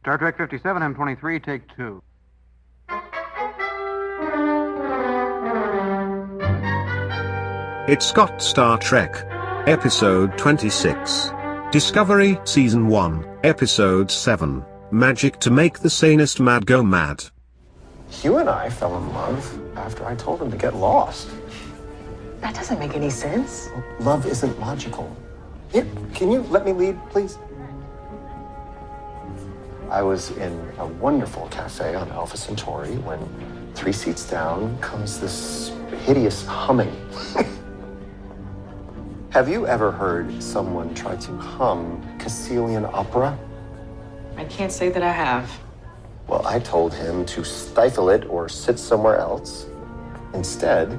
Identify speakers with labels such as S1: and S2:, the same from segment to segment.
S1: Star Trek 57, M23, take 2.
S2: It's got Star Trek. Episode 26. Discovery, Season 1, Episode 7. Magic to make the sanest mad go mad.
S3: You and I fell in love after I told him to get lost.
S4: That doesn't make any sense.
S3: Love isn't logical. Here, can you let me lead, please? I was in a wonderful cafe on Alpha Centauri when 3 seats down comes this hideous humming. Have you ever heard someone try to hum Caecilian opera?
S4: I can't say that I have.
S3: Well, I told him to stifle it or sit somewhere else. Instead,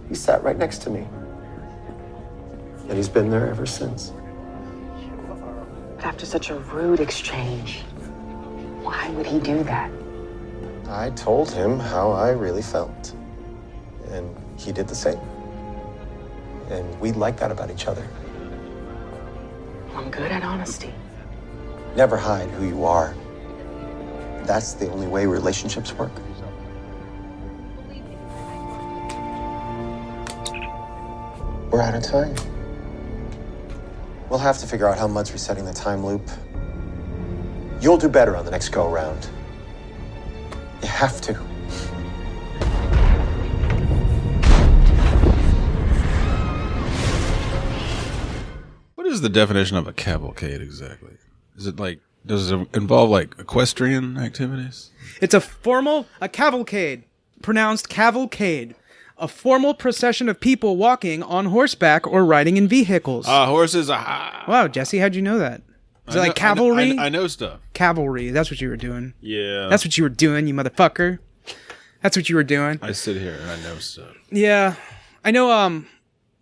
S3: he sat right next to me. And he's been there ever since.
S4: But after such a rude exchange, why would he do that?
S3: I told him how I really felt. And he did the same. And we like that about each other.
S4: I'm good at honesty.
S3: Never hide who you are. That's the only way relationships work. We're out of time. We'll have to figure out how Mudd's resetting the time loop. You'll do better on the next go-around. You have to.
S5: What is the definition of a cavalcade exactly? Is it like, does it involve like equestrian activities?
S6: It's a cavalcade, pronounced cavalcade, a formal procession of people walking on horseback or riding in vehicles.
S5: Horses.
S6: Wow, Jesse, how'd you know that? Is it like cavalry?
S5: I know stuff.
S6: Cavalry, that's what you were doing.
S5: Yeah.
S6: That's what you were doing, you motherfucker. That's what you were doing.
S5: I sit here and I know stuff.
S6: Yeah. I know,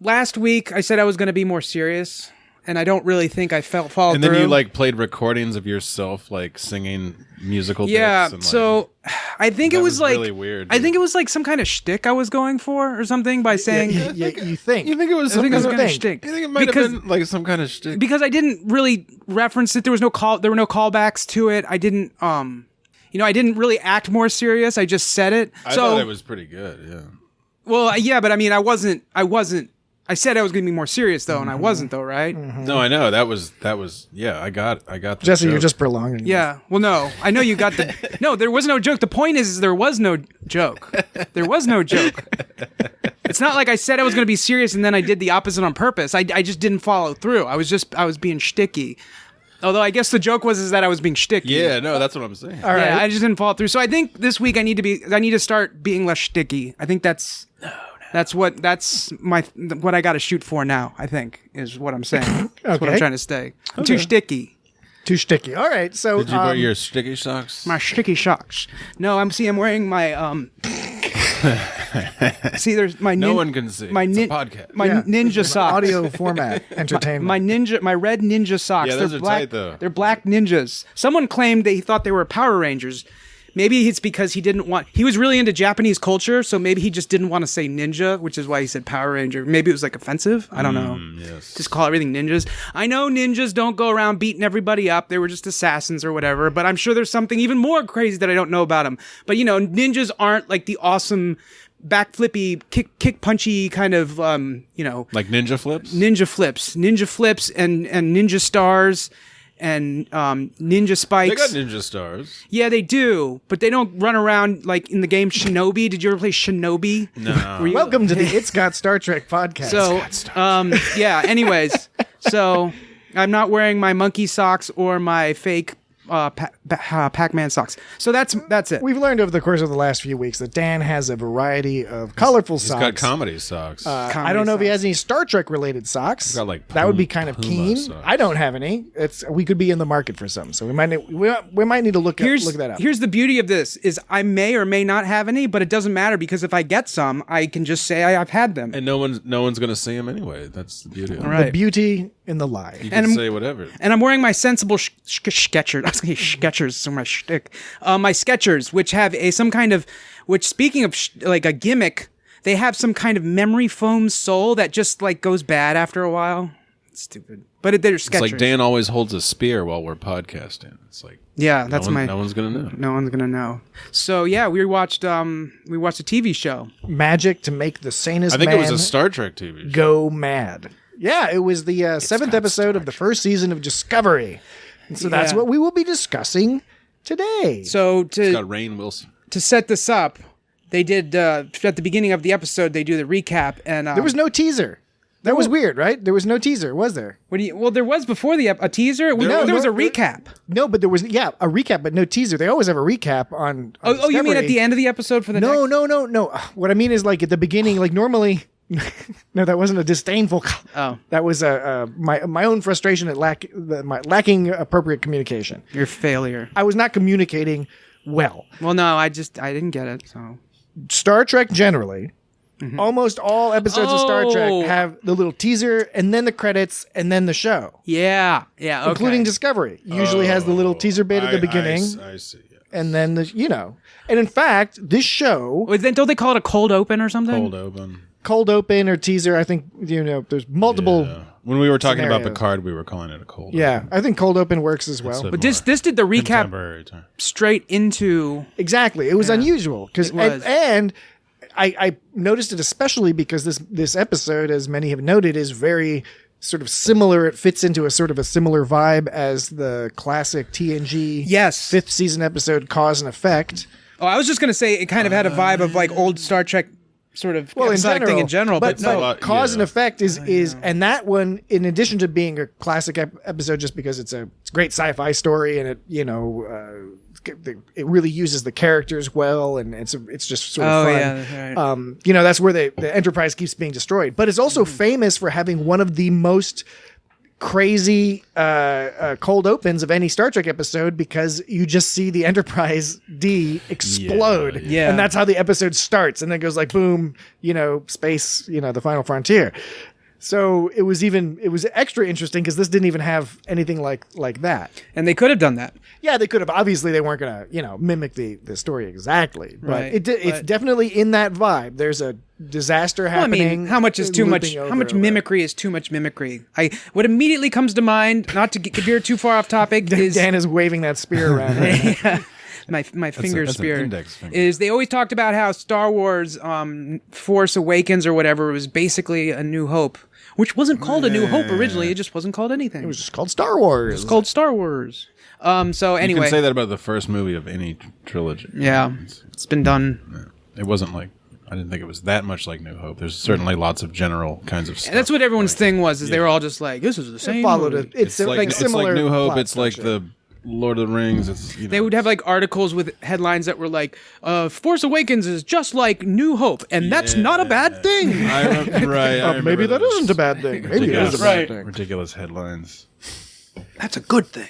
S6: last week I said I was going to be more serious, and I don't really think I followed through.
S5: And then you like played recordings of yourself like singing musical bits.
S6: Yeah,
S5: And,
S6: so I think it was like
S5: really weird.
S6: I think it was like some kind of shtick I was going for or something by saying
S7: You think?
S5: You think it was
S6: I
S5: some
S6: think it was
S5: kind
S6: kind
S5: of
S6: of shtick.
S5: You think it might have been like some kind of shtick?
S6: Because I didn't really reference it. There were no callbacks to it. I didn't I didn't really act more serious. I just said it.
S5: I thought it was pretty good. Yeah.
S6: Well, yeah, but I mean, I wasn't. I said I was going to be more serious though, and I wasn't though, right?
S5: No, I know that was. Yeah, I got. The
S7: Jesse,
S5: joke.
S7: you're just prolonging.
S6: Yeah. Well, no, I know you got the. No, there was no joke. The point is there was no joke. There was no joke. It's not like I said I was going to be serious and then I did the opposite on purpose. I just didn't follow through. I was being shticky. Although I guess the joke was that I was being shticky.
S5: Yeah, no, that's what I'm saying.
S7: All right.
S6: Yeah, I just didn't follow through. So I think this week I need to start being less shticky. I think that's what I got to shoot for now. I think is what I'm saying. That's what I'm trying to say. I'm too shticky.
S7: Too sticky. All right. So
S5: Did you wear your sticky socks?
S6: My sticky socks. No, I'm wearing my See, there's my
S5: no one can see.
S6: My
S5: it's a podcast.
S6: My ninja socks.
S7: audio format entertainment.
S6: My red ninja socks.
S5: Yeah, those are
S6: black,
S5: tight though.
S6: They're black ninjas. Someone claimed he thought they were Power Rangers. Maybe it's because he was really into Japanese culture, so maybe he just didn't want to say ninja, which is why he said Power Ranger. Maybe it was like offensive. I don't know.
S5: Yes.
S6: Just call everything ninjas. I know ninjas don't go around beating everybody up. They were just assassins or whatever, but I'm sure there's something even more crazy that I don't know about them. But ninjas aren't like the awesome backflippy, kick punchy kind of,
S5: like ninja flips?
S6: Ninja flips and ninja stars. And ninja spikes.
S5: They got ninja stars.
S6: Yeah, they do, but they don't run around like in the game Shinobi. Did you ever play Shinobi?
S5: No.
S7: Welcome to the It's Got Star Trek podcast.
S6: So, yeah. Anyways, so I'm not wearing my monkey socks or my fake Pac-Man socks. So that's it.
S7: We've learned over the course of the last few weeks that Dan has a variety of colorful
S5: He's
S7: socks.
S5: got comedy socks.
S7: I don't know if he has any Star Trek related socks.
S5: He's got, like,
S7: that would be kind of
S5: Puma
S7: keen.
S5: socks.
S7: I don't have any. We could be in the market for some, so we might need to look that up.
S6: Here's the beauty of this: is I may or may not have any, but it doesn't matter because if I get some, I can just say I've had them.
S5: And no one's going to see him anyway. That's the beauty of it.
S6: Right.
S7: The beauty in the lie.
S5: You can say whatever.
S6: And I'm wearing my sensible Skechers. I was going to say Skechers, so my shtick. My Skechers, which have which speaking of like a gimmick, they have some kind of memory foam sole that just like goes bad after a while. stupid. But they're
S5: It's
S6: sketchers.
S5: like Dan always holds a spear while we're podcasting. It's like
S6: Yeah, that's
S5: no one's gonna know.
S6: No one's gonna know. So yeah, we watched a TV show.
S7: Magic to make the sanest
S5: I think
S7: man
S5: it was a Star Trek TV show.
S7: go mad. Yeah, it was the 7th episode of the first season of Discovery. And so that's
S6: Yeah.
S7: what we will be discussing today.
S6: So
S5: It's got Rainn Wilson.
S6: to set this up, they did at the beginning of the episode they do the recap and
S7: There was no teaser. That was weird, right? There was no teaser, was there?
S6: well, there was before a teaser. There was a recap.
S7: No, but there was a recap, but no teaser. They always have a recap on
S6: Oh, you mean at
S7: Discovery.
S6: the end of the episode for the
S7: No,
S6: next?
S7: no. What I mean is like at the beginning, like normally. No, that wasn't a disdainful.
S6: Oh.
S7: That was my own frustration at lacking appropriate communication.
S6: You're a failure.
S7: I was not communicating well.
S6: Well, no, I didn't get it. So
S7: Star Trek generally, almost all episodes of Star Trek
S6: Oh.
S7: have the little teaser and then the credits and then the show,
S6: yeah, okay.
S7: including Discovery. Usually has the little teaser bit at the beginning.
S5: I see. Yeah.
S7: And then and in fact, this show,
S6: Wait, then don't they call it a cold open or something?
S5: Cold open.
S7: cold open or teaser, I think, there's multiple.
S5: Yeah. When we were talking about
S7: scenarios.
S5: Picard, we were calling it a cold
S7: Yeah,
S5: open.
S7: I think cold open works as well.
S5: It's a
S6: But
S5: more
S6: this did the recap
S5: contemporary term.
S6: straight into.
S7: Exactly. It was unusual because
S6: It was.
S7: and I noticed it especially because this episode, as many have noted, is very sort of similar. It fits into a sort of a similar vibe as the classic TNG
S6: Yes.
S7: 5th season episode Cause and Effect.
S6: Oh, I was just gonna say it kind of had a vibe of like old Star Trek sort of episodic thing in general, but no.
S5: But-
S7: Cause and
S5: yeah.
S7: Effect is and that one, in addition to being a classic episode, just because it's a great sci-fi story and it it really uses the characters well and it's just sort of
S6: Oh,
S7: fun.
S6: yeah, right.
S7: That's where the Enterprise keeps being destroyed, but it's also famous for having one of the most crazy cold opens of any Star Trek episode because you just see the Enterprise D explode.
S6: Yeah.
S7: And that's how the episode starts. And then it goes like, boom, space, the final frontier. So it was extra interesting because this didn't even have anything like that.
S6: And they could have done that.
S7: Yeah, they could have. Obviously, they weren't going to, mimic the story exactly. But
S6: Right.
S7: it's definitely in that vibe. There's a disaster
S6: Well, I
S7: happening.
S6: mean, how much is too much?
S7: looping
S6: How
S7: over
S6: much
S7: and over.
S6: mimicry is too much mimicry? What immediately comes to mind, not to veer too far off topic, is
S7: Dan is waving that spear around.
S6: my finger
S5: that's an
S6: spear
S5: index finger.
S6: is they always talked about how Star Wars Force Awakens or whatever was basically A New Hope, which wasn't called A New Hope originally. It just wasn't called anything.
S7: It was just called Star Wars.
S6: It's called Star Wars. So
S5: You
S6: anyway,
S5: can say that about the first movie of any trilogy.
S6: yeah, it's been done.
S5: It wasn't like, I didn't think it was that much like New Hope. There's certainly lots of general kinds of stuff.
S6: And that's what everyone's thing was. Is they were all just like, this is the same.
S7: followed
S6: movie.
S7: it. It's like
S5: it's
S7: similar.
S5: like New Hope.
S7: plot
S5: It's like
S7: structure.
S5: the Lord of the Rings. It's,
S6: They would have like articles with headlines that were like, Force Awakens is just like New Hope, and that's not a bad thing.
S5: I remember
S7: Maybe that
S5: those
S7: isn't a bad thing. Maybe it is a bad
S6: Right.
S7: thing.
S5: ridiculous headlines.
S6: That's a good thing.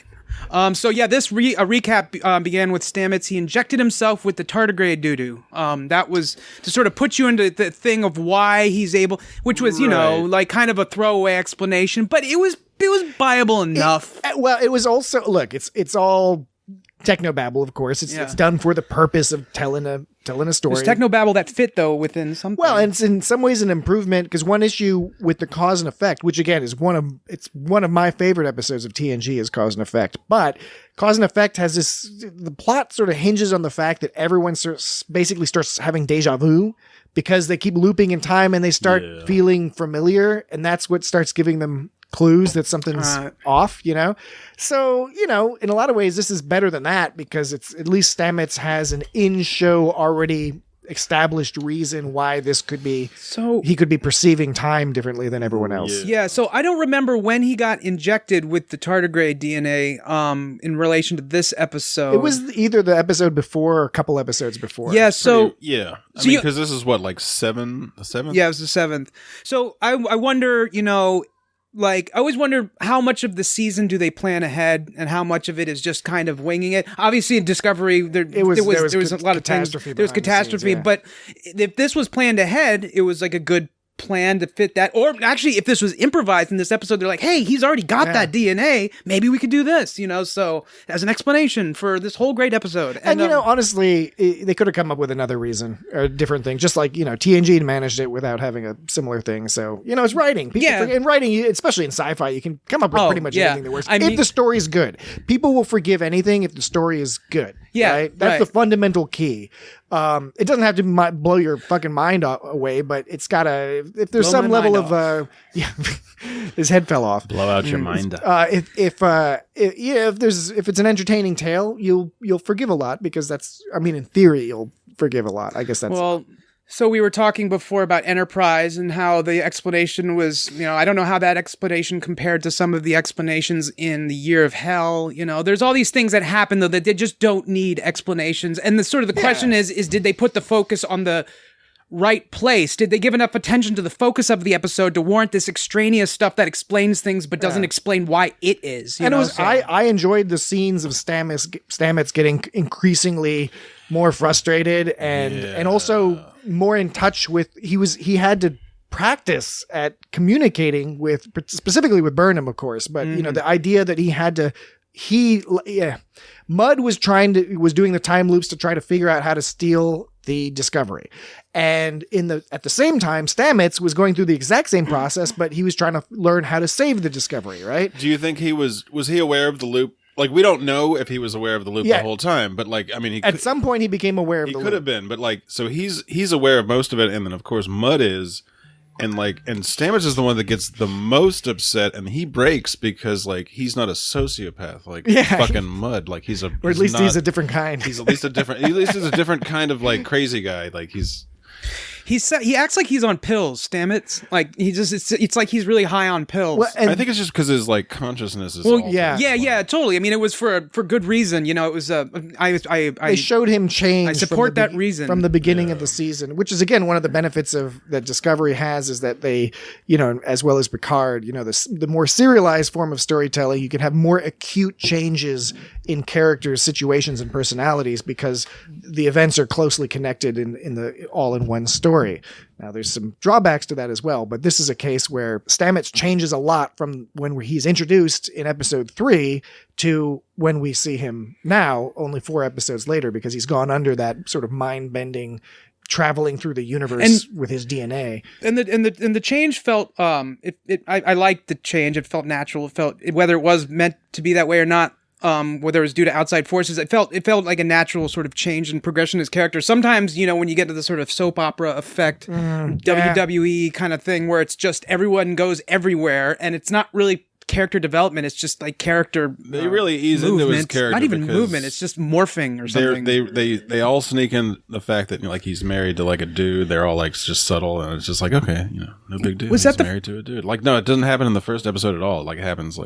S6: So yeah, this recap began with Stamets. He injected himself with the tardigrade doo-doo. That was to sort of put you into the thing of why he's able, which was, like kind of a throwaway explanation, but it was viable enough.
S7: Well, it was also it's all technobabble, of course. It's done for the purpose of telling a story.
S6: There's technobabble that fit though within something.
S7: Well, and it's in some ways an improvement because one issue with the Cause and Effect, which again is one of my favorite episodes of TNG, is Cause and Effect. But Cause and Effect has the plot sort of hinges on the fact that everyone basically starts having deja vu because they keep looping in time and they start feeling familiar, and that's what starts giving them clues that something's off, So, in a lot of ways, this is better than that because it's at least Stamets has an in-show already established reason why this could be.
S6: So
S7: he could be perceiving time differently than everyone else.
S6: Yeah, so I don't remember when he got injected with the tardigrade DNA in relation to this episode.
S7: It was either the episode before or a couple episodes before.
S6: Yeah, so
S5: Yeah. I
S6: So
S5: mean,
S6: you-
S5: because this is what, like the seventh?
S6: yeah, it was the 7th. So I wonder, like I always wonder how much of the season do they plan ahead and how much of it is just kind of winging it. Obviously in Discovery there was a lot of things.
S7: catastrophe
S6: There was
S7: behind the
S6: catastrophe,
S7: scenes, yeah.
S6: but if this was planned ahead, it was like a good planned to fit that. Or actually, if this was improvised in this episode, they're like, hey, he's already got that DNA. Maybe we could do this, so as an explanation for this whole great episode.
S7: And, honestly, they could have come up with another reason or a different thing, just like, TNG managed it without having a similar thing. So, it's writing. In writing, especially in sci-fi, you can come up with pretty much anything that works. If the story's good. People will forgive anything if the story is good. Yeah. Right? That's the fundamental key. It doesn't have to blow your fucking mind away, but it's gotta, if there's some level of, his head fell off.
S5: Blow out your mind.
S7: If it's an entertaining tale, you'll forgive a lot because in theory, you'll forgive a lot. I guess that's.
S6: Well, so we were talking before about Enterprise and how the explanation was, I don't know how that explanation compared to some of the explanations in the Year of Hell. There's all these things that happen though that they just don't need explanations. And the question is did they put the focus on the right place? Did they give enough attention to the focus of the episode to warrant this extraneous stuff that explains things but doesn't explain why it is?
S7: I enjoyed the scenes of Stamets getting increasingly more frustrated and also more in touch with he had to practice at communicating with specifically with Burnham, of course, but the idea that he had to Mudd was doing the time loops to try to figure out how to steal the Discovery. And at the same time, Stamets was going through the exact same process, but he was trying to learn how to save the Discovery, right?
S5: Do you think was he aware of the loop? Like, we don't know if he was aware of the loop the whole time, but
S7: at some point he became aware of the loop.
S5: He could have been, but so he's aware of most of it, and then of course Mudd is, and Stamets is the one that gets the most upset, and he breaks because he's not a sociopath fucking Mudd. He's a
S7: he's a different kind.
S5: He's at least a different kind of crazy guy.
S6: He acts like he's on pills, Stamets. It's like he's really high on pills.
S5: Well, I think it's just because his consciousness is.
S6: Well, yeah, totally. I mean, it was for good reason. It was.
S7: They showed him change.
S6: I support that reason
S7: from the beginning of the season, which is again one of the benefits that Discovery has is that they, as well as Picard, the more serialized form of storytelling, you can have more acute changes in characters, situations, and personalities because the events are closely connected in the all-in-one story. Now, there's some drawbacks to that as well, but this is a case where Stamets changes a lot from when he's introduced in episode 3 to when we see him now, only 4 episodes later, because he's gone under that sort of mind-bending traveling through the universe with his DNA.
S6: And the change felt I liked the change. It felt natural. It felt, whether it was meant to be that way or not, whether it was due to outside forces, it felt like a natural sort of change and progression in his character. Sometimes, when you get to the sort of soap opera effect, WWE kind of thing, where it's just everyone goes everywhere and it's not really character development, it's just character
S5: they really ease into his character.
S6: Not even movement, it's just morphing or something.
S5: They all sneak in the fact that he's married to a dude. They're all just subtle, and it's just okay, no big deal. He's married to a dude. No, it doesn't happen in the first episode at all. It happens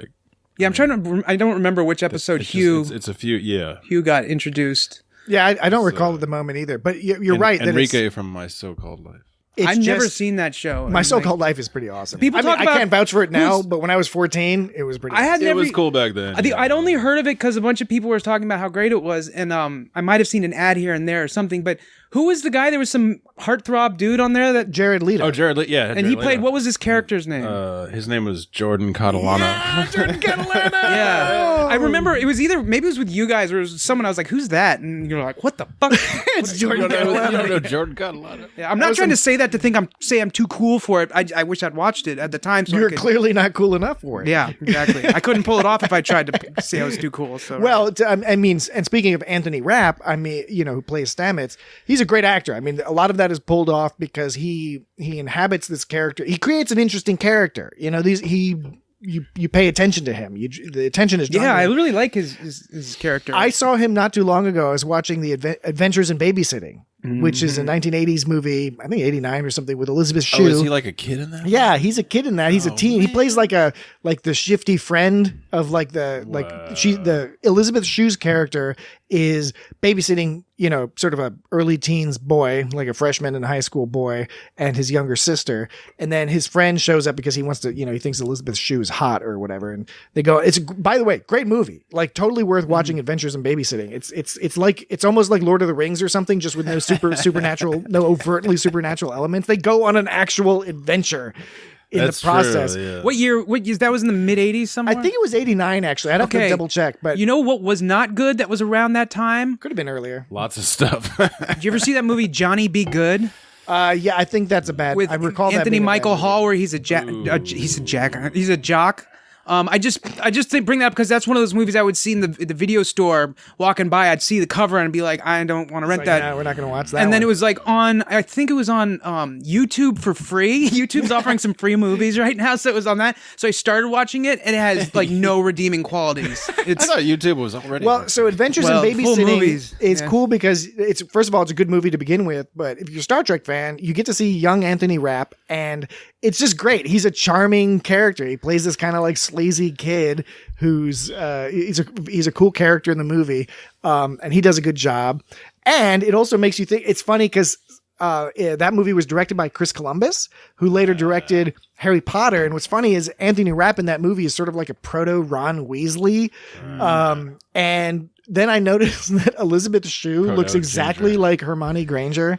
S6: yeah, I'm trying to. I don't remember which episode Hugh.
S5: It's a few. Yeah,
S6: Hugh got introduced.
S7: Yeah, I don't recall at the moment either. But you're right.
S5: Enrique from My So-Called Life.
S6: I've never seen that show.
S7: My So-Called Life is pretty awesome.
S6: I
S7: can't vouch for it now, but when I was 14, it was pretty awesome.
S5: It was cool back then.
S6: I'd only heard of it because a bunch of people were talking about how great it was, and I might have seen an ad here and there or something, but who was the guy? There was some heartthrob dude on there that
S7: Jared Leto.
S5: Oh, Jared Leto, yeah.
S6: And he played, what was his character's name?
S5: His name was Jordan Catalano.
S7: Yeah, Jordan Catalano!
S6: Yeah. I remember it was maybe it was with you guys or it was someone, I was like, who's that? And you're like, what the fuck?
S7: It's Jordan Catalano.
S5: You don't know Jordan Catalano.
S6: Yeah, I'm not trying to say that to think I'm too cool for it. I wish I'd watched it at the time. So
S7: you're clearly not cool enough for it.
S6: Yeah, exactly. I couldn't pull it off if I tried to say I was too cool. So
S7: well, and speaking of Anthony Rapp, who plays Stamets, he's a great actor. I mean, a lot of that is pulled off because he inhabits this character. He creates an interesting character. You pay attention to him. The attention is drawn.
S6: Yeah, I really like his character.
S7: I saw him not too long ago. I was watching the Adventures in Babysitting, which is a 1980s movie, I think 89 or something, with Elizabeth Shue.
S5: Oh, is he a kid in that?
S7: Yeah, he's a kid in that. He's a teen. He plays the shifty friend of the Elizabeth Shue's character is babysitting, sort of a early teens boy, like a freshman in high school boy, and his younger sister. And then his friend shows up because he wants to, he thinks Elizabeth Shue is hot or whatever. And they go, by the way, great movie, like totally worth watching. Adventures in Babysitting. It's almost like Lord of the Rings or something, just with no supernatural, no overtly supernatural elements. They go on an actual adventure in the process.
S5: True, yeah.
S6: What year that was in the mid 80s somewhere?
S7: I think it was 89 actually. I'd have to double check, but
S6: you know what was not good that was around that time?
S7: could have been earlier.
S5: Lots of stuff.
S6: Did you ever see that movie Johnny Be Good?
S7: Yeah, I think that's a bad.
S6: With
S7: I recall
S6: Anthony
S7: that being a bad
S6: Michael
S7: movie.
S6: Hall, where he's a jock. I just bring that up because that's one of those movies I would see in the video store walking by. I'd see the cover and be like, I don't want to rent that.
S7: No, we're not going to watch that.
S6: And then
S7: one.
S6: it was like I think it was on YouTube for free. YouTube's offering some free movies right now, so it was on that. So I started watching it, and it has like no redeeming qualities.
S5: I thought YouTube was already.
S7: So Adventures in
S6: full
S7: Babysitting
S6: movies.
S7: is
S6: Yeah.
S7: cool because it's, first of all, it's a good movie to begin with. But if you're a Star Trek fan, you get to see young Anthony Rapp, and it's just great. He's a charming character. He plays this kind of like sleazy kid who's he's a cool character in the movie, and he does a good job. And it also makes you think. It's funny because that movie was directed by Chris Columbus, who later directed Harry Potter. And what's funny is Anthony Rapp in that movie is sort of like a proto Ron Weasley. And then I noticed that Elizabeth Shue looks exactly like Hermione Granger,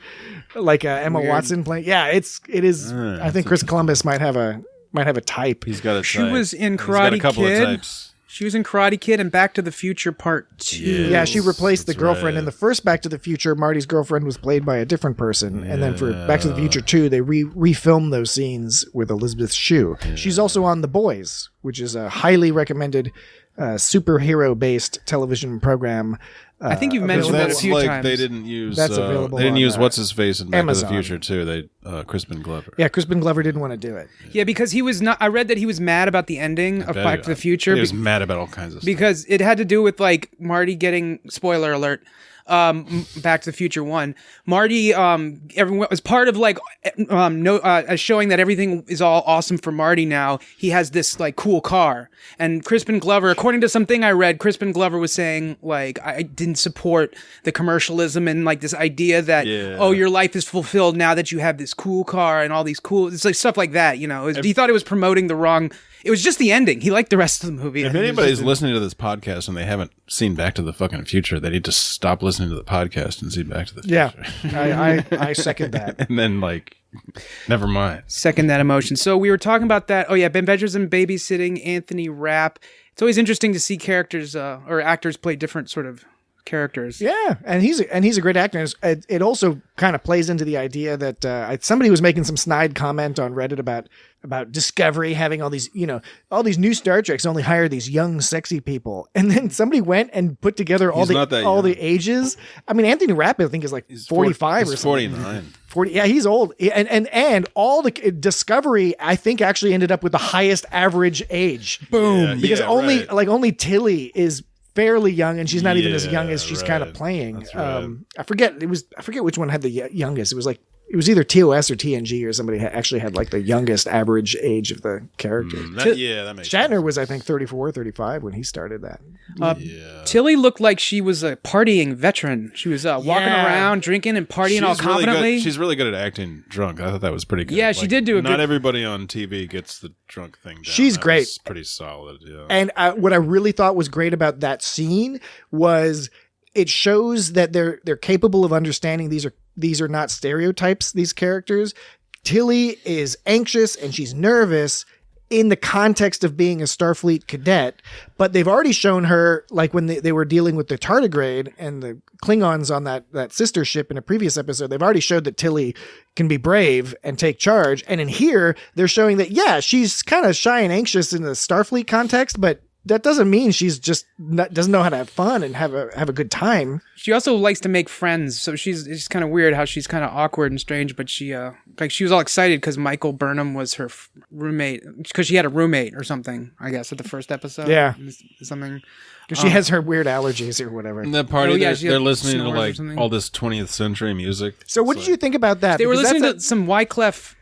S7: like Emma Watson playing. Yeah, it is. I think Chris Columbus might have a type.
S5: he's got a
S6: She
S5: type.
S6: was in
S5: He's got a
S6: Karate
S5: couple
S6: Kid.
S5: of types.
S6: She was in Karate Kid and Back to the Future Part 2.
S7: Yeah, she replaced the
S5: That's
S7: girlfriend
S5: right.
S7: in the first Back to the Future. Marty's girlfriend was played by a different person, and then for Back to the Future 2, they refilmed those scenes with Elizabeth Shue. She's also on The Boys, which is a highly recommended superhero-based television program.
S6: I think you've mentioned that a
S5: That's
S6: few
S5: like
S6: times.
S5: they didn't use.
S7: That's available
S5: They didn't
S7: on,
S5: use what's his face in Back
S7: Amazon.
S5: to the Future too. They Crispin Glover.
S7: Yeah, Crispin Glover didn't want to do it.
S6: Yeah, because he was not. I read that he was mad about the ending of Back to the Future.
S5: He was mad about all kinds of stuff.
S6: Because it had to do with like Marty getting, spoiler alert, Back to the Future 1. Marty, everyone was part of like showing that everything is all awesome for Marty now. He has this like cool car, and Crispin Glover, according to something I read, Crispin Glover was saying like, I didn't support the commercialism and like this idea that your life is fulfilled now that you have this cool car and all these cool, it's like stuff like that. He thought it was promoting the wrong. It was just the ending. He liked the rest of the movie.
S5: If anybody's listening to this podcast and they haven't seen Back to the fucking Future, they need to stop listening to the podcast and see Back to the Future.
S7: Yeah, I second that.
S5: And then like, never mind.
S6: Second that emotion. So we were talking about that. Oh yeah, Ben Adventures in Babysitting, Anthony Rapp. It's always interesting to see characters or actors play different sort of characters.
S7: Yeah, and he's a great actor. It also kind of plays into the idea that somebody was making some snide comment on Reddit about Discovery having all these new Star Treks only hire these young sexy people, and then somebody went and put together all the ages. I mean, Anthony Rapp I think is like 45 or something.
S5: 49.
S7: 40. Yeah, he's old, and all the Discovery I think actually ended up with the highest average age. Boom, because only Tilly is fairly young, and she's not even as young as she's kind of playing.
S5: That's right.
S7: I forget which one had the youngest. It was either TOS or TNG or somebody actually had like the youngest average age of the characters.
S5: That makes sense.
S7: Shatner was I think 34, 35 when he started that.
S6: Tilly looked like she was a partying veteran. She was walking around, drinking and partying all confidently.
S5: She's really good at acting drunk. I thought that was pretty good.
S6: Yeah, she did do a
S5: Not
S6: good-
S5: everybody on TV gets the drunk thing down.
S7: She's
S5: That
S7: great.
S5: was pretty solid, yeah.
S7: And what I really thought was great about that scene was it shows that they're capable of understanding these are not stereotypes, these characters. Tilly is anxious and she's nervous in the context of being a Starfleet cadet, but they've already shown her, like when they were dealing with the tardigrade and the Klingons on that sister ship in a previous episode, they've already showed that Tilly can be brave and take charge. And in here, they're showing that, yeah, she's kind of shy and anxious in the Starfleet context, but that doesn't mean she's just doesn't know how to have fun and have a good time.
S6: She also likes to make friends, so it's kind of weird how she's kind of awkward and strange. But she was all excited because Michael Burnham was her roommate, because she had a roommate or something. I guess at the first episode,
S7: Yeah.
S6: something.
S7: She has her weird allergies or whatever.
S5: And that party,
S6: she
S5: they're
S6: had
S5: listening to
S6: snores or
S5: like
S6: something.
S5: all this 20th century music.
S7: So what did you think about that?
S6: They were
S7: Because
S6: listening
S7: that's
S6: to some Wyclef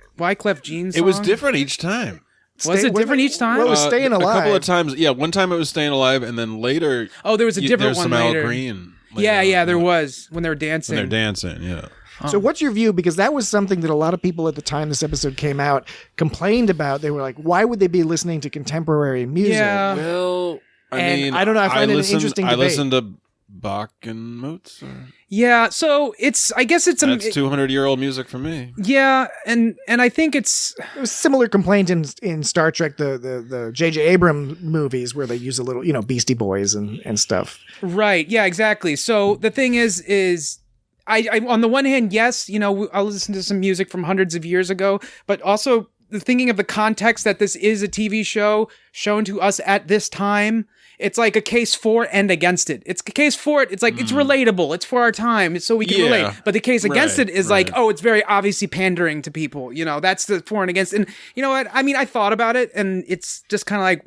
S6: Jean song.
S5: It was different each time.
S6: Was it different each time?
S7: Well, it was Staying Alive.
S5: A couple of times, yeah. One time it was Staying Alive, and then later,
S6: Oh, there was a different
S5: there's
S6: one
S5: some
S6: later.
S5: Al Green.
S6: Yeah, there was when they were dancing.
S5: When they're dancing, yeah.
S7: So what's your view? Because that was something that a lot of people at the time this episode came out complained about. They were like, why would they be listening to contemporary music?
S6: Yeah.
S5: Well,
S7: I don't know. I find it an interesting debate.
S5: I listened to Bach and Mozart.
S6: Yeah, so I guess it's
S5: That's 200-year-old music for me.
S6: Yeah, and I think it
S7: was a similar complaint in Star Trek, the J.J. Abrams movies, where they use a little, Beastie Boys and stuff.
S6: Right. Yeah, exactly. So the thing is I on the one hand, yes, I'll listen to some music from hundreds of years ago, but also the thinking of the context that this is a TV show shown to us at this time. It's like a case for and against it. It's a case for it. It's like, it's relatable. It's for our time. It's so we can relate. But the case against it is like, oh, it's very obviously pandering to people. That's the for and against. And you know what? I mean, I thought about it and it's just kind of like,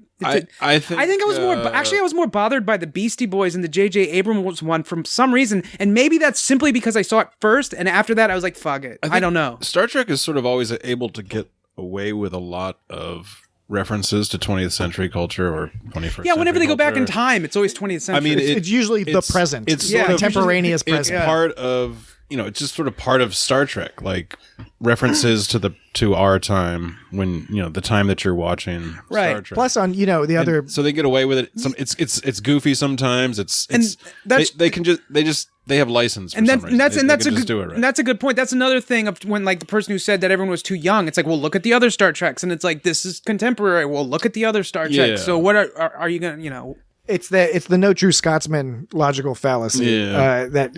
S5: I think
S6: I was more bothered by the Beastie Boys and the J.J. Abrams one for some reason. And maybe that's simply because I saw it first. And after that, I was like, fuck it. I don't know.
S5: Star Trek is sort of always able to get away with a lot of references to 20th century culture or 21st century.
S6: Yeah, whenever they go back in
S5: culture.
S6: time, it's always 20th century.
S5: I mean,
S7: it's usually the present.
S5: It's
S7: contemporaneous
S5: it's
S7: present.
S5: part of, it's just sort of part of Star Trek, like references to our time when, the time that you're watching Star Trek.
S7: Plus on, the other.
S5: So they get away with it. It's goofy sometimes. They have license for some reason.
S6: That's a good point. That's another thing of when like the person who said that everyone was too young. It's like, well, look at the other Star Treks, and it's like this is contemporary. Well, look at the other Star Treks.
S5: Yeah.
S6: So what are you gonna
S7: It's the no true Scotsman logical fallacy.
S5: Yeah.
S7: That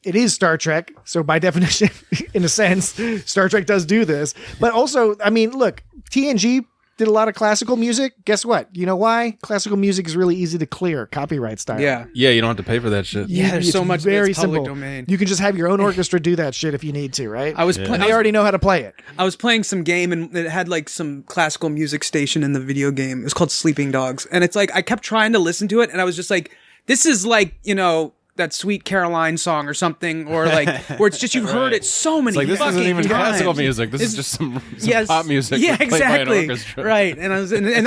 S7: it is Star Trek. So by definition, in a sense, Star Trek does do this. But also, I mean, look, TNG did a lot of classical music. Guess what? You know why? Classical music is really easy to clear, copyright style.
S6: Yeah.
S5: Yeah, you don't have to pay for that shit.
S6: Yeah, there's so much
S7: very
S6: that's public
S7: simple.
S6: domain.
S7: You can just have your own orchestra do that shit if you need to, right? They already know how to play it.
S6: I was playing some game and it had like some classical music station in the video game. It was called Sleeping Dogs. And it's like, I kept trying to listen to it and I was just like, this is like, that Sweet Caroline song or something, or like, where it's just, you've heard it so many
S5: this
S6: fucking
S5: isn't even
S6: times.
S5: classical music. This is just some pop music.
S6: Yeah,
S5: played by an
S6: exactly.
S5: orchestra.
S6: Right. And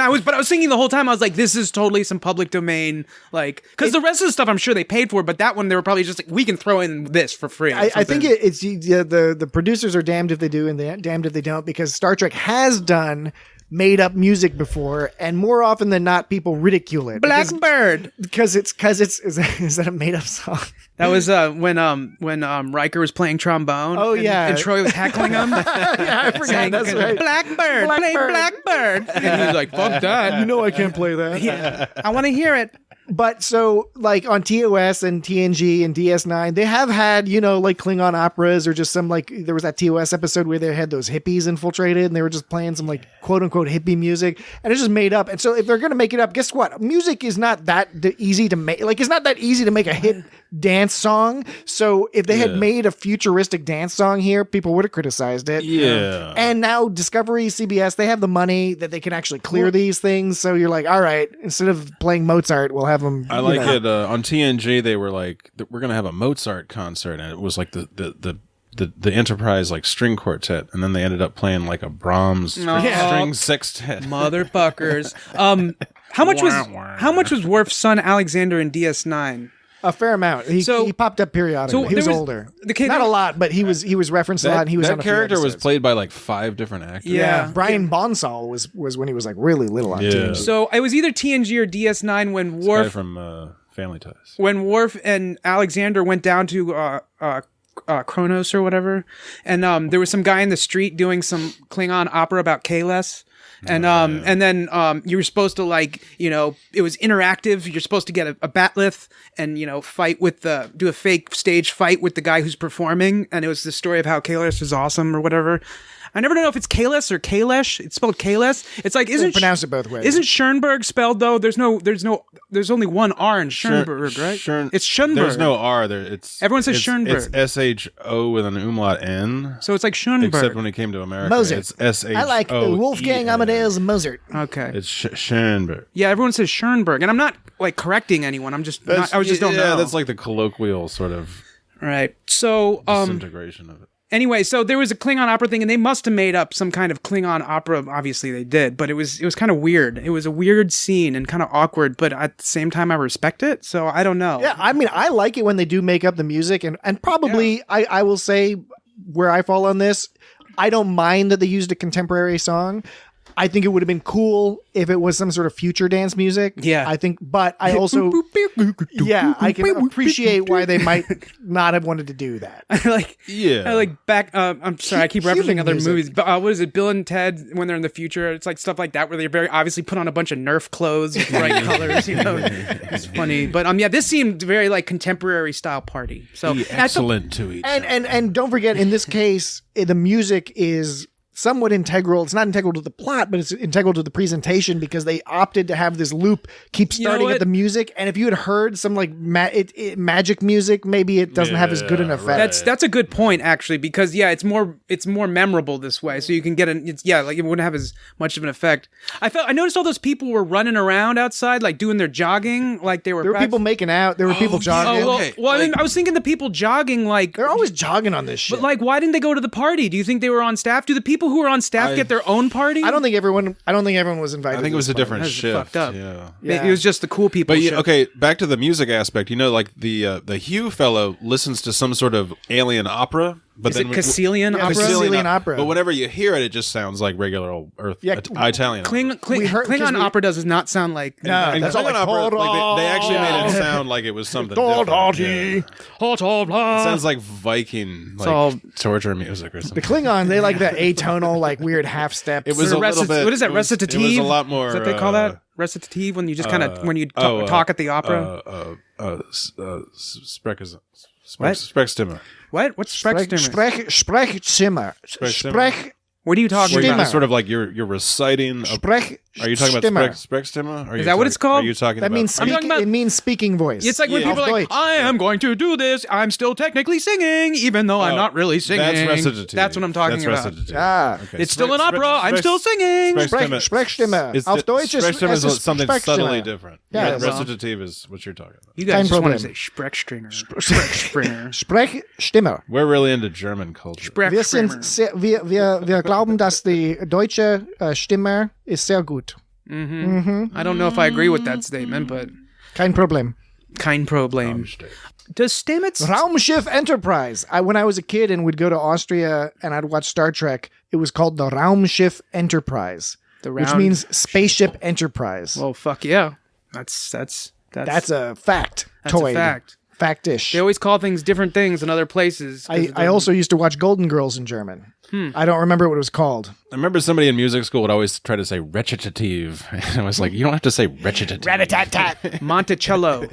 S6: I was thinking the whole time, I was like, this is totally some public domain, like, because the rest of the stuff I'm sure they paid for, but that one they were probably just like, we can throw in this for free.
S7: I think it's the producers are damned if they do and they're damned if they don't, because Star Trek has done made up music before, and more often than not, people ridicule it.
S6: Blackbird,
S7: because it's is that a made up song?
S6: That was when Riker was playing trombone.
S7: Oh yeah,
S6: and Troy was heckling him.
S7: Yeah, I forgot. That's right.
S6: Blackbird, play Blackbird, and he was like, "Fuck that."
S7: You know I can't play that.
S6: Yeah, I want to hear it.
S7: But so, like, on TOS and TNG and DS9, they have had, like Klingon operas, or just some, like, there was that TOS episode where they had those hippies infiltrated and they were just playing some, like, quote unquote hippie music, and it's just made up. And so if they're going to make it up, guess what? Music is not that easy to make. Like, it's not that easy to make a hit dance song. So if they had made a futuristic dance song here, people would have criticized it.
S5: Yeah.
S7: And now Discovery, CBS, they have the money that they can actually clear these things. So you're like, all right, instead of playing Mozart, we'll have them.
S5: I like it. On TNG, they were like, we're going to have a Mozart concert. And it was like the Enterprise like string quartet. And then they ended up playing like a Brahms string sextet.
S6: Motherfuckers. How much was Worf's son Alexander in DS9?
S7: A fair amount. He popped up periodically. He was older. Not a lot, but he was referenced a lot. And he was on a few
S5: character was
S7: episodes.
S5: played by like 5 different actors.
S6: Yeah.
S7: Brian Bonsall was when he was like really little on TNG.
S6: So it was either TNG or DS9 when Worf
S5: Guy from Family Ties.
S6: When Worf and Alexander went down to Kronos or whatever, and there was some guy in the street doing some Klingon opera about Kahless. And then you were supposed to, like, it was interactive. You're supposed to get a batleth and, fight with do a fake stage fight with the guy who's performing. And it was the story of how Kahless is awesome or whatever. I never know if it's Kahless or Kalesh. It's spelled Kahless. It's like,
S7: pronounce it both ways.
S6: Isn't Schoenberg spelled though? There's only one R in Schoenberg, right? It's Schoenberg.
S5: There's no R there.
S6: Everyone says Schoenberg.
S5: It's SHO with an umlaut N.
S6: So it's like Schoenberg.
S5: Except when it came to America,
S7: Mozart.
S5: it's SHO.
S7: I like Wolfgang Amadeus Mozart.
S6: Okay.
S5: It's Schoenberg.
S6: Yeah, everyone says Schoenberg, and I'm not like correcting anyone. I'm just I just don't know.
S5: Yeah, that's like the colloquial sort of
S6: right. So
S5: disintegration of it.
S6: Anyway, so there was a Klingon opera thing, and they must have made up some kind of Klingon opera. Obviously, they did, but it was kind of weird. It was a weird scene and kind of awkward, but at the same time, I respect it. So I don't know.
S7: Yeah, I mean, I like it when they do make up the music, and probably I will say where I fall on this, I don't mind that they used a contemporary song. I think it would have been cool if it was some sort of future dance music.
S6: Yeah.
S7: I think, but I also, I can appreciate why they might not have wanted to do that.
S5: Yeah.
S6: I like back. I'm sorry, I keep referencing
S7: Human
S6: other
S7: music.
S6: movies. But what is it? Bill and Ted when they're in the future. It's like stuff like that where they very obviously put on a bunch of Nerf clothes with bright colors. It's funny. But this seemed very like contemporary style party. So
S5: Be excellent to each other.
S7: And don't forget, in this case, the music is somewhat integral. It's not integral to the plot, but it's integral to the presentation because they opted to have this loop keep starting at the music. And if you had heard some like magic music, maybe it doesn't have as good an effect.
S5: right.
S6: that's a good point actually, because it's more memorable this way. So you can get it wouldn't have as much of an effect. I noticed all those people were running around outside, like doing their jogging, like they were.
S7: There were people making out. There were people jogging.
S6: I was thinking the people jogging, like
S7: They're always jogging on this shit.
S6: but like, why didn't they go to the party? Do you think they were on staff? Do the people who were on staff get their own party?
S7: I don't think everyone was invited.
S5: I think it was a different
S6: That's
S5: shift.
S6: fucked up.
S5: Yeah.
S6: It was just the cool people.
S5: But
S6: shift.
S5: okay, back to the music aspect. Like the Hugh fellow listens to some sort of alien opera, but
S6: Is
S5: then
S6: it Caecilian opera?
S7: Caecilian opera.
S5: But whenever you hear it, it just sounds like regular old Earth Italian. opera.
S6: Klingon opera does not sound like.
S7: No,
S5: And
S7: that's all
S5: Klingon
S7: like,
S5: opera, they actually made it sound like it was something different. Yeah. It sounds like Viking,
S6: all-
S5: torture music or
S7: the
S5: something.
S7: Klingon, they like that atonal, like weird half steps.
S5: It was a little bit.
S6: What is that?
S5: It was
S6: Recitative?
S5: a lot more.
S6: Is that what they call that? Recitative, when you just kind of when you talk at the opera.
S5: Sprechstimme.
S6: What? What's Sprechstimme?
S7: Sprechzimmer. Sprech.
S6: What are you talking
S5: Where you're
S6: about?
S5: just sort of like you're reciting. Are you talking about Sprechstimme?
S6: Is that what it's called?
S5: Are you talking
S7: That
S5: about?
S7: means
S6: I'm talking about-
S7: it means speaking voice.
S6: It's like when people are like,
S7: Deutsch.
S6: I am going to do this. I'm still technically singing, even though I'm not really singing.
S5: That's recitative.
S6: That's what I'm talking
S5: That's
S6: about.
S5: recitative.
S7: Okay.
S6: It's still an opera. I'm still singing.
S7: Sprechstimme. Auf Deutsch ist
S5: Sprechstimme is
S7: es
S5: something
S7: Sprechstimme.
S5: subtly different.
S7: Yeah, well.
S5: Recitative is what you're talking about.
S6: You guys just want to
S7: Problem.
S6: say Sprechstringer. Sprechstringer.
S7: Sprechstimme.
S5: We're really into German culture.
S7: Wir sind
S6: Sprechstringer.
S7: sehr, wir glauben, dass die deutsche Stimme ist sehr gut.
S6: I don't know if I agree with that statement, but
S7: Kein Problem.
S6: kein Problem. Does Stamets...
S7: Raumschiff Enterprise. When I was a kid and would go to Austria and I'd watch Star Trek, it was called the Raumschiff Enterprise, which means spaceship Enterprise.
S6: Well, fuck yeah. That's
S7: That's a fact.
S6: That's a
S7: Toyd.
S6: fact.
S7: Factish.
S6: They always call things different things in other places.
S7: I also used to watch Golden Girls in German. I don't remember what it was called.
S5: I remember somebody in music school would always try to say recitative. And I was like, you don't have to say recitative.
S6: Monticello.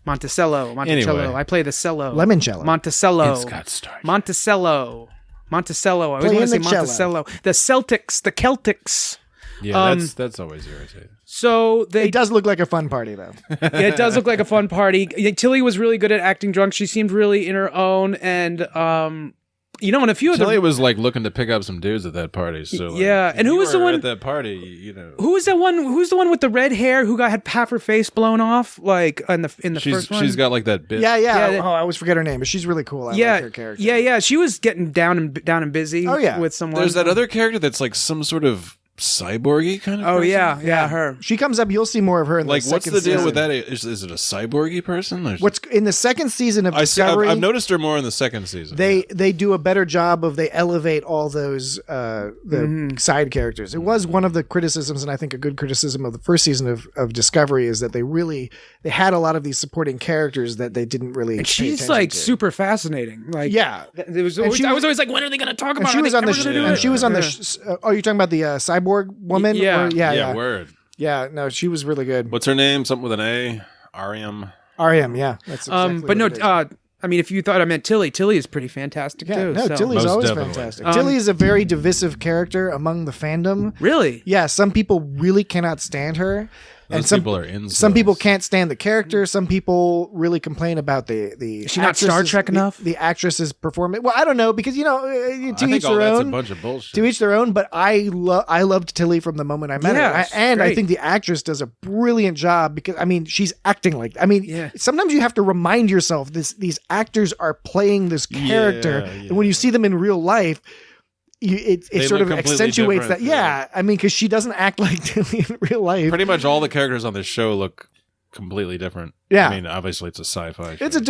S6: Monticello.
S5: Anyway.
S6: I play the cello.
S7: Limoncello.
S6: Monticello.
S5: It's got stars.
S6: Monticello. I always
S7: Play
S6: want to
S7: in
S6: say
S7: the
S6: Monticello. The Celtics. The Celtics.
S5: Yeah, that's always irritating.
S6: So they.
S7: It does look like a fun party, though.
S6: It does look like a fun party. Tilly was really good at acting drunk. She seemed really in her own, and and a few of
S5: Tilly
S6: the.
S5: was like looking to pick up some dudes at that party. So like,
S6: Yeah, and who
S5: you
S6: was the
S5: were
S6: one-
S5: at that party?
S6: Who was that one? Who's the one with the red hair who had half her face blown off? Like in the first one.
S5: she's got like that bit.
S7: Yeah.
S6: Yeah,
S7: I always forget her name, but she's really cool. I
S6: yeah,
S7: like her character.
S6: yeah. She was getting down and busy.
S7: Oh, yeah.
S6: with someone.
S5: There's that other character that's like some sort of cyborgy kind of.
S6: Oh
S5: person.
S6: yeah, her.
S7: She comes up. You'll see more of her in
S5: Like,
S7: the
S5: what's
S7: second
S5: the deal
S7: season.
S5: with that? Is it a cyborgy person? Or
S7: What's in the second season of
S5: I've
S7: Discovery?
S5: noticed her more in the second season.
S7: They do a better job of they elevate all those side characters. It was one of the criticisms, and I think a good criticism of the first season of Discovery is that they had a lot of these supporting characters that they didn't really.
S6: And
S7: pay
S6: she's
S7: attention
S6: like
S7: to.
S6: super fascinating. Like
S7: Yeah.
S6: it was.
S7: And
S6: Always,
S7: she
S6: I
S7: was-
S6: was always like, when are they going to talk
S7: And
S6: about?
S7: she
S6: it?
S7: was
S6: Are
S7: on
S6: they
S7: the.
S6: ever gonna do
S7: And
S6: it?
S7: she was on
S6: Yeah.
S7: the. Oh, you're talking about the cyborg woman?
S6: Yeah.
S7: Or- yeah.
S5: yeah, word.
S7: Yeah. No, she was really good.
S5: What's her name? Something with an A. Ariam.
S7: R.E.M. Yeah. That's exactly
S6: But no.
S7: what it is.
S6: I mean, if you thought I meant Tilly, Tilly is pretty fantastic
S7: Yeah,
S6: too.
S7: no,
S6: so.
S7: Tilly's
S5: Most
S7: always
S5: definitely.
S7: fantastic. Tilly is a very divisive character among the fandom.
S6: Really?
S7: Yeah, some people really cannot stand her.
S5: Those people are incels.
S7: Some people can't stand the character. Some people really complain about the
S6: Is she not Star Trek enough?
S7: The actress's performance. Well, I don't know because to
S5: I
S7: each
S5: think all
S7: their
S5: that's
S7: own.
S5: a bunch of bullshit.
S7: To each their own. But I loved Tilly from the moment I met
S6: Yeah,
S7: her,
S6: she's
S7: and I
S6: great.
S7: think the actress does a brilliant job because she's acting like.
S6: Yeah.
S7: Sometimes you have to remind yourself these actors are playing this character,
S5: Yeah,
S7: and when you see them in real life. It
S5: They
S7: sort
S5: look
S7: of
S5: completely
S7: accentuates that.
S5: different,
S7: Yeah. Because she doesn't act like Tilly in real life.
S5: Pretty much all the characters on this show look completely different.
S7: Yeah.
S5: I mean, obviously it's a sci-fi show.
S7: It's a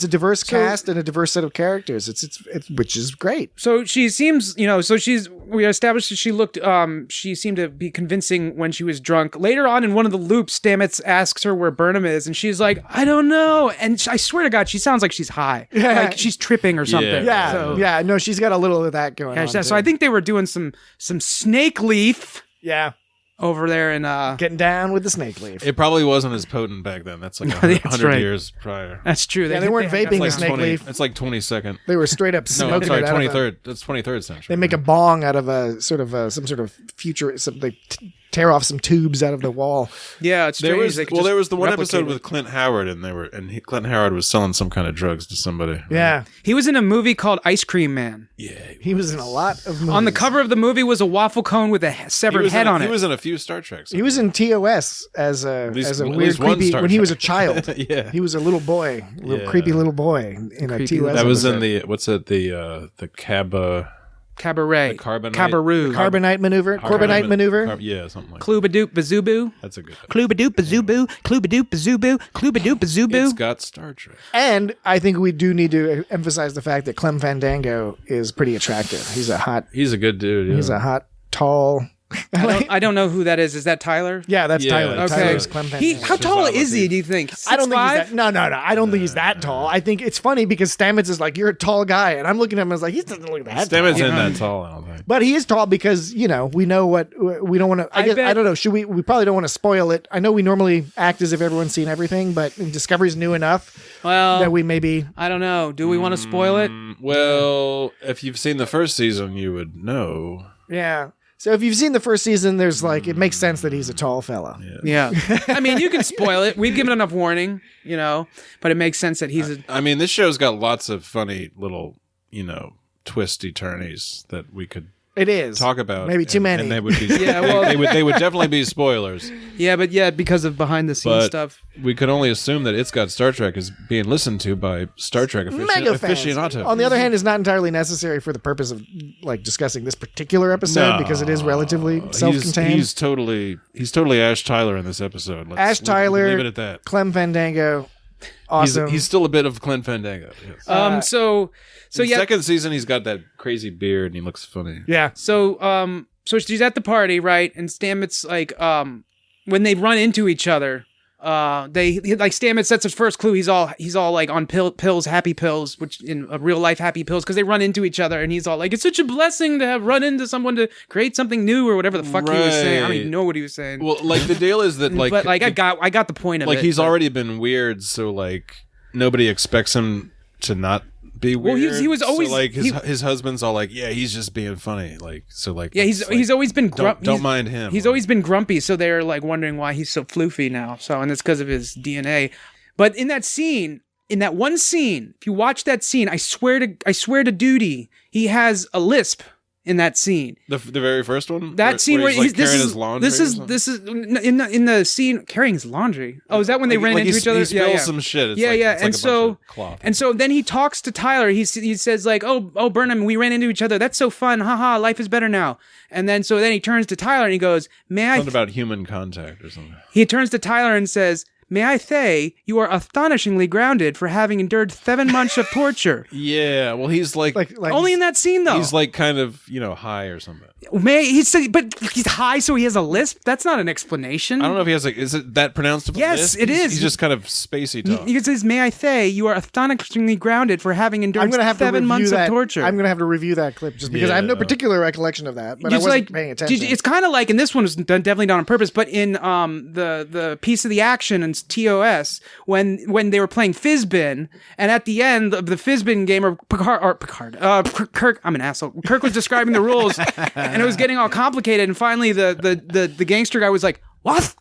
S7: diverse cast and a diverse set of characters. It's which is great.
S6: So she seems, we established that she seemed to be convincing when she was drunk. Later on in one of the loops, Stamets asks her where Burnham is, and she's like, I don't know. And I swear to God, she sounds like she's high.
S7: Yeah.
S6: Like she's tripping or something.
S7: Yeah,
S6: So,
S7: no, she's got a little of that going on.
S6: so
S7: too.
S6: I think they were doing some snake leaf
S7: yeah,
S6: over there in
S7: getting down with the snake leaf.
S5: It probably wasn't as potent back then. That's like
S6: That's
S5: 100
S6: right.
S5: years prior.
S6: That's true.
S7: Yeah, they weren't vaping
S6: got
S7: the snake
S5: 20,
S7: leaf.
S5: It's like 22nd.
S7: They were straight up
S5: No,
S7: smoking
S5: I'm sorry,
S7: it out of
S5: 23rd. That's 23rd century.
S7: They make a bong out of a sort of some sort of future. They tear off some tubes out of the wall.
S6: Yeah, it's
S5: There
S6: strange.
S5: was
S6: They could
S5: there
S6: just
S5: was the one
S6: replicate
S5: episode
S6: it.
S5: with Clint Howard, and Clint Howard was selling some kind of drugs to somebody.
S7: Yeah,
S6: He was in a movie called Ice Cream Man.
S5: Yeah.
S7: he was in a lot of movies.
S6: On the cover of the movie was a waffle cone with a severed head on it.
S5: He was in a few Star Treks.
S7: He was in TOS as a
S5: least- at
S7: weird
S5: least one
S7: creepy
S5: Star
S7: when he was a
S5: Trek.
S7: child.
S5: Yeah.
S7: He was a little boy,
S5: Yeah.
S7: creepy little boy in a
S6: Creepy
S7: TOS.
S6: little-
S5: That was
S7: episode.
S5: in the what's it the
S6: Cabaret.
S5: The Carbonite-
S6: Cabaret.
S7: Carbonite maneuver, Corbinite maneuver.
S5: yeah, something like that.
S6: Clubadoop bazoobo.
S5: That's a good.
S6: Clubadoop bazoobo. Clubadoop bazoobo. Clubadoop
S5: It's
S6: bazoobo.
S5: got Star Trek.
S7: And I think we do need to emphasize the fact that Clem Fandango is pretty attractive. He's a good dude. Yeah. He's a hot, tall.
S6: I don't know who that is. Is that Tyler?
S7: Yeah, that's
S5: Yeah,
S7: Tyler.
S5: okay.
S7: Tyler's Clem
S6: He,
S7: Fandango.
S6: how tall
S5: There's
S6: is he, do you think?
S7: I don't think he's
S6: 6'5"?
S7: that. No. I don't think he's that tall. I think it's funny because Stamets is like, you're a tall guy, and I'm looking at him and I was like, he doesn't look that tall.
S5: Stamets isn't that tall, I don't think.
S7: But he is tall because we know what we don't want to. I don't know. Should we? We probably don't want to spoil it. I know we normally act as if everyone's seen everything, but Discovery's new enough
S6: Well,
S7: that we maybe.
S6: I don't know. Do we want to spoil it?
S5: Well, if you've seen the first season, you would know.
S7: Yeah. So if you've seen the first season, there's it makes sense that he's a tall fella.
S6: Yeah. I mean, you can spoil it. We've given enough warning, but it makes sense that he's a.
S5: I mean, this show's got lots of funny little, twisty turnies that we could
S7: It is
S5: talk about.
S7: Maybe too many.
S5: And they would be.
S6: Yeah, well-
S5: they would definitely be spoilers.
S6: Yeah, but because of behind the scenes
S5: But
S6: stuff.
S5: we could only assume that It's Got Star Trek is being listened to by Star Trek
S7: Mega fans.
S5: aficionados.
S7: On the other hand, it's not entirely necessary for the purpose of discussing this particular episode because it is relatively self-contained.
S5: He's totally Ash Tyler in this episode.
S7: Ash Tyler,
S5: leave it at that.
S7: Clem Fandango, awesome.
S5: He's still a bit of Clint Fandango. Yes.
S6: So
S5: In
S6: yeah.
S5: second season, he's got that crazy beard and he looks funny.
S7: yeah.
S6: So she's at the party, right? And Stamets when they run into each other, Stamets, that's his first clue. He's all like on pills, happy pills, which in real life happy pills, because they run into each other, and he's all like, "It's such a blessing to have run into someone to create something new," or whatever the fuck he was saying. I don't even know what he was saying.
S5: Well, the deal is that
S6: but I got the point of it.
S5: he's
S6: but-
S5: already been weird, so nobody expects him to not be weird.
S6: Well, he was always-
S5: so, his husband's all like, yeah, he's just being funny,
S6: Yeah, he's always been grumpy.
S5: Don't mind him.
S6: He's always been grumpy, so they're wondering why he's so floofy now. So, and it's because of his DNA. But in that one scene, if you watch that scene, I swear to duty, he has a lisp in that scene.
S5: the very first one.
S6: That scene where
S5: he's
S6: this
S5: carrying
S6: is
S5: his laundry.
S6: this is in the scene carrying his laundry. Oh, is that when they ran into each other?
S5: He spills some shit. It's
S6: yeah.
S5: It's
S6: And
S5: a
S6: so
S5: bunch of cloth.
S6: and so then he talks to Tyler. He says oh Burnham, we ran into each other. That's so fun. Haha, life is better now. And then he turns to Tyler and he goes, "May I?"
S5: Something about human contact or something.
S6: He turns to Tyler and says, "May I say you are astonishingly grounded for having endured 7 months of torture."
S5: Yeah, well, he's like
S6: Only in that scene though.
S5: he's kind of high or something.
S6: He said, but he's high, so he has a lisp. That's not an explanation.
S5: I don't know if he has is it that pronounced? Of a
S6: Yes,
S5: lisp?
S6: it is.
S5: He's just kind of spacey talk.
S6: He says, "May I say you are astonishingly grounded for having
S7: I'm
S6: endured
S7: going to have to
S6: 7
S7: review
S6: months
S7: that.
S6: of torture."
S7: I'm going to have to review that clip just because I have no
S5: Yeah.
S7: particular recollection of that, but I
S6: Just
S7: wasn't paying attention.
S6: It's kind of like, and this one was definitely done on purpose, but in the piece of the action in TOS when they were playing Fizbin, and at the end of the Fizbin game, Kirk, I'm an asshole. Kirk was describing the rules, and it was getting all complicated, and finally the gangster guy was like, "What?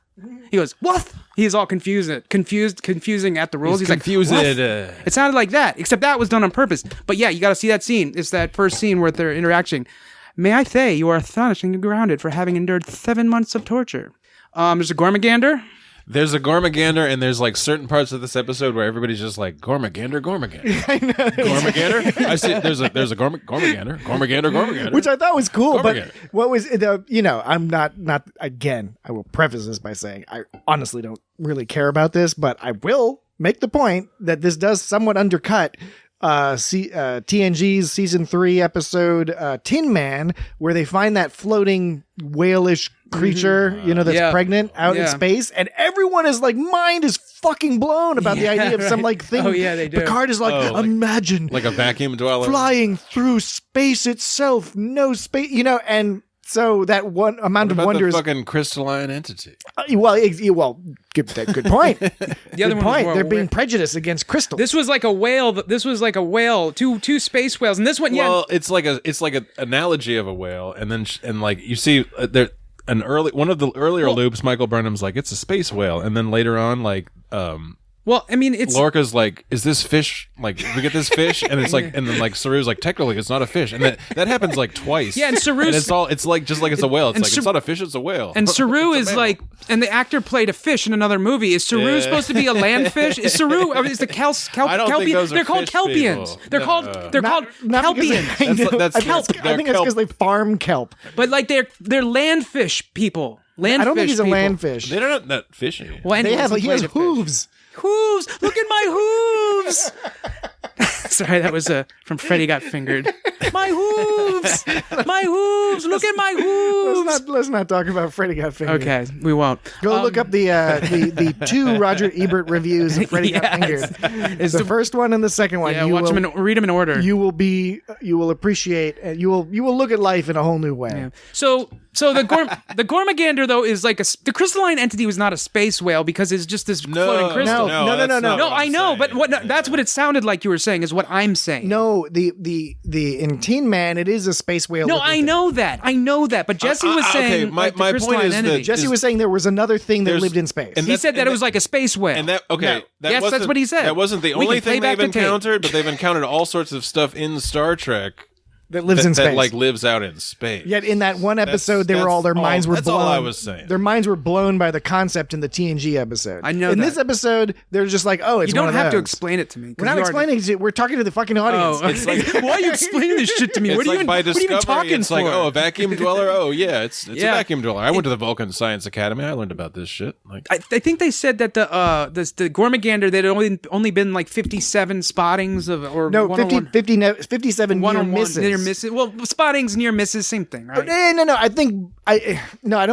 S6: He goes, what? He's all confusing at the rules. He's
S5: confused.
S6: Like, what? It sounded like that, except that was done on purpose. But yeah, you got to see that scene. It's that first scene where they're interacting. May I say you are astonishingly grounded for having endured 7 months of torture. There's a Gormagander.
S5: There's a Gormagander, and there's like certain parts of this episode where everybody's just like Gormagander. Gormagander. I see. There's a Gormagander.
S7: Which I thought was cool, but
S5: Gormagander.
S7: what was I'm not again. I will preface this by saying I honestly don't really care about this, but I will make the point that this does somewhat undercut TNG's season 3 episode Tin Man, where they find that floating whale-ish creature, that's pregnant out in space, and everyone is like, mind is fucking blown about the idea of some like thing.
S6: Oh yeah, they do.
S7: Picard is like, imagine
S5: like a vacuum dweller
S7: flying through space itself, no space, and so that one amount of wonder is
S5: fucking crystalline entity.
S7: Good point.
S6: The other
S7: Good
S6: one
S7: point.
S6: was
S7: They're being prejudiced against crystals.
S6: This was like a whale. Two space whales, and this one,
S5: Well, it's like an analogy of a whale, and then like you see there one of the earlier loops. Michael Burnham's like, it's a space whale, and then later on, like
S6: Well, I mean, it's
S5: Lorca's like, is this fish? Like, we get this fish, and it's like, and then like Saru's like, technically, it's not a fish, and that happens like twice.
S6: Yeah, and Saru's
S5: it's like just like it's a whale. It's
S6: and
S5: like it's not a fish, it's a whale.
S6: And Saru is like, and the actor played a fish in another movie. Is Saru supposed to be a land fish? Is Saru? Is the
S5: I don't think those are
S6: They're called
S5: fish
S6: kelpians.
S5: people.
S6: They're called kelpians.
S5: That's
S7: I think it's because they farm kelp.
S6: But like they're land fish people.
S7: I don't think he's a land fish.
S5: They're not that fishy.
S6: Well,
S7: He has
S6: played a fish.
S7: hooves.
S6: Hooves! Look at my hooves! Sorry, that was from Freddy Got Fingered. My hooves! My hooves! Look at my hooves!
S7: Let's not talk about Freddy Got Fingered.
S6: Okay, we won't.
S7: Go look up the 2 Roger Ebert reviews of Freddy Got Fingered. It's the first one and the second one.
S6: Yeah, watch them and read them in order.
S7: You will appreciate, you will look at life in a whole new way.
S6: Yeah. So the Gormagander though is like the crystalline entity was not a space whale because it's just this floating crystal.
S7: No,
S6: I know, but that's what it sounded like you were saying is what I'm saying.
S7: No, the in Teen Man it is a space whale.
S6: No, I know that. But Jesse was saying
S5: my
S6: the
S5: point is
S6: entity.
S5: that
S7: Jesse was saying there was another thing that lived in space.
S6: He said that it was like a space whale.
S5: And that
S6: Yes, that's what he said.
S5: That wasn't the
S6: We
S5: only
S6: can play
S5: thing
S6: back
S5: they've
S6: the tape.
S5: encountered, but they've encountered all sorts of stuff in Star Trek
S7: that lives in space.
S5: that like lives out in space.
S7: Yet in that one episode, their minds were
S5: that's
S7: blown.
S5: all I was saying.
S7: Their minds were blown by the concept in the TNG episode.
S6: I know
S7: In
S6: that.
S7: this episode, they're just like, oh, it's
S6: You don't
S7: one of
S6: have to
S7: those.
S6: explain it to me.
S7: We're not explaining it. We're talking to the fucking audience.
S6: Oh, it's like, why are you explaining this shit to me?
S5: It's
S6: What are you
S5: like
S6: even,
S5: by
S6: what are you even
S5: discovery,
S6: talking
S5: it's
S6: for?
S5: like, oh, a vacuum dweller? Oh, yeah, it's a
S6: Yeah.
S5: vacuum dweller. I went to the Vulcan Science Academy. I learned about this shit. Like,
S6: I think they said that the Gormagander, there had only been like 57 spottings or
S7: No,
S6: 101
S7: 57 near
S6: 101
S7: misses.
S6: near misses. Well, spottings, near misses, same thing, right?
S7: No. I don't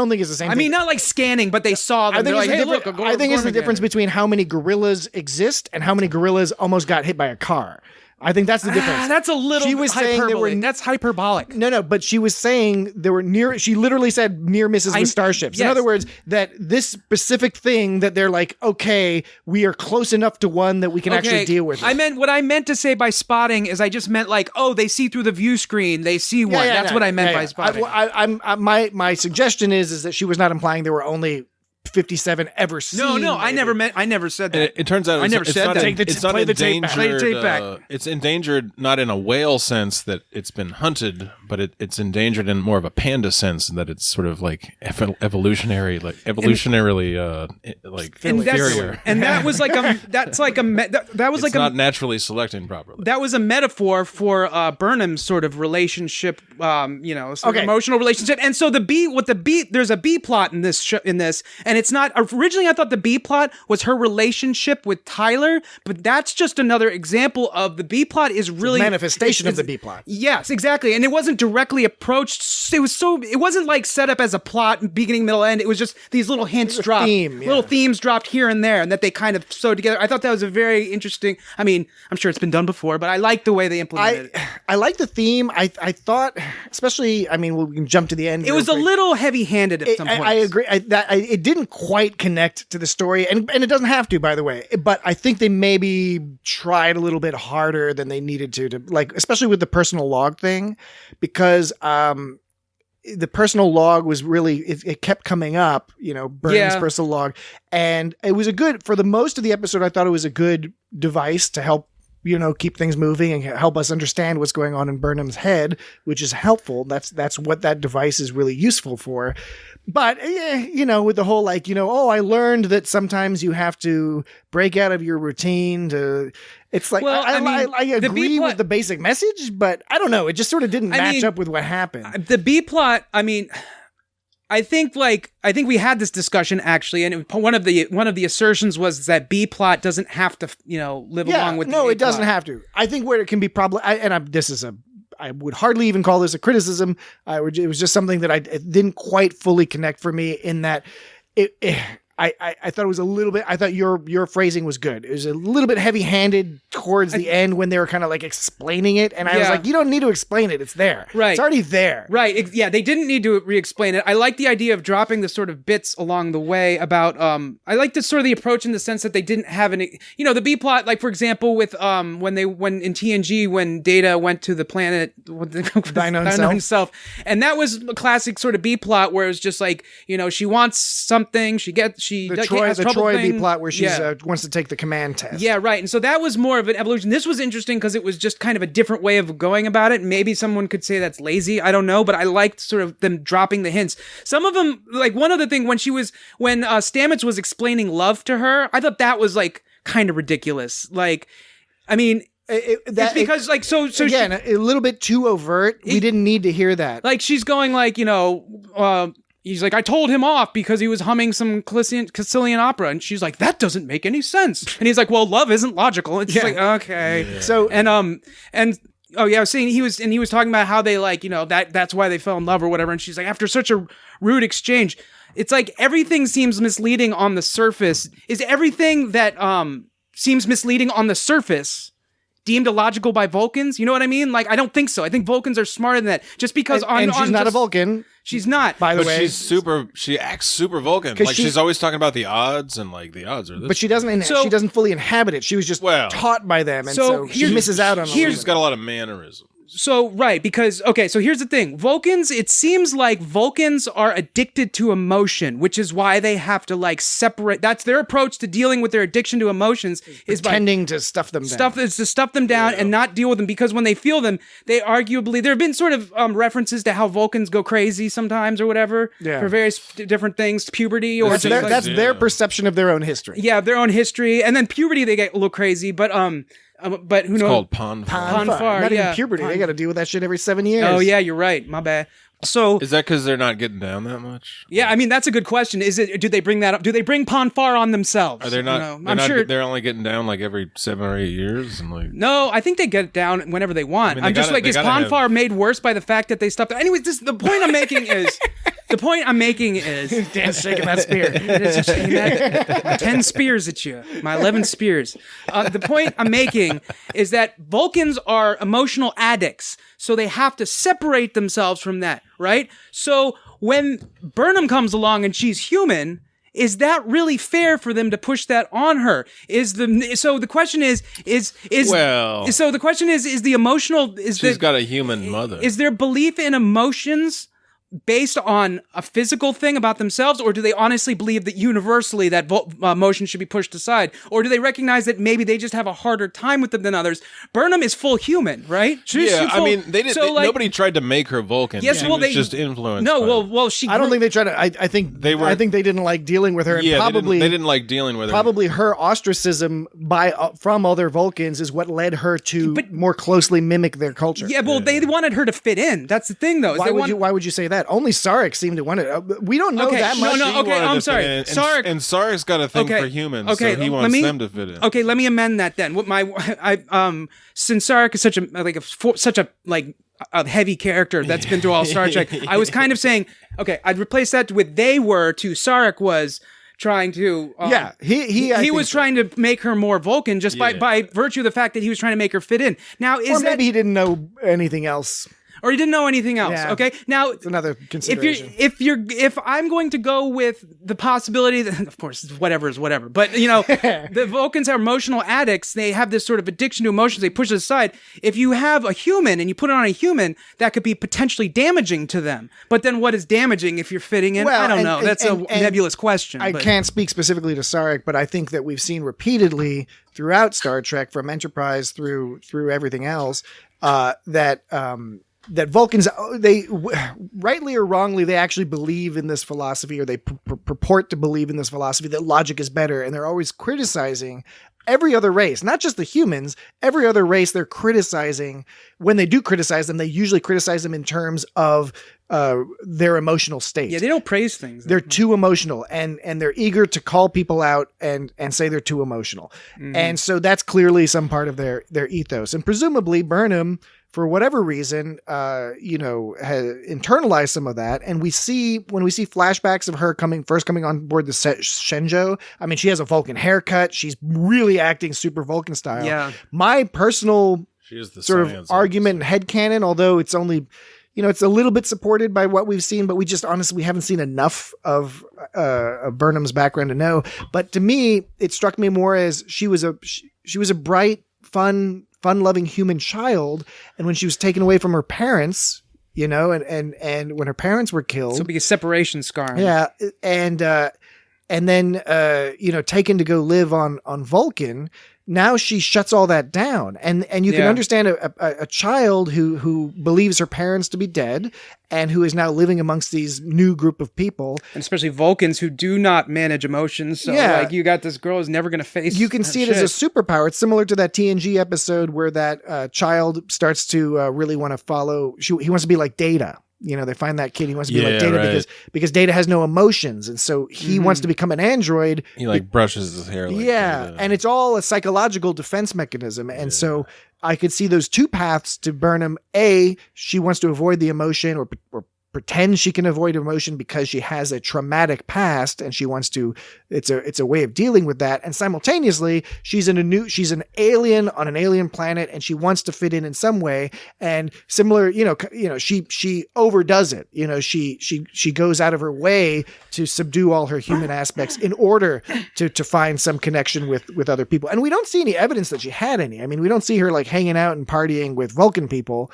S7: think it's the same
S6: I
S7: thing.
S6: mean, not like scanning, but they saw them.
S7: I think,
S6: They're
S7: it's,
S6: like,
S7: the
S6: hey, look,
S7: difference- I think it's the difference between how many gorillas exist and how many gorillas almost got hit by a car. I think that's the difference.
S6: That's a little
S7: She was saying there were-
S6: That's hyperbolic.
S7: No, but she was saying there were she literally said near misses with starships. In
S6: yes.
S7: other words, that this specific thing that they're like, okay, we are close enough to one that we can actually deal with it.
S6: What I meant to say by spotting is I just meant like, oh, they see through the view screen. They see one. That's what I meant by spotting.
S7: My suggestion is that she was not implying there were only 57 ever seen.
S6: No, I never said that.
S5: it turns out
S6: I never
S5: it's
S6: said
S5: not
S6: that.
S5: it's not
S7: Play the tape back.
S5: endangered.
S6: Play the tape back.
S5: It's endangered not in a whale sense that it's been hunted, but it's endangered in more of a panda sense that it's sort of like evolutionarily inferior.
S6: And that was like that was
S5: It's not naturally selecting properly.
S6: that was a metaphor for Burnham's sort of relationship, sort of emotional relationship. And so there's a B plot in this and it's not originally. I thought the B plot was her relationship with Tyler, but that's just another example of the B plot is really
S7: manifestation of the B plot.
S6: Yes, exactly. And it wasn't directly approached. It wasn't like set up as a plot, beginning, middle, end. It was just these little hints dropped, little themes dropped here and there, and that they kind of sewed together. I thought that was a very interesting. I mean, I'm sure it's been done before, but I like the way they implemented it.
S7: I like the theme. I thought, especially, I mean, we can jump to the end.
S6: It was a little heavy-handed at some points.
S7: I agree. It didn't quite connect to the story, and it doesn't have to, by the way. But I think they maybe tried a little bit harder than they needed to like, especially with the personal log thing, because the personal log was really, it kept coming up, Burnham's
S6: Yeah.
S7: personal log. And it was for the most of the episode, I thought it was a good device to help, keep things moving and help us understand what's going on in Burnham's head, which is helpful. That's what that device is really useful for. But, with the whole I learned that sometimes you have to break out of your routine to, it's like,
S6: Well,
S7: I
S6: the
S7: agree
S6: B-plot-
S7: with the basic message, but I don't know. It just sort of didn't match up with what happened.
S6: The B plot, I think we had this discussion actually, and one of the assertions was that B plot doesn't have to, live along with.
S7: No,
S6: the
S7: it doesn't
S6: A-plot.
S7: have to. I think where it can be I would hardly even call this a criticism. It was just something that it didn't quite fully connect for me in that I thought it was a little bit, I thought your phrasing was good. It was a little bit heavy handed towards the end when they were kind of like explaining it. And I was like, you don't need to explain it. It's there.
S6: Right.
S7: It's already there.
S6: Right. Yeah. They didn't need to re-explain it. I like the idea of dropping the sort of bits along the way about, I like this sort of the approach in the sense that they didn't have any, the B plot, like for example, with, when in TNG, when Data went to the planet,
S7: Dino
S6: himself. And that was a classic sort of B plot where it was just like, she wants something,
S7: The Troy B plot where she wants to take the command test.
S6: Yeah, right. And so that was more of an evolution. This was interesting because it was just kind of a different way of going about it. Maybe someone could say that's lazy. I don't know, but I liked sort of them dropping the hints. Some of them, like one other thing, when Stamets was explaining love to her, I thought that was like kind of ridiculous. Like, it's because
S7: again, a little bit too overt. We didn't need to hear that.
S6: Like she's going like, he's like, I told him off because he was humming some Caecilian opera. And she's like, that doesn't make any sense. And he's like, well, love isn't logical. And she's like, okay.
S7: Yeah. So,
S6: oh yeah, I was saying he was talking about how they like, that's why they fell in love or whatever. And she's like, after such a rude exchange, it's like everything seems misleading on the surface. Is everything that seems misleading on the surface deemed illogical by Vulcans? You know what I mean? Like, I don't think so. I think Vulcans are smarter than that. Just because
S7: she's not a Vulcan.
S6: She's not.
S7: By the way,
S5: she acts super Vulcan. Like she's always talking about the odds and like the odds are this.
S7: But she doesn't fully inhabit it. She was just taught by them, and so she misses out on.
S5: She's got a lot of mannerisms.
S6: So, right, because, okay, so here's the thing. Vulcans, it seems like Vulcans are addicted to emotion, which is why they have to, like, separate. That's their approach to dealing with their addiction to emotions. Is
S7: pretending to stuff them down.
S6: To stuff them down and not deal with them, because when they feel them, they arguably, there have been sort of references to how Vulcans go crazy sometimes or whatever for various different things, puberty or
S7: that's their perception of their own history.
S6: Yeah, their own history. And then puberty, they get a little crazy, but who knows?
S5: It's called Ponfar.
S7: Not even puberty. They got to deal with that shit every 7 years.
S6: Oh yeah, you're right. My bad. So
S5: is that because they're not getting down that much?
S6: Yeah, I mean that's a good question. Do they bring that up? Do they bring Ponfar on themselves?
S5: Are they not? Sure they're only getting down like every 7 or 8 years, and like.
S6: No, I think they get down whenever they want. I mean, is Ponfar made worse by the fact that they stuffed? Anyways, the point I'm making is. The point I'm making is
S7: Dan's shaking that spear.
S6: 10 spears at you. My 11 spears. The point I'm making is that Vulcans are emotional addicts, so they have to separate themselves from that, right? So when Burnham comes along and she's human, is that really fair for them to push that on her? So the question is the emotional
S5: she's got a human mother.
S6: Is their belief in emotions based on a physical thing about themselves, or do they honestly believe that universally that emotion should be pushed aside? Or do they recognize that maybe they just have a harder time with them than others? Burnham is full human, right?
S5: I mean, they didn't. Nobody tried to make her Vulcan.
S6: Yes, well,
S5: they just influenced.
S6: No, she.
S7: I don't think they tried to. I think they didn't like dealing with her. And probably
S5: they didn't like dealing with her.
S7: Probably her ostracism from other Vulcans is what led her to more closely mimic their culture.
S6: Yeah, well, they wanted her to fit in. That's the thing, though.
S7: Why would you say that? Only Sarek seemed to want it. We don't know that much.
S6: I'm sorry.
S5: Sarek, and Sarek's got a thing for humans, so he wants them to fit in.
S6: Okay, let me amend that then. Since Sarek is such a heavy character that's been through all Star Trek, I was kind of saying, okay, I'd replace that with they were to Sarek was trying to he was trying to make her more Vulcan just by virtue of the fact that he was trying to make her fit in. Now he
S7: maybe he didn't know anything else.
S6: or he didn't know anything else.
S7: Yeah.
S6: Okay, now
S7: It's another consideration.
S6: if I'm going to go with the possibility that, of course, whatever is whatever, but the Vulcans are emotional addicts. They have this sort of addiction to emotions. They push it aside. If you have a human and you put it on a human, that could be potentially damaging to them. But then what is damaging if you're fitting in?
S7: Well,
S6: I don't
S7: and-
S6: know.
S7: and-
S6: That's
S7: and-
S6: a nebulous question.
S7: I
S6: but-
S7: can't speak specifically to Sarek, but I think that we've seen repeatedly throughout Star Trek, from Enterprise through everything else, that Vulcans, rightly or wrongly, they actually believe in this philosophy, or they purport to believe in this philosophy that logic is better, and they're always criticizing every other race, not just the humans, every other race they're criticizing. When they do criticize them, they usually criticize them in terms of their emotional state.
S6: Yeah, they don't praise things.
S7: They're too emotional, and they're eager to call people out and say they're too emotional. And so that's clearly some part of their ethos. And presumably Burnham, for whatever reason, has internalized some of that. And when we see flashbacks of her first coming on board the Shenzhou, I mean, she has a Vulcan haircut. She's really acting super Vulcan style.
S6: Yeah.
S7: My personal
S5: She is the
S7: sort of
S5: science
S7: argument and headcanon, although it's only, it's a little bit supported by what we've seen, but we just honestly, we haven't seen enough of Burnham's background to know. But to me, it struck me more as she was a bright, fun-loving human child. And when she was taken away from her parents, and when her parents were killed.
S6: So it'll be a separation scar.
S7: Yeah. And then, taken to go live on Vulcan. Now she shuts all that down, and you can understand a child who believes her parents to be dead, and who is now living amongst these new group of people,
S6: and especially Vulcans who do not manage emotions. So you got this girl who's never going to face.
S7: You can see it as a superpower. It's similar to that TNG episode where that child starts to really want to follow. He wants to be like Data. They find that kid. He wants to be like Data because Data has no emotions, and so he wants to become an android.
S5: He brushes his hair.
S7: And it's all a psychological defense mechanism. And so I could see those two paths to Burnham. A, she wants to avoid the emotion, or pretend she can avoid emotion because she has a traumatic past, and she wants to. It's a way of dealing with that. And simultaneously, she's an alien on an alien planet, and she wants to fit in some way. And similar, she overdoes it. She goes out of her way to subdue all her human aspects in order to find some connection with other people. And we don't see any evidence that she had any. I mean, we don't see her hanging out and partying with Vulcan people.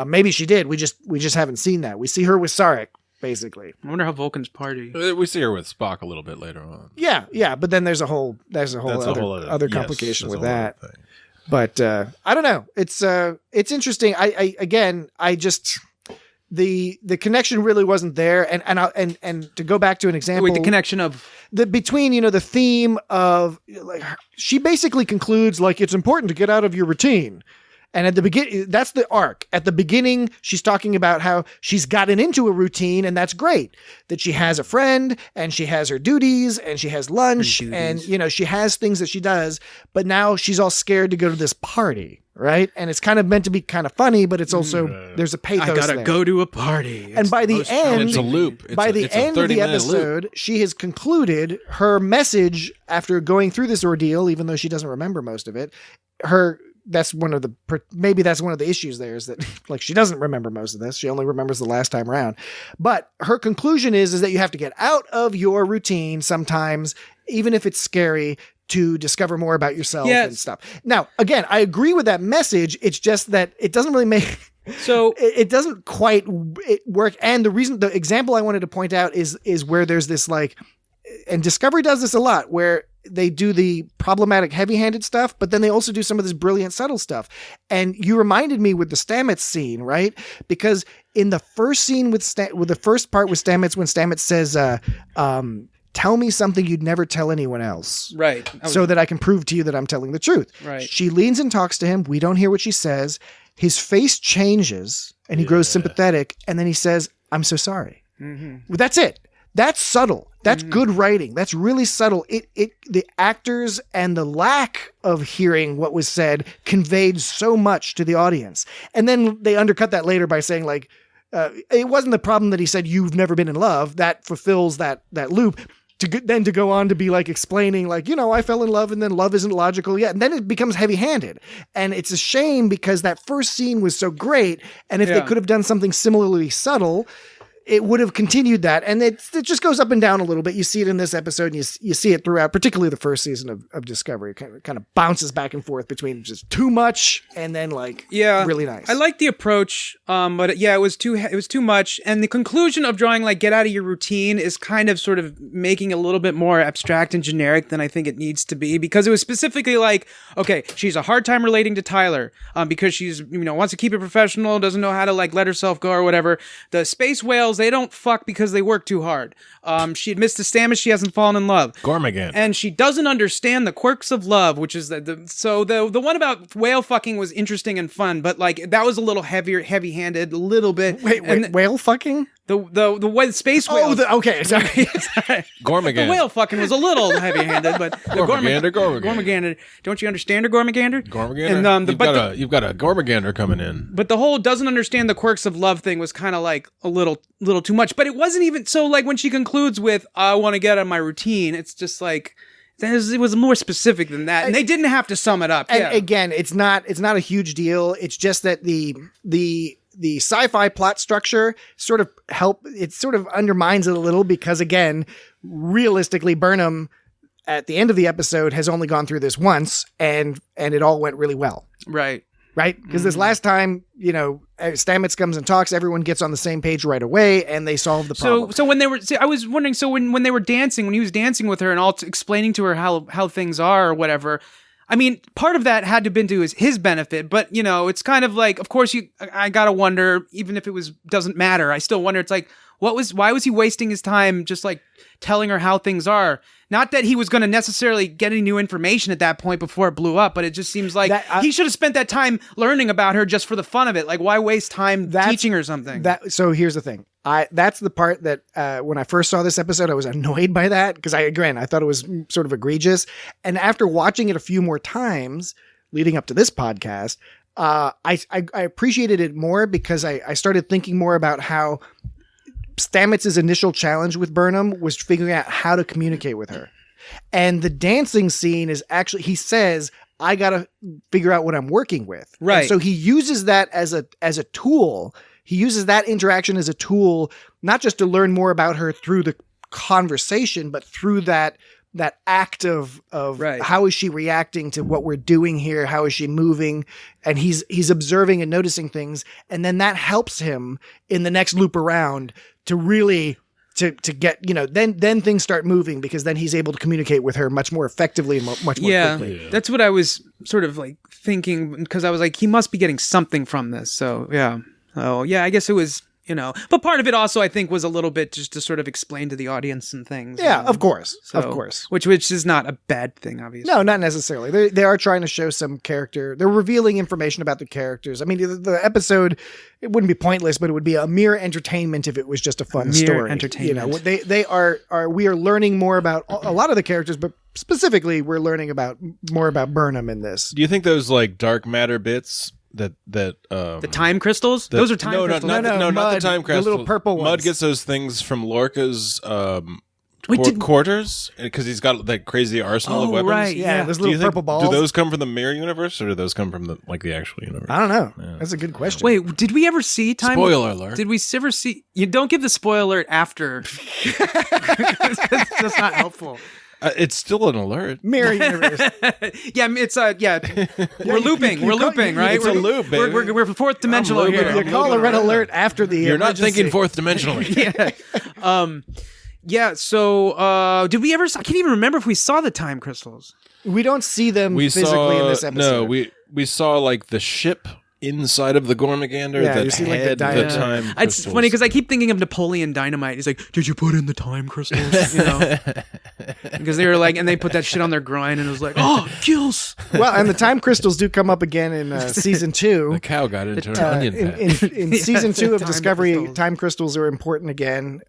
S7: Maybe she did. We just haven't seen that. We see her with Sarek, basically.
S6: I wonder how Vulcans party.
S5: We see her with Spock a little bit later on.
S7: Yeah. But then there's a whole other complication with that. But I don't know. It's interesting. The connection really wasn't there. And to go back to an example,
S6: the connection of
S7: between the theme of she basically concludes it's important to get out of your routine. And at the beginning, that's the arc. At the beginning, she's talking about how she's gotten into a routine, and that's great. That she has a friend, and she has her duties, and she has lunch, and she has things that she does. But now she's all scared to go to this party, right? And it's kind of meant to be kind of funny, but it's also there's a pathos.
S6: I gotta
S7: there.
S6: go to a party.
S7: And by the end,
S5: it's a loop.
S7: By the end of the episode, she has concluded her message after going through this ordeal, even though she doesn't remember most of it. That's one of the issues there, is that she doesn't remember most of this. She only remembers the last time around. But her conclusion is that you have to get out of your routine sometimes, even if it's scary, to discover more about yourself and stuff. Now, again, I agree with that message. It's just that it doesn't really make so it doesn't quite work. And the example I wanted to point out is where there's this and Discovery does this a lot, where they do the problematic heavy-handed stuff, but then they also do some of this brilliant subtle stuff. And you reminded me with the Stamets scene, right? Because in the first scene with the first part with Stamets, when Stamets says, tell me something you'd never tell anyone else.
S6: Right.
S7: So that I can prove to you that I'm telling the truth.
S6: Right.
S7: She leans and talks to him. We don't hear what she says. His face changes and he grows sympathetic. And then he says, I'm so sorry. Mm-hmm. That's it. That's subtle. That's good writing. That's really subtle. The actors and the lack of hearing what was said conveyed so much to the audience. And then they undercut that later by saying it wasn't the problem that he said, you've never been in love. That fulfills that loop. then to go on to be like explaining like, I fell in love and then love isn't logical yet. And then it becomes heavy-handed. And it's a shame because that first scene was so great. And if they could have done something similarly subtle, it would have continued that. And it just goes up and down a little bit. You see it in this episode, and you see it throughout, particularly the first season of Discovery. It kind of bounces back and forth between just too much and then like really nice.
S6: I like the approach, but it was too much. And the conclusion of drawing like get out of your routine is kind of sort of making it a little bit more abstract and generic than I think it needs to be, because it was specifically like, okay, she's a hard time relating to Tyler because she's, wants to keep it professional, doesn't know how to like let herself go or whatever. The space whales, they don't fuck because they work too hard. She admits to Stamets she hasn't fallen in love.
S8: Gormagan.
S6: And she doesn't understand the quirks of love, which is the one about whale fucking was interesting and fun, but like that was a little heavy-handed, a little bit.
S7: Wait, whale fucking?
S6: The space whales.
S7: Okay, sorry.
S8: Gormagan.
S6: The whale fucking was a little heavy-handed, but the
S8: Gormagander.
S6: Gormagander. Don't you understand her, Gormagander?
S8: Gormagander. And you've got a Gormagander coming in.
S6: But the whole doesn't understand the quirks of love thing was kind of like a little too much. But it wasn't even so like when she concludes with "I want to get out of my routine." It's just like it was more specific than that, and they didn't have to sum it up.
S7: And again, it's not a huge deal. It's just that the sci-fi plot structure sort of undermines it a little because, again, realistically, Burnham at the end of the episode has only gone through this once, and it all went really well.
S6: Right?
S7: Because this last time, Stamets comes and talks, everyone gets on the same page right away, and they solve the problem.
S6: So when they were, I was wondering, so when they were dancing, when he was dancing with her and all explaining to her how things are or whatever, I mean, part of that had to have been to his benefit, but it's kind of like, of course, I gotta wonder, even if it doesn't matter, I still wonder. It's like, why was he wasting his time just like telling her how things are? Not that he was going to necessarily get any new information at that point before it blew up, but it just seems like he should have spent that time learning about her just for the fun of it. Like, why waste time teaching her something?
S7: So here's the thing. That's the part that when I first saw this episode, I was annoyed by that because I thought it was sort of egregious. And after watching it a few more times leading up to this podcast, I appreciated it more because I started thinking more about how Stamets' initial challenge with Burnham was figuring out how to communicate with her. And the dancing scene is actually, he says, I got to figure out what I'm working with.
S6: Right.
S7: And so he uses that as a tool. He uses that interaction as a tool, not just to learn more about her through the conversation, but through that act of
S6: right.
S7: How is she reacting to what we're doing here? How is she moving? And he's observing and noticing things. And then that helps him in the next loop around to really to get, then things start moving because then he's able to communicate with her much more effectively and much more quickly.
S6: Yeah, that's what I was sort of like thinking because I was like, he must be getting something from this. So yeah. Oh yeah, I guess it was, but part of it also I think was a little bit just to sort of explain to the audience and things.
S7: Yeah, of course.
S6: So,
S7: of course.
S6: Which is not a bad thing, obviously.
S7: No, not necessarily. They are trying to show some character. They're revealing information about the characters. I mean, the episode, it wouldn't be pointless, but it would be a mere entertainment if it was just a fun story.
S6: Entertainment.
S7: We are learning more about a lot of the characters, but specifically we're learning more about Burnham in this.
S5: Do you think those like dark matter bits that
S6: the time crystals? Those are time crystals.
S5: Not the time crystals.
S7: The little purple ones.
S5: Mud gets those things from Lorca's quarters because he's got that crazy arsenal of weapons.
S6: Right,
S7: yeah. Those little purple balls.
S5: Do those come from the mirror universe or do those come from the actual universe?
S7: I don't know.
S5: Yeah.
S7: That's a good question.
S6: Wait, did we ever see time?
S8: Spoiler alert.
S6: Did we ever see? You don't give the spoiler alert after. It's just not helpful.
S5: It's still an alert.
S7: Mirror universe.
S6: Yeah, it's we're looping. We're looping, right?
S5: It's a loop, baby.
S6: We're fourth dimensional here.
S7: You call a red alert after the
S8: You're not
S7: emergency.
S8: thinking fourth dimensionally.
S6: Yeah. Yeah. So, did we ever? I can't even remember if we saw the time crystals.
S7: We don't see them physically in this episode.
S5: No, we saw like the ship inside of the Gormagander
S7: Yeah,
S5: that
S7: you see, like,
S5: had
S7: the
S5: the time
S6: It's
S5: crystals.
S6: funny because I keep thinking of Napoleon Dynamite. He's like, "Did you put in the time crystals?" because they were like, and they put that shit on their groin, and it was like, oh, kills.
S7: Well, and the time crystals do come up again in season 2.
S8: The cow got into an onion patch.
S7: In season 2 of
S6: time
S7: Discovery,
S6: crystals.
S7: time crystals are important again.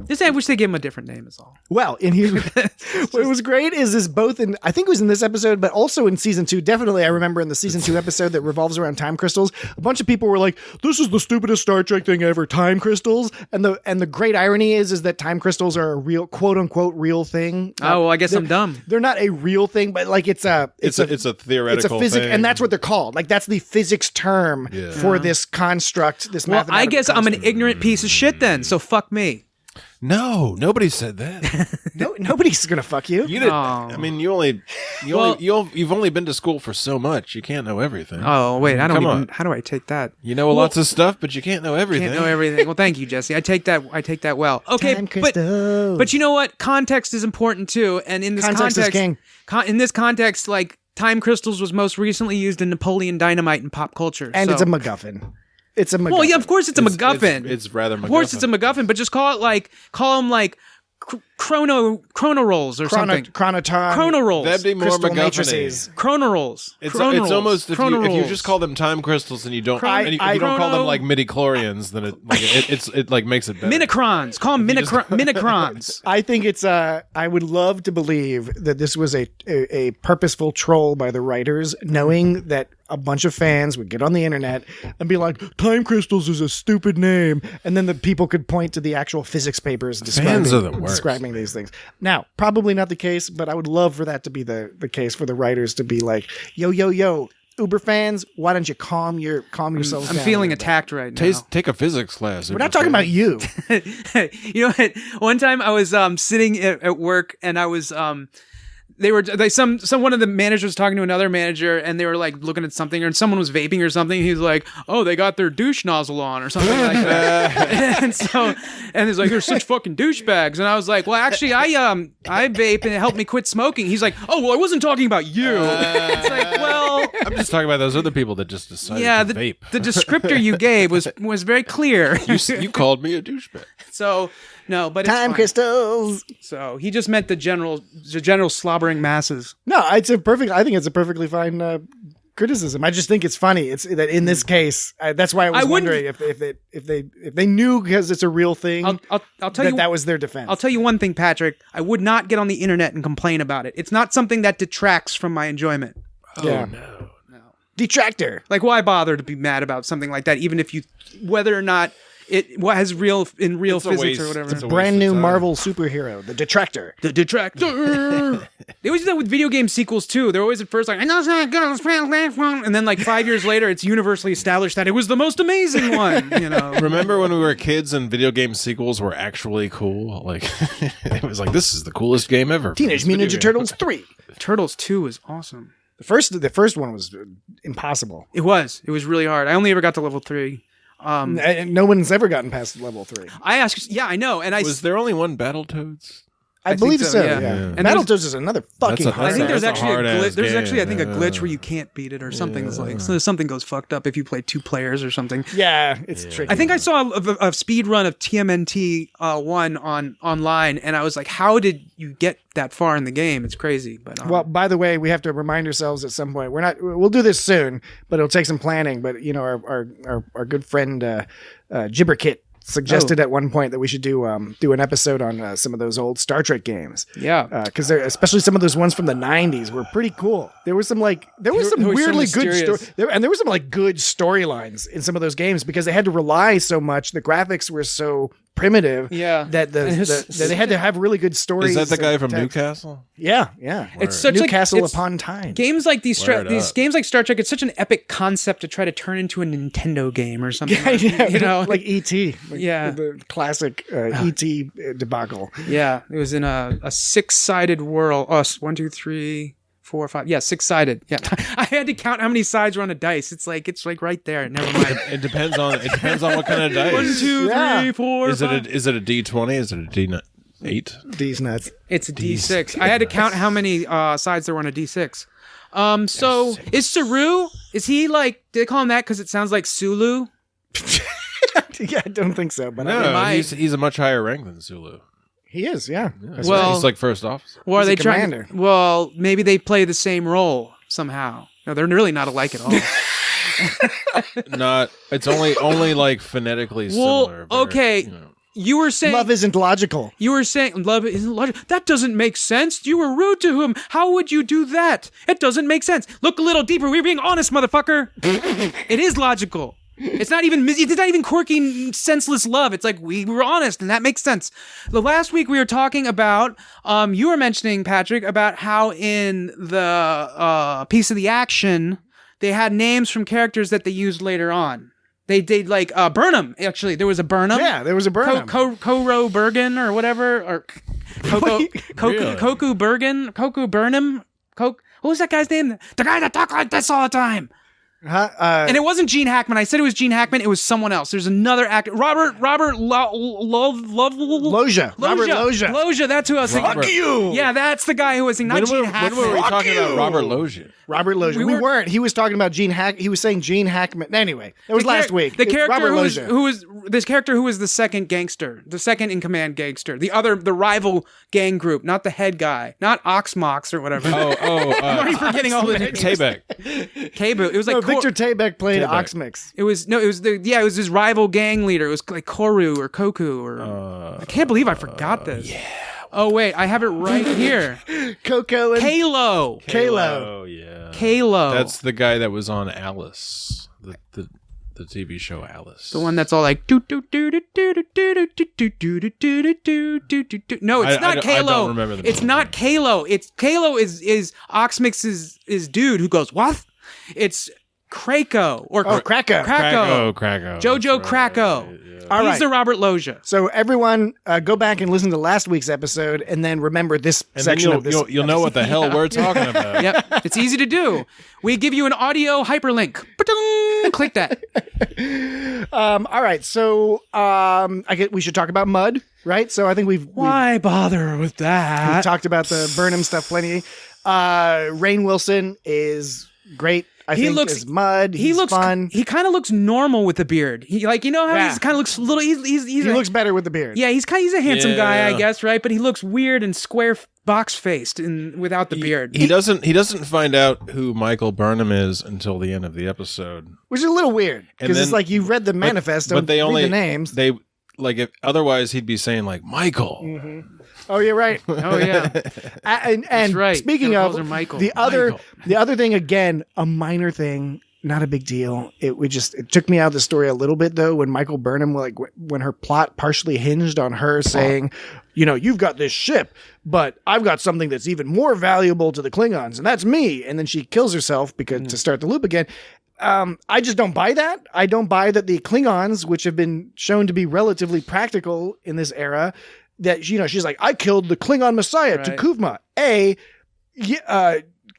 S6: Just I wish they gave him a different name. Is all.
S7: Well, what was great is both in, I think it was in this episode, but also in season 2. Definitely, I remember in the season 2 episode that revolves around time crystals, a bunch of people were like, "This is the stupidest Star Trek thing ever, time crystals." And the great irony is that time crystals are a real, quote unquote, real thing.
S6: Oh, well, I guess I'm dumb.
S7: They're not a real thing, but like it's a
S5: theoretical
S7: it's a physics,
S5: thing.
S7: and that's what they're called. Like that's the physics term for this construct. This
S6: Well, I
S7: mathematical
S6: guess I'm an
S7: construct.
S6: ignorant piece of shit then. So fuck me.
S8: No, nobody said that.
S7: No, nobody's gonna fuck you.
S8: You didn't.
S6: Oh.
S8: I mean, you've only been to school for so much. You can't know everything.
S6: Oh wait, I don't
S8: Come
S6: even.
S8: on.
S6: How do I take that?
S8: You know lots of stuff, but you can't know everything.
S6: Can't know everything. Well, thank you, Jesse. I take that well. Okay,
S7: Time
S6: but
S7: crystals.
S6: you know what? Context is important too. And in this
S7: Context is king.
S6: in this context, like time crystals was most recently used in Napoleon Dynamite in pop culture.
S7: And
S6: so.
S7: it's a MacGuffin. It's a MacGuffin.
S6: Well, yeah, of course it's a MacGuffin.
S5: It's rather MacGuffin.
S6: Of course it's a MacGuffin, but just call them like chrono rolls or something.
S7: Chronoton.
S6: Chrono rolls.
S5: That'd be more
S7: Crystal
S5: MacGuffin-y.
S7: matrices.
S6: Chrono rolls.
S5: It's
S6: Chrono rolls.
S5: almost if
S6: Chrono
S5: you
S6: rolls.
S5: just call them time crystals and you don't
S7: I-
S5: and you,
S7: I-
S5: you don't call them
S6: Chrono-
S5: like midi-chlorians, then it like makes it better.
S6: Minicrons. Call them minicrons.
S7: I think it's I would love to believe that this was a purposeful troll by the writers, knowing that a bunch of fans would get on the internet and be like, "Time crystals is a stupid name," and then the people could point to the actual physics papers
S8: Fans are the worst.
S7: describing these things. Now, probably not the case, but I would love for that to be the case, for the writers to be like, "Yo, Uber fans, why don't you calm yourselves
S6: I'm
S7: down?"
S6: feeling
S7: a little bit."
S6: attacked right now.
S8: Take a physics class.
S7: We're not talking about you.
S6: You know what? One time I was sitting at work and I was one of the managers was talking to another manager and they were like looking at something, or someone was vaping or something. He was like, "Oh, they got their douche nozzle on," or something like that. and he's like, "They're such fucking douchebags." And I was like, "Well, actually, I vape and it helped me quit smoking." He's like, "Oh, well, I wasn't talking about you." It's like, well,
S8: I'm just talking about those other people that just decided
S6: yeah,
S8: to vape.
S6: the descriptor you gave was very clear.
S8: You called me a douchebag.
S6: So no, but it's
S7: Time
S6: fine.
S7: crystals.
S6: So he just meant the general slobbering masses.
S7: No, I think it's a perfectly fine criticism. I just think it's funny. It's that in this case, that's why I was wondering if they knew, because it's a real thing.
S6: I'll tell you
S7: that was their defense.
S6: I'll tell you one thing, Patrick. I would not get on the internet and complain about it. It's not something that detracts from my enjoyment.
S7: Yeah.
S8: No.
S7: Detractor.
S6: Like, why bother to be mad about something like that, even if whether or not it has real
S5: It's a
S6: physics
S5: waste.
S6: or whatever.
S5: It's a
S7: Brand
S5: waste
S7: new
S5: of time.
S7: Marvel superhero, the Detractor.
S6: The detractor. They always do that with video game sequels too. They're always at first like, "I know it's not good, let's play the last one," and then like 5 years later, it's universally established that it was the most amazing one. You know.
S5: Remember when we were kids and video game sequels were actually cool? Like it was like, this is the coolest game ever.
S7: Teenage Mutant Ninja Turtles 3.
S6: Turtles 2 is awesome.
S7: The first one was impossible.
S6: It was really hard. I only ever got to level 3.
S7: And no one's ever gotten past level 3.
S6: I asked, yeah, I know, and
S5: Was there only one Battletoads?
S7: I
S6: think
S7: believe
S6: so,
S7: so.
S6: yeah.
S7: Yeah.
S6: And
S7: And Battletoads is another fucking
S8: That's a-
S7: hard.
S6: I think there's
S5: That's a
S6: actually a
S5: hard-ass
S6: glitch. There's actually, I
S5: game,
S6: think, a glitch
S5: yeah.
S6: where you can't beat it or something's like something goes fucked up if you play 2 players or something.
S7: Yeah, it's tricky.
S6: I think I saw a speed run of TMNT 1 online, and I was like, "How did you get that far in the game?" It's crazy. But
S7: Well, by the way, we have to remind ourselves at some point. We'll do this soon, but it'll take some planning. But you know, our good friend Gibberkit suggested at one point that we should do an episode on some of those old Star Trek games.
S6: yeah,
S7: Because especially some of those ones from the '90s were pretty cool. There was some
S6: they were so
S7: weirdly good
S6: mysterious.
S7: and there was some like good storylines in some of those games because they had to rely so much. The graphics were so primitive,
S6: Yeah.
S7: that that they had to have really good stories.
S5: Is that the guy
S7: and
S5: from
S7: text.
S5: Newcastle?
S7: Yeah.
S6: It's such like
S7: Newcastle
S6: it's-
S7: upon Tyne.
S6: games like these
S5: Word
S6: these
S5: up.
S6: games like Star Trek. It's such an epic concept to try to turn into a Nintendo game or something.
S7: Yeah,
S6: you know,
S7: like E.T.
S6: Yeah.
S7: the classic E.T. debacle.
S6: yeah, it was in a 6-sided world. Oh, 1, 2, 3, 4, 5. Yeah, 6-sided. Yeah, I had to count how many sides were on a dice. It's like right there. Never mind.
S5: It depends on what kind of dice.
S6: 1, 2,
S7: Yeah.
S6: 3, 4.
S5: Is it
S6: 5.
S5: a D20? Is it a D8?
S7: D's nuts.
S6: It's a D6. I had to count how many sides there were on a D6. So is Saru? Is he like? Did they call him that because it sounds like Sulu?
S7: Yeah, I don't think so, but
S5: No,
S6: might.
S5: he's a much higher rank than Sulu.
S7: He is, yeah. That's
S6: Well-
S5: He's like first officer.
S6: Or are
S7: He's
S6: they
S7: a
S6: trying?
S7: commander.
S6: Well, maybe they play the same role somehow. No, they're really not alike at all.
S5: Not. It's only like phonetically
S6: Well,
S5: similar.
S6: okay.
S5: You know.
S6: You were saying
S7: Love isn't logical.
S6: You were saying love isn't logical. That doesn't make sense. You were rude to him. How would you do that? It doesn't make sense. Look a little deeper. We're being honest, motherfucker. It is logical. It's not even quirky, senseless love. It's like we were honest, and that makes sense. The last week we were talking about, you were mentioning, Patrick, about how in the piece of the action they had names from characters that they used later on. They did like Burnham. Actually, there was a Burnham.
S7: Yeah, there was a Burnham.
S6: Koro Bergen or whatever, or
S5: Really?
S6: Koku Bergen, Koku Burnham. What was that guy's name? The guy that talked like this all the time.
S7: Huh?
S6: And it wasn't Gene Hackman. I said it was Gene Hackman. It was someone else. There's another actor, Robert
S7: Loja. Robert Loja.
S6: Loja. That's who I was thinking.
S5: Fuck
S7: you.
S6: Yeah, that's the guy who was thinking. Not Gene Hackman.
S5: When were we talking
S7: you.
S5: about Robert Loggia?
S7: Robert Loja. We weren't. He was talking about Gene Hack. He was saying Gene Hackman. Anyway, that was last week.
S6: The character
S7: Robert
S6: who was
S7: Loggia.
S6: this character who was the second gangster, the second in command gangster, the rival gang group, not the head guy, not Oxmox or whatever. I'm already forgetting all the names.
S5: Taybeck.
S6: K-Boo. It was like
S7: Victor Taybeck played
S5: Taybeck.
S7: Oxmix.
S6: It was his rival gang leader. It was like Koru or Koku or I can't believe I forgot this. Yeah. Oh wait, I have it right here.
S7: Coco and
S6: Kalo.
S7: Kalo.
S5: Oh yeah.
S6: Kalo.
S5: That's the guy that was on Alice, the TV show Alice.
S6: the one that's all like do do do do do do do do do do do do do do do do. No, it's not
S5: I
S6: Kalo.
S5: don't remember the
S6: It's
S5: name.
S6: not Kalo. It's Kalo is Oxmix's dude who goes what? It's Krako or
S7: Krako.
S5: Krakow.
S6: Jojo
S5: That's right.
S6: Krako.
S7: All
S6: He's
S7: right.
S6: the Robert Loja.
S7: So everyone, go back and listen to last week's episode, and then remember this
S5: And then
S7: section of this.
S5: you'll know what the hell we're talking about.
S6: Yep, it's easy to do. We give you an audio hyperlink. Ba-ding! Click that.
S7: All right. So we should talk about Mud, right? So I think we've
S6: Why bother with that?
S7: talked about the Burnham stuff plenty. Rainn Wilson is great. I think as Mud.
S6: He looks
S7: fun.
S6: He kind of looks normal with the beard. He how
S7: Yeah.
S6: he kind of looks a little. He's
S7: He looks better with the beard.
S6: yeah. He's a handsome guy, I
S5: Yeah.
S6: guess, right? But he looks weird and square box faced and without the beard.
S5: He doesn't find out who Michael Burnham is until the end of the episode.
S7: Which is a little weird
S5: And
S7: because it's
S5: then-
S7: like you read the manifest,
S5: but they
S7: read
S5: only
S7: the names.
S5: They like if otherwise he'd be saying like Michael.
S7: Oh, you're right.
S6: Oh yeah,
S7: And
S6: right.
S7: speaking
S6: Everyone
S7: of
S6: calls her Michael.
S7: the other thing, again, a minor thing, not a big deal. It took me out of the story a little bit though when Michael Burnham, like when her plot partially hinged on her saying, you've got this ship, but I've got something that's even more valuable to the Klingons, and that's me. And then she kills herself because to start the loop again. I just don't buy that. I don't buy that the Klingons, which have been shown to be relatively practical in this era, that she's like, I killed the Klingon Messiah to
S6: Right.
S7: Kuvma.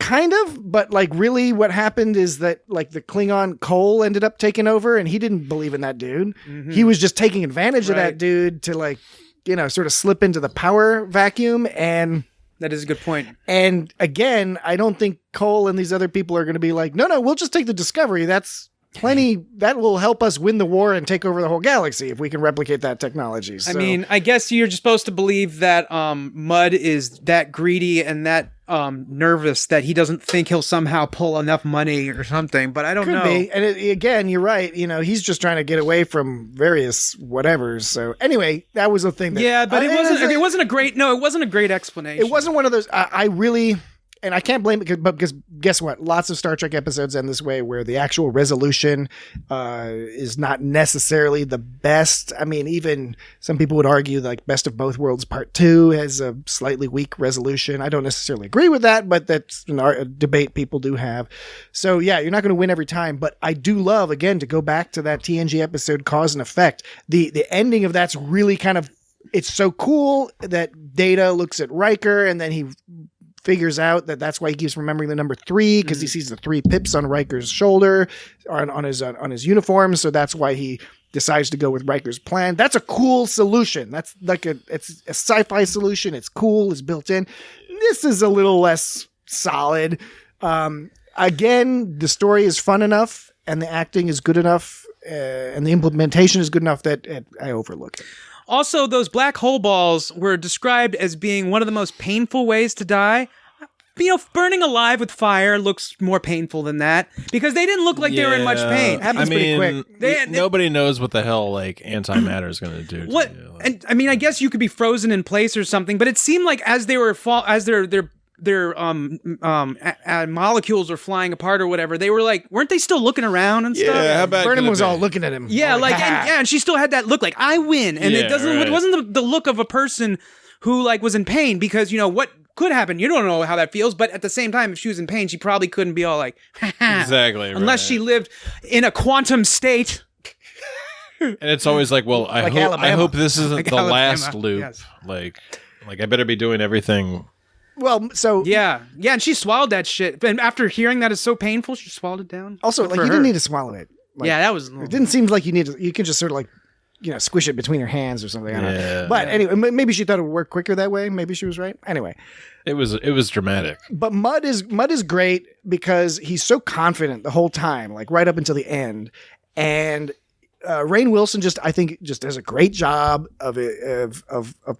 S7: Kind of, but like really what happened is that like the Klingon Cole ended up taking over and he didn't believe in that dude. He was just taking advantage of
S6: Right.
S7: that dude to like, sort of slip into the power vacuum.
S6: that is a good point.
S7: And again, I don't think Cole and these other people are going to be like, no, we'll just take the Discovery. That's plenty. That will help us win the war and take over the whole galaxy if we can replicate that technology. So,
S6: I mean, I guess you're just supposed to believe that Mud is that greedy and that nervous that he doesn't think he'll somehow pull enough money or something. But I don't
S7: could
S6: know.
S7: be. And again, you're right. He's just trying to get away from various whatevers. So anyway, that was a thing. That,
S6: Yeah, but it
S7: it
S6: wasn't a great explanation.
S7: It wasn't one of those. I really. And I can't blame it because guess what? Lots of Star Trek episodes end this way where the actual resolution is not necessarily the best. I mean, even some people would argue like Best of Both Worlds Part 2 has a slightly weak resolution. I don't necessarily agree with that, but that's a debate people do have. So yeah, you're not going to win every time, but I do love, again, to go back to that TNG episode Cause and Effect. The ending of that's really kind of, it's so cool that Data looks at Riker and then he figures out that that's why he keeps remembering the number 3 because he sees the 3 pips on Riker's shoulder on his uniform. So that's why he decides to go with Riker's plan. That's a cool solution. That's like it's a sci-fi solution. It's cool. It's built in. This is a little less solid. Again, the story is fun enough and the acting is good enough and the implementation is good enough that I overlook it.
S6: Also, those black hole balls were described as being one of the most painful ways to die. You know, burning alive with fire looks more painful than that because they didn't look like they were in much pain.
S7: Happens pretty quick.
S8: Nobody knows what the hell like antimatter is going to do.
S6: What?
S8: You, like.
S6: And I mean, I guess you could be frozen in place or something, but it seemed like as they were their molecules were flying apart or whatever, they were like, weren't they still looking around and stuff?
S8: Yeah, how bad
S7: Burnham
S8: could it
S7: was
S8: be?
S7: all looking at him.
S6: Yeah,
S7: like,
S6: and she still had that look like I win, and
S8: Yeah,
S6: it wasn't the look of a person who like was in pain because you know what could happen. You don't know how that feels, but at the same time, if she was in pain, she probably couldn't be all like,
S8: Exactly,
S6: unless she lived in a quantum state.
S8: And it's always like, well, I hope this isn't the last loop.
S6: Yes.
S8: Like I better be doing everything.
S7: Well, so
S6: Yeah, and she swallowed that shit. And after hearing that it's so painful, she swallowed it down.
S7: also,
S6: Good
S7: like
S6: for
S7: you
S6: her.
S7: didn't need to swallow it. Like,
S6: Yeah, that was.
S7: It didn't seem like you needed. You can just sort of like, you know, squish it between your hands or something. I don't know.
S8: Yeah.
S7: But anyway, maybe she thought it would work quicker that way. Maybe she was right. Anyway,
S8: It was dramatic.
S7: but Mud is great because he's so confident the whole time, like right up until the end. And Rainn Wilson I think does a great job of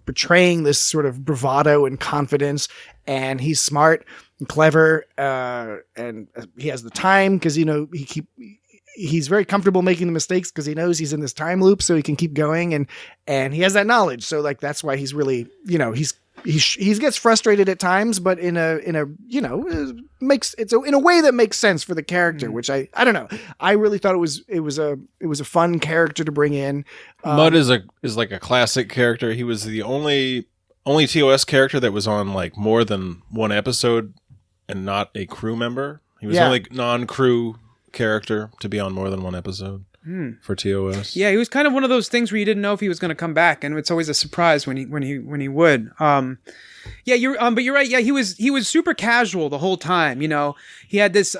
S7: portraying this sort of bravado and confidence. And he's smart and clever, and he has the time because you know he's very comfortable making the mistakes because he knows he's in this time loop, so he can keep going, and he has that knowledge. So like that's why he's really, you know, he gets frustrated at times, but in a you know in a way that makes sense for the character, which I don't know. I really thought it was a fun character to bring in.
S8: Mud is like a classic character. He was the only TOS character that was on like more than one episode and not a crew member. He was the only non-crew character to be on more than one episode for TOS.
S6: Yeah, he was kind of one of those things where you didn't know if he was going to come back, and it's always a surprise when he would. Yeah, but you're right. Yeah, he was super casual the whole time. You know, he had this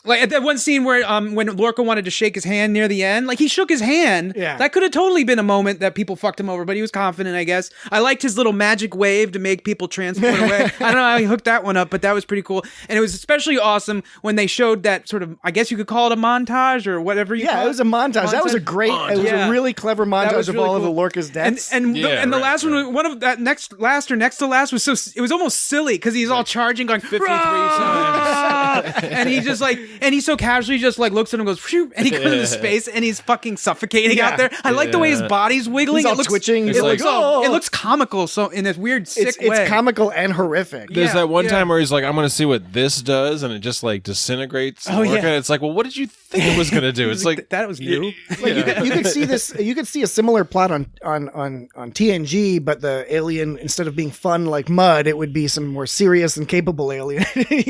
S6: like at that one scene where when Lorca wanted to shake his hand near the end, like he shook his hand.
S7: Yeah.
S6: That could have totally been a moment that people fucked him over, but he was confident, I guess. I liked his little magic wave to make people transport away. I don't know how he hooked that one up, but that was pretty cool. And it was especially awesome when they showed that sort of, I guess you could call it a montage or whatever you call it.
S7: Yeah, it was a montage. That was a great. It was a really clever montage of all of the Lorca's deaths.
S6: And the last one of that next to last was it was almost silly because he's all charging, going 53 times, and he just like, and he so casually just like looks at him and goes, phew, and he goes into space and he's fucking suffocating out there. I like the way his body's wiggling.
S7: He's all
S6: it looks
S7: twitching.
S6: It,
S7: He's
S6: looks
S7: like,
S6: all,
S7: "Oh."
S6: it looks comical, so in this weird sick way.
S7: It's comical and horrific.
S8: There's
S6: Yeah,
S8: that one
S6: yeah.
S8: time where he's like, I'm going to see what this does, and it just like disintegrates.
S6: Oh, yeah.
S8: It's like, well, what did you think it was going to do? It's like
S6: that was new.
S7: Like you could see this. You could see a similar plot on TNG, but the alien, instead of being fun like Mud, it would be some more serious and capable alien.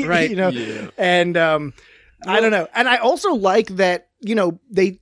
S6: Right.
S7: You know.
S8: Yeah.
S7: And I don't know. And I also like that. You know, they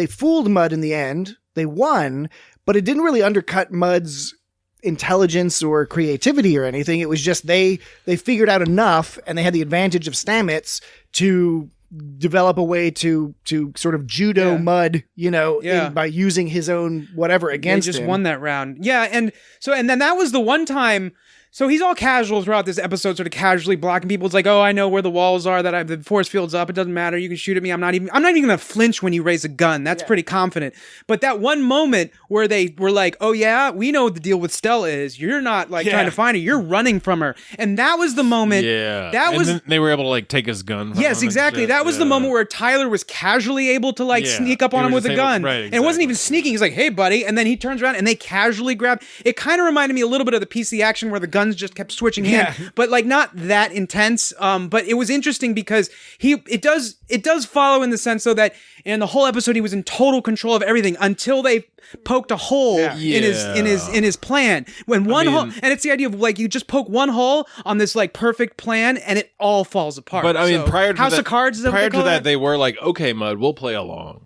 S7: fooled Mud in the end. They won, but it didn't really undercut Mud's intelligence or creativity or anything. It was just they figured out enough, and they had the advantage of Stamets to develop a way to sort of judo Mud, you know, by using his own whatever against
S6: They just
S7: him.
S6: won that round. Yeah, and then that was the one time. So he's all casual throughout this episode, sort of casually blocking people. It's like, oh, I know where the walls are. That the force field's up. It doesn't matter. You can shoot at me. I'm not even gonna flinch when you raise a gun. That's pretty confident. But that one moment where they were like, oh yeah, we know what the deal with Stella is. You're not like trying to find her. You're running from her. And that was the moment.
S8: Yeah.
S6: That
S8: And
S6: was.
S8: then they were able to like take his gun. From
S6: Yes,
S8: him
S6: exactly.
S8: and shit.
S6: That was the moment where Tyler was casually able to like sneak up on
S8: He
S6: him
S8: was
S6: with a
S8: just able-
S6: gun.
S8: right,
S6: And it wasn't
S8: exactly.
S6: even sneaking. He's like, hey, buddy. And then he turns around and they casually grab. It kind of reminded me a little bit of the PC action where the guns just kept switching hand, but like not that intense. But it was interesting because it does follow in the sense so that in the whole episode he was in total control of everything until they poked a hole in his plan. When hole, and it's the idea of like you just poke one hole on this like perfect plan and it all falls apart.
S8: But I mean,
S6: So,
S8: prior to
S6: House
S8: that,
S6: of Cards, is that what
S8: prior
S6: they call
S8: to that,
S6: it?
S8: they were like, okay, Mud, we'll play along.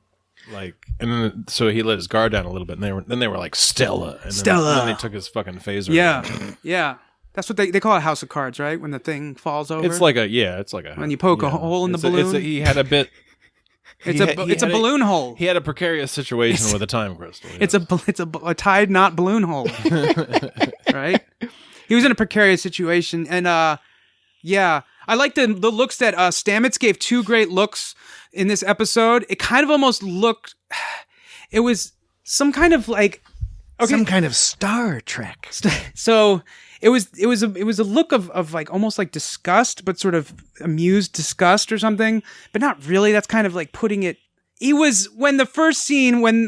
S8: Like, and then so he let his guard down a little bit, and they were like Stella, and then they took his fucking phaser.
S6: Yeah. That's what they call it, House of Cards, right? When the thing falls over.
S8: It's like a
S6: when you poke a hole in the balloon.
S8: he had a bit.
S6: It's a balloon hole.
S8: He had a precarious situation with a time crystal.
S6: It's a tied knot balloon hole, right? He was in a precarious situation, and I like the looks that Stamets gave two great looks in this episode. It kind of almost looked, it was some kind of like
S7: Some kind of Star Trek.
S6: So it was a look of like almost like disgust, but sort of amused disgust or something, but not really. That's kind of like putting it. It was when the first scene where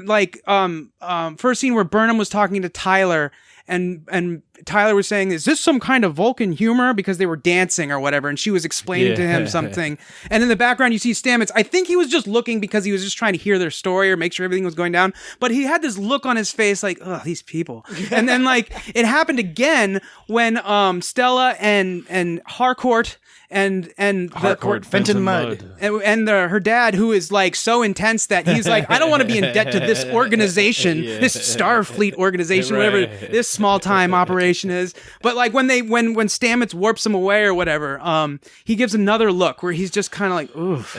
S6: Burnham was talking to Tyler and Tyler was saying, is this some kind of Vulcan humor? Because they were dancing or whatever. And she was explaining to him something. And in the background, you see Stamets. I think he was just looking because he was just trying to hear their story or make sure everything was going down. But he had this look on his face like, oh, these people. And then like it happened again when Stella and Harcourt and
S7: Fenton Mudd.
S6: And her dad, who is like so intense that he's like, I don't want to be in debt to this organization, this Starfleet organization, whatever this small time operation is. But like when Stamets warps him away or whatever, he gives another look where he's just kind of like, oof.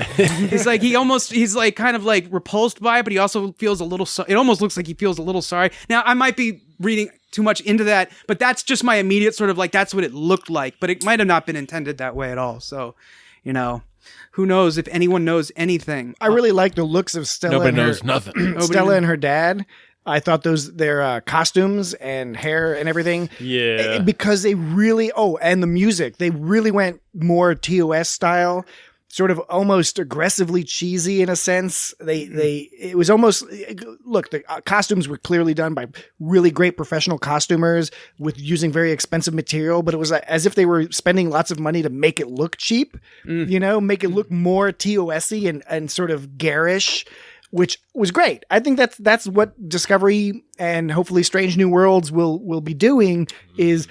S6: he's like kind of like repulsed by it, but he also feels a little. It almost looks like he feels a little sorry. Now I might be reading too much into that, but that's just my immediate sort of like, that's what it looked like, but it might have not been intended that way at all. So, who knows if anyone knows anything.
S7: I really like the looks of Stella.
S8: Nobody knows nothing.
S7: Stella and her dad. I thought their costumes and hair and everything.
S8: Yeah.
S7: Because they really, and the music, they really went more TOS style. Sort of almost aggressively cheesy in a sense. It was almost, look, the costumes were clearly done by really great professional costumers with using very expensive material, but it was as if they were spending lots of money to make it look cheap, make it look more TOS-y and sort of garish, which was great. I think that's what Discovery and hopefully Strange New Worlds will be doing is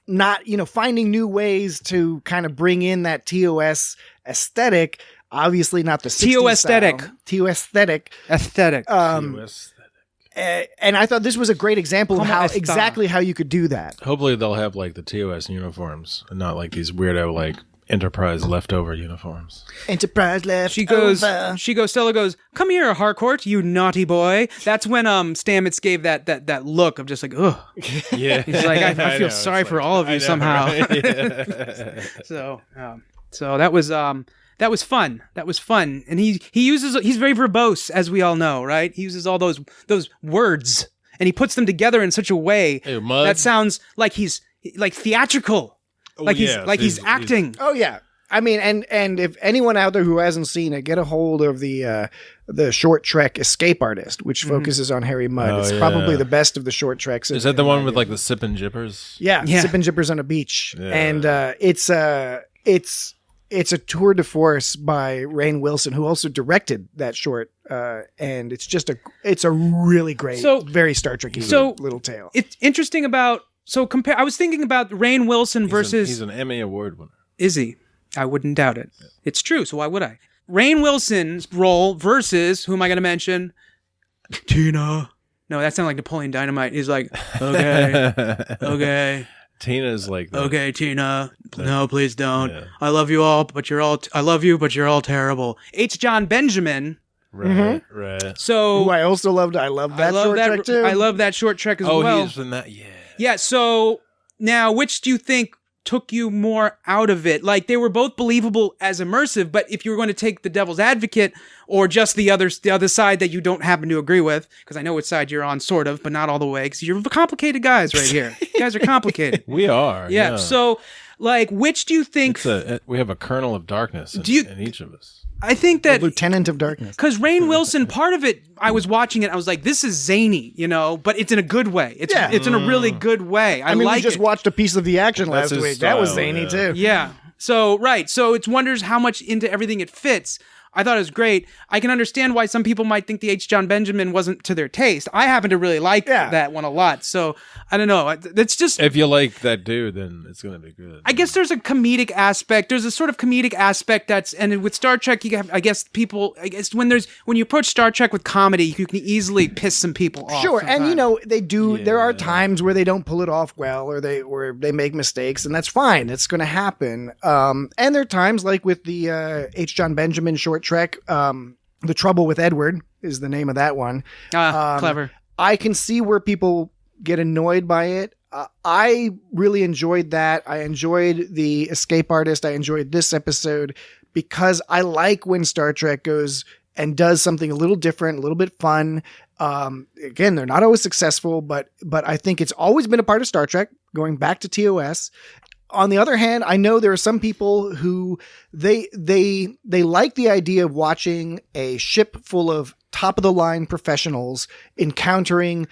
S7: not, finding new ways to kind of bring in that TOS aesthetic. Obviously not the 60s
S6: TOS aesthetic.
S7: TOS aesthetic.
S6: Aesthetic.
S7: And I thought this was a great example of exactly how you could do that.
S8: Hopefully they'll have like the TOS uniforms and not like these weirdo like Enterprise leftover uniforms.
S7: Enterprise left.
S6: Stella goes, come here, Harcourt, you naughty boy. That's when Stamets gave that look of just like, ugh.
S8: Yeah.
S6: He's like, I feel sorry for all of you somehow.
S8: Right?
S6: So that was fun. That was fun. And he's very verbose, as we all know, right? He uses all those words and he puts them together in such a way that sounds like he's like theatrical. He's acting.
S7: Oh yeah. I mean, and if anyone out there who hasn't seen it, get a hold of the short trek Escape Artist, which focuses on Harry Mudd. It's probably the best of the short treks.
S8: Is that the one with like the sip and jippers?
S7: Yeah. Sip and jippers on a beach. Yeah. And it's a tour de force by Rainn Wilson, who also directed that short. And it's a really great, very Star Trek-y little tale.
S6: It's interesting about. I was thinking about Rainn Wilson versus.
S8: He's an Emmy Award winner.
S6: Is he? I wouldn't doubt it. Yeah. It's true, so why would I? Rainn Wilson's role versus, who am I going to mention? Tina. No, that sounded like Napoleon Dynamite. He's like, okay.
S8: Tina's like that.
S6: Okay, Tina. No, please don't. Yeah. I love you all, but you're all terrible. H. John Benjamin.
S8: Right.
S6: So.
S7: Who I also loved. I love that short trek too.
S6: I love that short trek as well.
S8: Oh, he's in that. Yeah.
S6: Yeah, so now which do you think took you more out of it? Like they were both believable as immersive, but if you were going to take the devil's advocate or just the other side that you don't happen to agree with, because I know which side you're on sort of, but not all the way, because you're complicated guys right here. You guys are complicated.
S8: We are.
S6: Yeah. So like which do you think
S8: we have a kernel of darkness in each of us.
S6: I think that
S7: Lieutenant of Darkness.
S6: Because Rainn Wilson, part of it, I was watching it, I was like, this is zany, but it's in a good way. It's in a really good way. I mean,
S7: we just watched a piece of the action last week. That was zany too.
S6: Yeah. So it wonders how much into everything it fits. I thought it was great. I can understand why some people might think the H. John Benjamin wasn't to their taste. I happen to really like that one a lot. So I don't know. It's just
S8: if you like that dude, then it's going to be good.
S6: I guess there's a comedic aspect. There's a sort of comedic aspect and with Star Trek, you have, I guess when you approach Star Trek with comedy, you can easily piss some people off.
S7: Sure, sometimes. And they do. Yeah. There are times where they don't pull it off well, or they make mistakes, and that's fine. It's going to happen. And there are times like with the H. John Benjamin short trek, The Trouble with Edward is the name of that one.
S6: Clever.
S7: I can see where people get annoyed by it. I really enjoyed that. I enjoyed the Escape Artist. I enjoyed this episode because I like when Star Trek goes and does something a little different, a little bit fun. Again, they're not always successful, but I think it's always been a part of Star Trek, going back to TOS. On the other hand, I know there are some people who they like the idea of watching a ship full of top of the line professionals encountering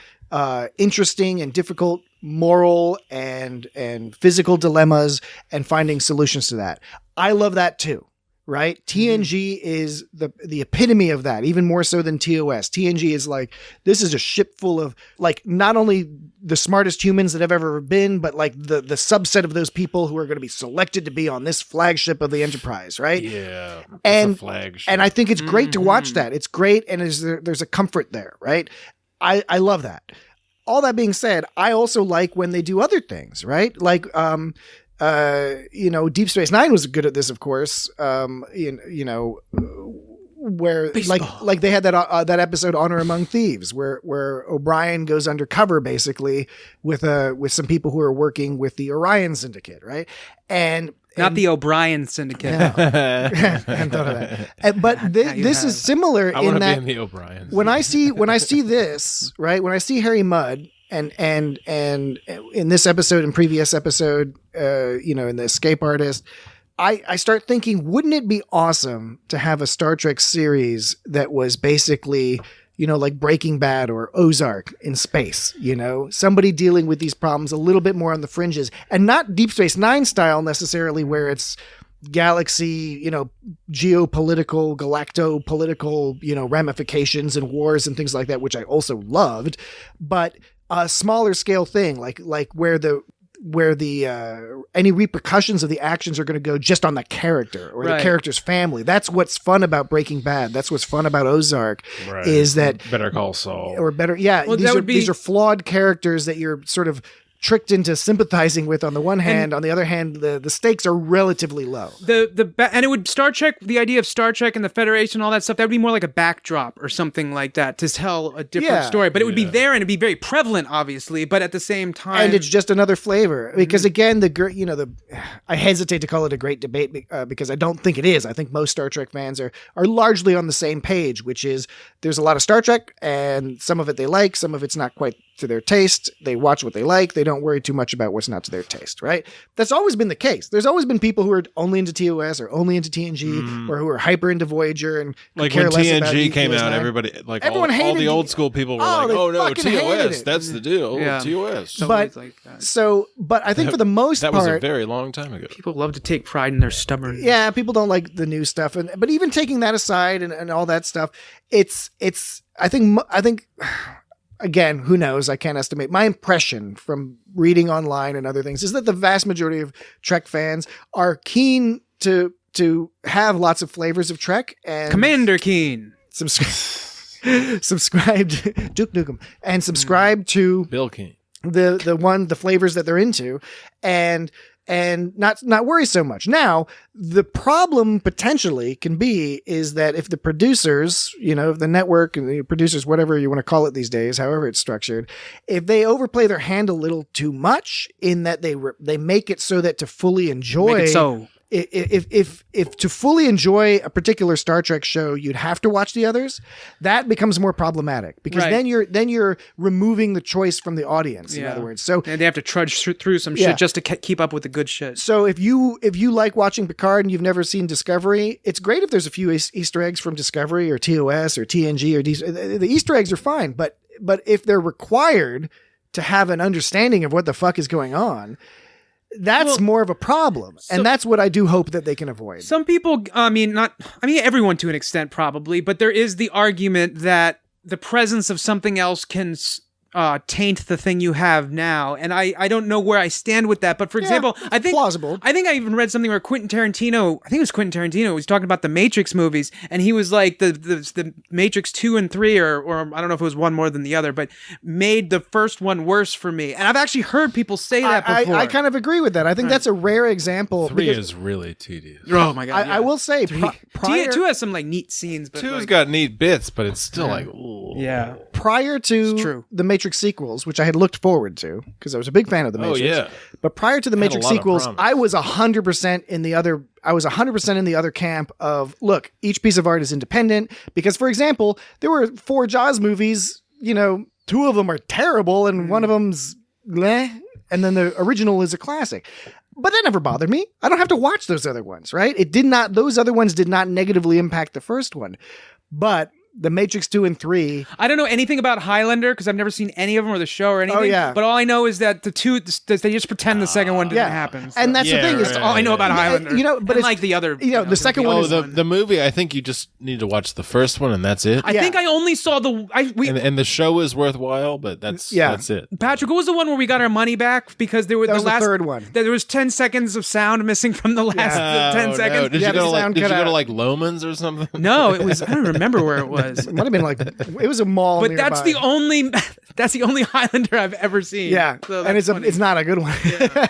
S7: interesting and difficult moral and physical dilemmas and finding solutions to that. I love that too. Right? TNG is the epitome of that, even more so than TOS. TNG is like, this is a ship full of like not only the smartest humans that have ever been, but like the subset of those people who are going to be selected to be on this flagship of the Enterprise, right?
S8: Yeah.
S7: And
S8: flagship.
S7: and I think it's great to watch that. It's great, and there's a comfort there, right? I love that. All that being said, I also like when they do other things, right? Like Deep Space Nine was good at this, of course. Where
S6: Baseball.
S7: like they had that episode Honor Among Thieves, where O'Brien goes undercover basically with some people who are working with the Orion Syndicate, right?
S6: Not the O'Brien Syndicate.
S7: I hadn't thought of that. But this is similar
S8: I
S7: in
S8: want to
S7: that
S8: be in the O'Briens.
S7: when I see this, right? When I see Harry Mudd and in this episode and previous episode, in the Escape Artist, I start thinking, wouldn't it be awesome to have a Star Trek series that was basically, like Breaking Bad or Ozark in space, somebody dealing with these problems a little bit more on the fringes, and not Deep Space Nine style necessarily, where it's galaxy, geopolitical, galacto-political, ramifications and wars and things like that, which I also loved, but a smaller scale thing, like where any repercussions of the actions are going to go just on the character or the character's family. That's what's fun about Breaking Bad. That's what's fun about Ozark, is that
S8: Better Call Saul
S7: or better. Yeah.
S6: Well,
S7: these are flawed characters that you're sort of tricked into sympathizing with on the one hand. On the other hand, the stakes are relatively low.
S6: And it would Star Trek, the idea of Star Trek and the Federation, all that stuff, that would be more like a backdrop or something like that to tell a different story. But it would be there and it'd be very prevalent, obviously. But at the same time,
S7: and it's just another flavor because again, I hesitate to call it a great debate because I don't think it is. I think most Star Trek fans are largely on the same page, which is there's a lot of Star Trek and some of it they like, some of it's not quite to their taste. They watch what they like. They don't worry too much about what's not to their taste, right? That's always been the case. There's always been people who are only into TOS or only into TNG or who are hyper into Voyager and
S8: like
S7: care
S8: when
S7: less about
S8: TNG came
S7: DS9.
S8: out, everybody like
S7: Everyone
S8: all
S7: hated
S8: the
S7: it.
S8: old school people were
S7: Oh,
S8: like,
S7: they
S8: "Oh no,
S7: fucking hated
S8: TOS,
S7: it.
S8: that's the deal."
S6: Yeah.
S8: TOS.
S7: But
S6: like that.
S7: but I think for the most
S8: That
S7: part,
S8: was a very long time ago.
S6: People love to take pride in their stubbornness.
S7: yeah, people don't like the new stuff, but even taking that aside and all that stuff, it's I think. Again, who knows? I can't estimate. My impression from reading online and other things is that the vast majority of Trek fans are keen to have lots of flavors of Trek and
S6: Commander Keen.
S7: subscribe Duke Nukem and subscribe to
S8: Bill King.
S7: the flavors that they're into and not worry so much. Now, the problem potentially can be is that if the producers, if the network and the producers, whatever you want to call it these days, however it's structured, if they overplay their hand a little too much in that they make it so that to fully enjoy
S6: Make it so.
S7: If to fully enjoy a particular Star Trek show, you'd have to watch the others, that becomes more problematic because then you're removing the choice from the audience. In other words, so
S6: and they have to trudge through some shit just to keep up with the good shit.
S7: So if you like watching Picard and you've never seen Discovery, it's great if there's a few Easter eggs from Discovery or TOS or TNG or the Easter eggs are fine, but if they're required to have an understanding of what the fuck is going on, that's more of a problem. And that's what I do hope that they can avoid.
S6: Some people, everyone to an extent probably, but there is the argument that the presence of something else can taint the thing you have now. And I don't know where I stand with that. But for example, I think
S7: plausible.
S6: I think I even read something where Quentin Tarantino was talking about the Matrix movies, and he was like the Matrix 2 and 3 or I don't know if it was one more than the other, but made the first one worse for me. And I've actually heard people say that before.
S7: I kind of agree with that. I think that's a rare example.
S8: 3 is really tedious.
S6: Oh my god!
S7: I will say, prior,
S6: 2 has some like neat scenes, but
S8: 2's got neat bits, but it's still like, ooh.
S6: Yeah.
S7: prior to the Matrix sequels, which I had looked forward to because I was a big fan of the Matrix.
S8: Oh yeah.
S7: But prior to the Matrix
S8: a lot of
S7: sequels,
S8: promise.
S7: I was 100% in the other. I was 100% in the other camp of look. Each piece of art is independent because, for example, there were 4 Jaws movies. 2 of them are terrible, and one of them's meh, and then the original is a classic. But that never bothered me. I don't have to watch those other ones, right? Those other ones did not negatively impact the first one. But the Matrix 2 and 3.
S6: I don't know anything about Highlander because I've never seen any of them or the show or anything.
S7: Oh, yeah.
S6: But all I know is that the 2, they just pretend the second one didn't happen. So.
S7: And that's the thing.
S6: That's all I know about Highlander.
S7: But
S6: and like the other.
S7: the second one is
S8: the movie. I think you just need to watch the first one, and that's it.
S6: I think I only saw
S8: and the show is worthwhile, but that's it.
S6: Patrick, what was the one where we got our money back because there were
S7: that was the third one.
S6: There was 10 seconds of sound missing from the last 10 seconds.
S8: No. Did you go to like Loman's or something?
S6: No, it was. I don't remember where it was.
S7: It might have been like it was a mall.
S6: But
S7: nearby.
S6: that's the only Highlander I've ever seen.
S7: Yeah,
S6: so
S7: and it's not a good one.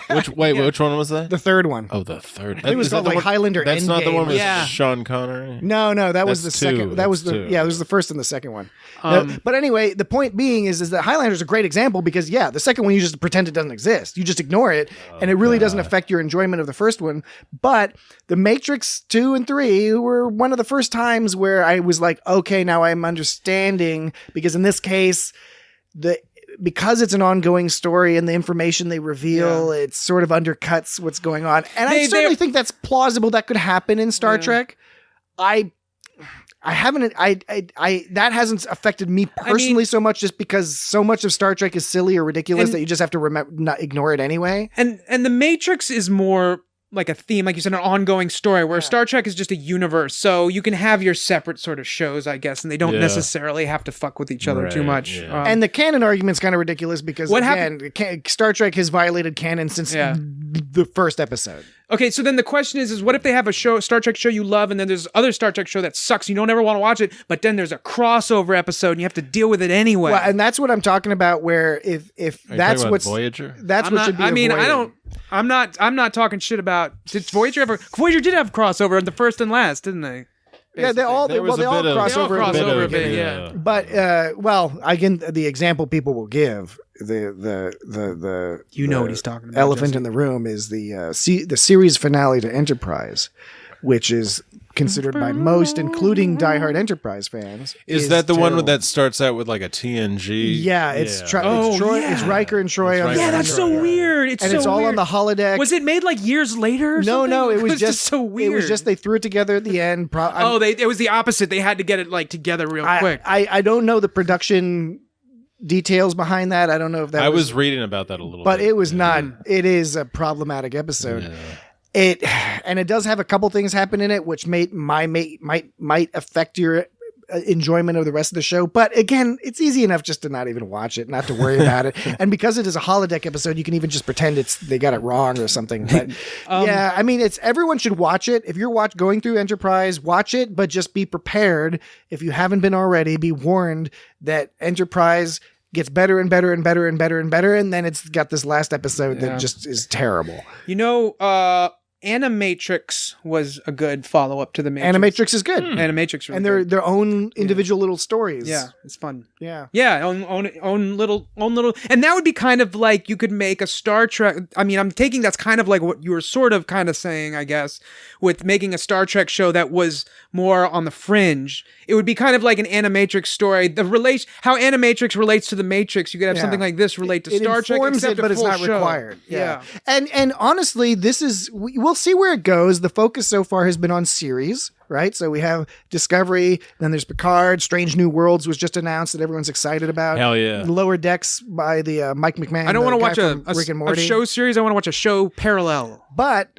S8: Which one was that?
S7: The third one.
S8: Oh, the third.
S7: It was called like Highlander.
S8: That's
S7: Endgame.
S8: not the one with
S6: Yeah.
S8: Sean Connery.
S7: No, that was the
S8: That's
S7: second.
S8: two.
S7: That was
S8: That's two.
S7: it was the first and the second one. But anyway, the point being is that Highlander's a great example because the second one you just pretend it doesn't exist. You just ignore it, and it really doesn't affect your enjoyment of the first one. But the Matrix 2 and 3 were one of the first times where I was like, okay, now I'm understanding because in this case, because it's an ongoing story and the information they reveal, it sort of undercuts what's going on. And I certainly think that's plausible. That could happen in Star Trek. I haven't. That hasn't affected me personally so much, just because so much of Star Trek is silly or ridiculous that you just have to not ignore it anyway.
S6: And the Matrix is more like a theme, like you said, an ongoing story, where Star Trek is just a universe. So you can have your separate sort of shows, I guess, and they don't necessarily have to fuck with each other too much.
S8: Yeah.
S7: And the canon argument's kind of ridiculous because Star Trek has violated canon since the first episode.
S6: Okay, so then the question is what if they have a Star Trek show you love, and then there's other Star Trek show that sucks, you don't ever want to watch it, but then there's a crossover episode and you have to deal with it anyway.
S7: Well, and that's what I'm talking about, where if that's what's
S8: Voyager?
S7: That's what should be avoided.
S6: I'm not talking shit about. Did Voyager ever? Voyager did have crossover in the first and last, didn't they?
S7: Yeah, they all cross over
S6: a bit, yeah.
S7: But again, the example people will give the
S6: what he's talking about.
S7: Elephant
S6: Jesse.
S7: in the room is the series finale to Enterprise, which is considered by most, including diehard Enterprise fans.
S8: Is that the
S7: terrible.
S8: one that starts out with like a TNG?
S7: Yeah, it's Troy. It's Riker and Troy. On
S6: Yeah, that's so weird.
S7: It's all on the holodeck.
S6: Was it made like years later? Or something?
S7: No, it was just
S6: so weird.
S7: It was just they threw it together at the end.
S6: It was the opposite. They had to get it like together real quick.
S7: I don't know the production details behind that. I don't know if that
S8: I was reading about that a little
S7: but
S8: bit.
S7: it was not. It is a problematic episode.
S8: Yeah.
S7: It does have a couple things happen in it which might affect your enjoyment of the rest of the show. But again, it's easy enough just to not even watch it, not to worry about it. And because it is a holodeck episode, you can even just pretend they got it wrong or something. But I mean, everyone should watch it. If you're going through Enterprise, watch it, but just be prepared. If you haven't been already, be warned that Enterprise gets better and better and better and better and better, and then it's got this last episode that just is terrible.
S6: Animatrix was a good follow-up to the Matrix.
S7: Animatrix is good.
S6: Animatrix, really
S7: and they're their own individual little stories.
S6: Yeah, it's fun.
S7: Yeah,
S6: own little, and that would be kind of like you could make a Star Trek. I mean, I'm taking that's kind of like what you were sort of kind of saying, I guess, with making a Star Trek show that was more on the fringe. It would be kind of like an Animatrix story. How Animatrix relates to the Matrix. You could have something like this relate to Star Trek, except
S7: but it's not required. Yeah. And honestly, we'll see where it goes. The focus so far has been on series, right? So we have Discovery, then there's Picard. Strange New Worlds was just announced that everyone's excited about.
S8: Hell yeah.
S7: Lower Decks by the Mike McMahon.
S6: I don't want to watch
S7: Rick and Morty.
S6: a show series. I want to watch a show parallel.
S7: But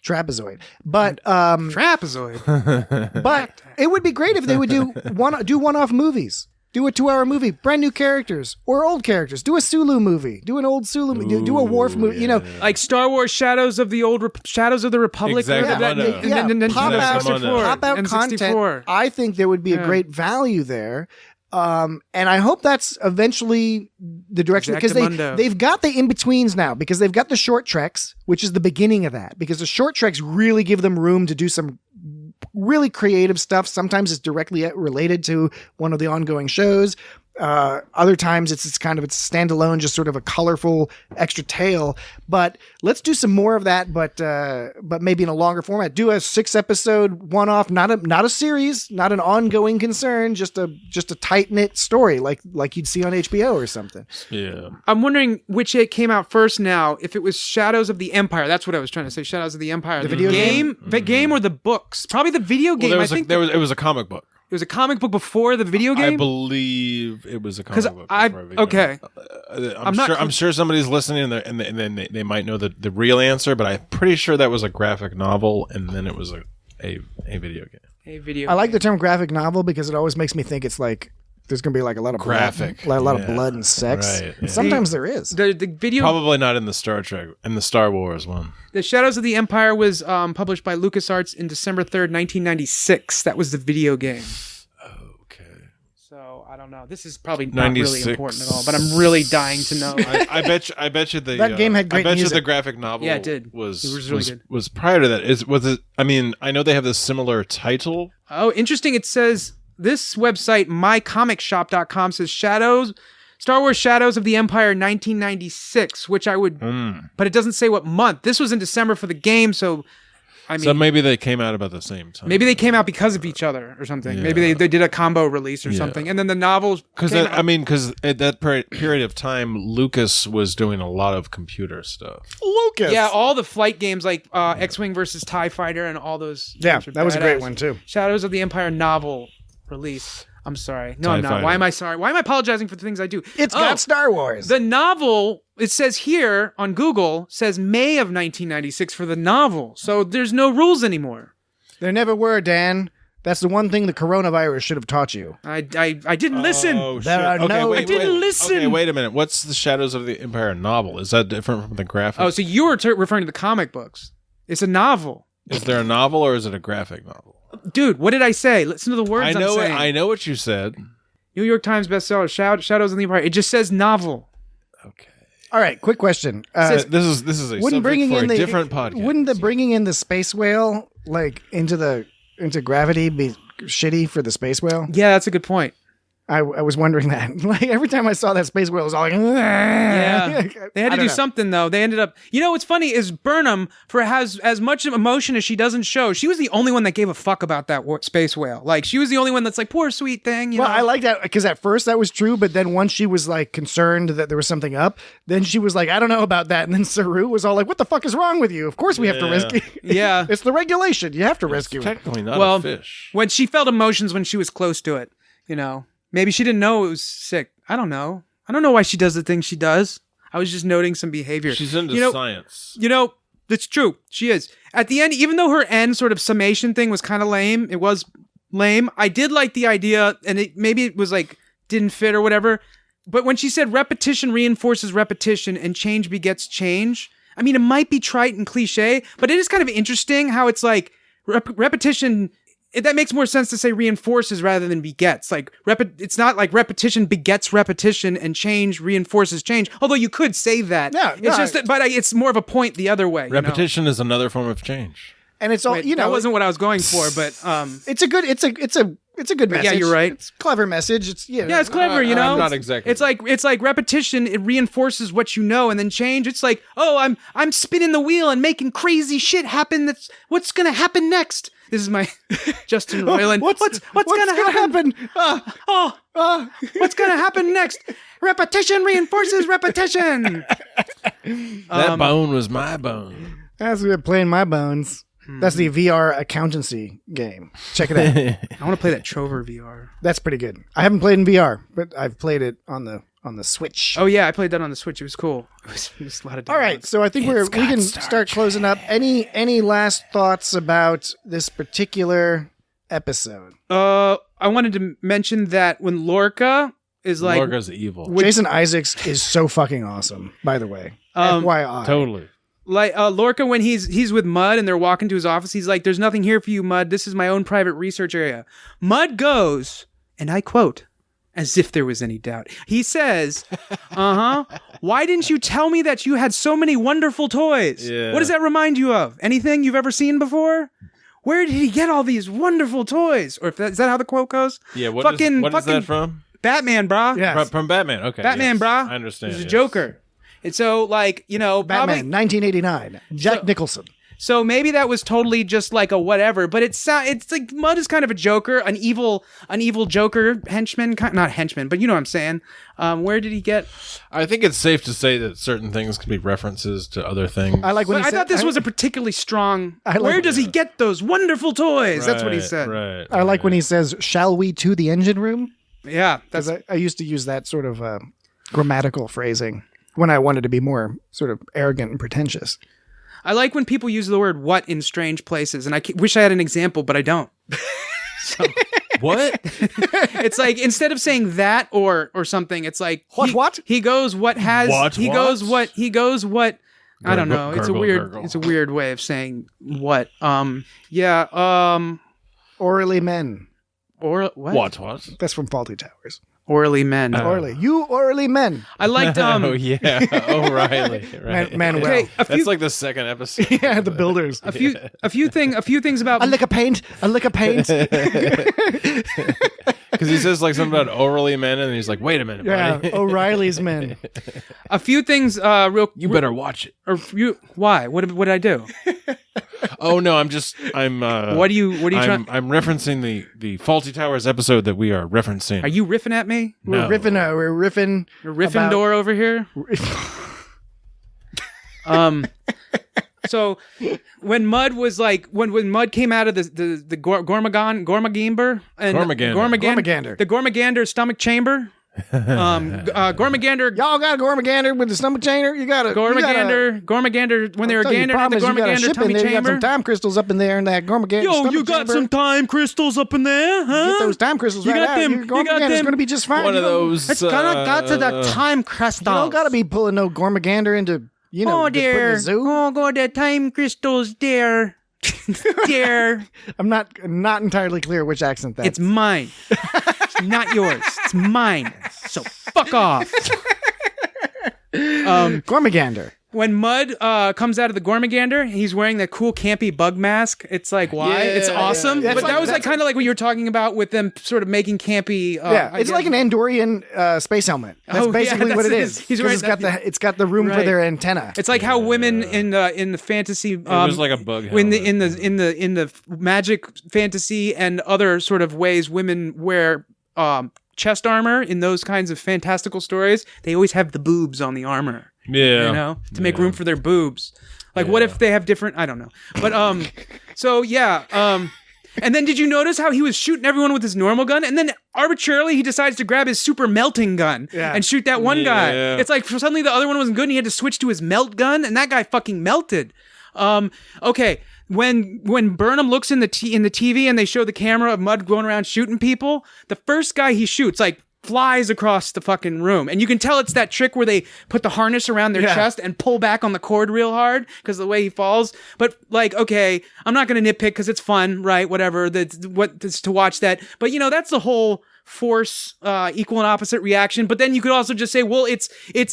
S7: trapezoid. But
S6: trapezoid.
S7: But it would be great if they would do one-off movies. Do a 2-hour movie, brand new characters or old characters. Do a Sulu movie. Do an old Sulu movie. Do a Worf movie. You know,
S6: like Star Wars: Shadows of the Republic.
S8: Exactly.
S7: Pop out content. I think there would be a great value there. And I hope that's eventually the direction, because they've got the in-betweens now, because they've got the short treks, which is the beginning of that, because the short treks really give them room to do some really creative stuff. Sometimes it's directly related to one of the ongoing shows. Other times it's standalone, just sort of a colorful extra tale. But let's do some more of that, but maybe in a longer format. Do a 6-episode one-off, not a series, not an ongoing concern, just a tight knit story like you'd see on HBO or something.
S8: Yeah.
S6: I'm wondering which it came out first now. If it was Shadows of the Empire, that's what I was trying to say. Shadows of the Empire,
S7: the video game,
S6: the game or the books? Probably the video game.
S8: Well,
S6: it
S8: was a comic book.
S6: It was a comic book before the video game.
S8: I believe it was a comic book.
S6: Okay.
S8: I'm sure somebody's listening and they might know the real answer, but I'm pretty sure that was a graphic novel and then it was a video game.
S6: A video.
S7: I like the term graphic novel because it always makes me think it's like there's going to be like a lot of
S8: graphic,
S7: blood, a lot of blood and sex.
S8: Right,
S7: and sometimes there is.
S6: The video
S8: probably not in the Star Trek and the Star Wars one.
S6: The Shadows of the Empire was published by LucasArts in December 3rd, 1996. That was the video game.
S8: Okay.
S6: So I don't know. This is probably not really
S8: 96.
S6: important at all, but I'm really dying to know.
S8: I bet you
S7: that game had great
S8: I bet
S7: music.
S8: you the graphic novel
S6: Yeah, it did. It
S8: was
S6: really good.
S8: Was prior to that. Was it? I mean, I know they have this similar title.
S6: Oh, interesting. It says this website, mycomicshop.com, says Star Wars Shadows of the Empire 1996, which I would, but it doesn't say what month. This was in December for the game, so I mean,
S8: so maybe they came out about the same time.
S6: Maybe they came out because of each other or something. Yeah. Maybe they did a combo release or something, and then the novels.
S8: Because at that period of time, Lucas was doing a lot of computer stuff.
S7: Lucas,
S6: yeah, all the flight games like X-Wing versus TIE Fighter and all those.
S7: Yeah, that was a great one too.
S6: Shadows of the Empire novel release. I'm sorry. No,
S8: TIE
S6: I'm not.
S8: Fighter.
S6: Why am I sorry? Why am I apologizing for the things I do?
S7: It's got Star Wars.
S6: The novel, it says here on Google, says May of 1996 for the novel. So there's no rules anymore.
S7: There never were, Dan. That's the one thing the coronavirus should have taught you.
S6: I didn't listen.
S8: Oh,
S7: There
S8: shit.
S7: are no-
S6: I didn't listen.
S8: Okay, wait a minute. What's the Shadows of the Empire novel? Is that different from the graphic?
S6: Oh, so you were referring to the comic books. It's a novel.
S8: Is there a novel or is it a graphic novel?
S6: Dude, what did I say? Listen to the words I'm saying.
S8: I know what you said.
S6: New York Times bestseller, Shadows of the Empire. It just says novel.
S8: Okay.
S7: All right, quick question.
S8: This is a subject for a different podcast.
S7: Wouldn't the bringing in the space whale like into gravity be shitty for the space whale?
S6: Yeah, that's a good point.
S7: I was wondering that. Like every time I saw that space whale, it was all like,
S6: yeah. They had to do something though. They ended up. You know what's funny is Burnham has as much emotion as she doesn't show. She was the only one that gave a fuck about that space whale. Like she was the only one that's like, poor sweet thing. You know?
S7: I like that because at first that was true, but then once she was like concerned that there was something up, then she was like, I don't know about that. And then Saru was all like, what the fuck is wrong with you? Of course we have to rescue.
S6: Yeah,
S7: it's the regulation. You have to rescue it.
S8: Technically not a fish.
S6: When she felt emotions when she was close to it, you know. Maybe she didn't know it was sick. I don't know. I don't know why she does the things she does. I was just noting some behavior.
S8: She's into science.
S6: You know, that's true. She is. At the end, even though her end sort of summation thing was kind of lame, it was lame. I did like the idea, and maybe it was like didn't fit or whatever. But when she said repetition reinforces repetition and change begets change, I mean, it might be trite and cliche, but it is kind of interesting how it's like repetition. That makes more sense to say reinforces rather than begets. Like it's not like repetition begets repetition and change reinforces change. Although you could say that.
S7: Yeah,
S6: it's just that, but it's more of a point the other way.
S8: Repetition is another form of change.
S7: And it's all
S6: that wasn't what I was going for, but
S7: it's a good message.
S6: Yeah, you're right.
S7: It's a clever message. It's
S6: it's clever. You know,
S8: not exactly.
S6: It's like repetition. It reinforces what you know, and then change. It's like, oh, I'm spinning the wheel and making crazy shit happen. That's what's gonna happen next. This is my Justin Roiland.
S7: What's gonna happen?
S6: What's gonna happen next? Repetition reinforces repetition.
S8: That bone was my bone.
S7: That's playing my bones. That's the VR accountancy game. Check it out.
S6: I want to play that Trover VR.
S7: That's pretty good. I haven't played in VR, but I've played it on the Switch.
S6: Oh yeah, I played that on the Switch. It was cool. It was a lot of.
S7: All right, so I think we can start closing up. Any last thoughts about this particular episode?
S6: I wanted to mention that when Lorca is like
S8: Lorca's evil.
S7: Jason Isaacs is so fucking awesome. By the way, FYI,
S8: totally.
S6: Like Lorca, when he's with Mud and they're walking to his office, he's like, "There's nothing here for you, Mud. This is my own private research area." Mud goes, and I quote, as if there was any doubt. He says, why didn't you tell me that you had so many wonderful toys?
S8: Yeah.
S6: What does that remind you of? Anything you've ever seen before? Where did he get all these wonderful toys? Or is that how the quote goes?
S8: Yeah, what is that from?
S6: Batman, brah.
S7: Yes.
S8: From Batman. Okay.
S6: Batman,
S8: yes.
S6: brah.
S8: I understand.
S6: He's a
S8: yes.
S6: Joker. And so, like,
S7: Batman, 1989. Jack Nicholson.
S6: So maybe that was totally just like a whatever, but it's like Mud is kind of a Joker, an evil Joker henchman, not henchman, but you know what I'm saying. Where did he get?
S8: I think it's safe to say that certain things can be references to other things.
S7: I like when
S6: But
S7: he
S6: I
S7: said,
S6: thought this was a particularly strong.
S7: I like-
S6: Where does he get those wonderful toys? That's what he
S8: Right,
S6: said.
S8: Right.
S7: I like when he says, "Shall we to the engine room?"
S6: Yeah,
S7: Because
S6: that's
S7: I used to use that sort of grammatical phrasing when I wanted to be more sort of arrogant and pretentious.
S6: I like when people use the word "what" in strange places, and I wish I had an example, but I don't.
S8: What?
S6: It's like instead of saying that or something, it's like
S7: What?
S6: he goes what has
S8: What,
S6: he
S8: what?
S6: goes what he goes what I don't know. It's a
S8: Gurgle,
S6: weird
S8: gurgle.
S6: it's a weird way of saying what.
S7: Orally men.
S6: Or what?
S8: What?
S7: That's from Faulty Towers.
S6: Orally men.
S7: Orally. You orally men.
S6: I liked
S8: Oh yeah, O'Reilly. Right.
S7: Manuel.
S6: okay,
S8: That's like the second episode.
S7: Yeah, the builders.
S6: a few things about
S7: A lick of paint. A lick of paint.
S8: Because he says like something about orally men, and he's like, "Wait a minute,
S7: Yeah,
S8: buddy.
S7: O'Reilly's men.
S6: a few things real
S8: You better watch it."
S6: or you why? What did I do?
S8: Oh no, I'm
S6: What are you trying?
S8: I'm referencing the Faulty Towers episode that we are referencing.
S6: Are you riffing at me?
S8: No.
S7: We're riffing.
S6: You're riffing
S7: about-
S6: door over here. So when Mud was like when Mud came out of the Gormagamber and
S8: Gormagander.
S6: the Gormagander stomach chamber, Gormagander.
S7: Y'all got a Gormagander with the stomach chainer? You got a
S6: Gormagander, when they were gander at the Gormagander tummy
S7: You got
S6: chamber.
S7: some time crystals up in there in that Gormagander stomach chamber.
S6: time crystals up in there,
S7: Get those time crystals right out. Your Gormagander's going to be just fine.
S8: One
S7: You
S8: of
S7: don't-
S8: those.
S6: It's gonna got to the time crystals.
S7: You don't got to be pulling no Gormagander into, to put in
S6: dear.
S7: the zoo.
S6: Oh, God, the time crystals, dear. Dear.
S7: I'm not entirely clear which accent that's.
S6: It's mine. It's not yours. It's mine. So fuck off.
S7: Gormagander.
S6: When Mud comes out of the Gormagander, he's wearing that cool campy bug mask. It's like, why? It's awesome.
S7: yeah.
S6: But that was like kind of like what you were talking about with them sort of making campy.
S7: It's like an Andorian space helmet. That's
S6: Oh, yeah,
S7: basically what it
S6: that's-
S7: is.
S6: he's
S7: 'Cause
S6: wearing
S7: it's got the room for
S6: Right.
S7: their antenna.
S6: It's like how women in the fantasy
S8: It was like a bug helmet.
S6: in the magic fantasy and other sort of ways women wear chest armor in those kinds of fantastical stories. They always have the boobs on the armor.
S8: Yeah.
S6: To make room for their boobs. Like, what if they have different? I don't know. But so yeah. And then did you notice how he was shooting everyone with his normal gun, and then arbitrarily he decides to grab his super melting gun and shoot that one guy?
S8: Yeah.
S6: It's like suddenly the other one wasn't good, and he had to switch to his melt gun, and that guy fucking melted. Okay. When Burnham looks in the TV and they show the camera of Mud going around shooting people, the first guy he shoots flies across the fucking room, and you can tell it's that trick where they put the harness around their chest and pull back on the cord real hard because of the way he falls. But okay, I'm not gonna nitpick because it's fun, right? Whatever. That's to watch that. But that's the whole force equal and opposite reaction. But then you could also just say, well, it's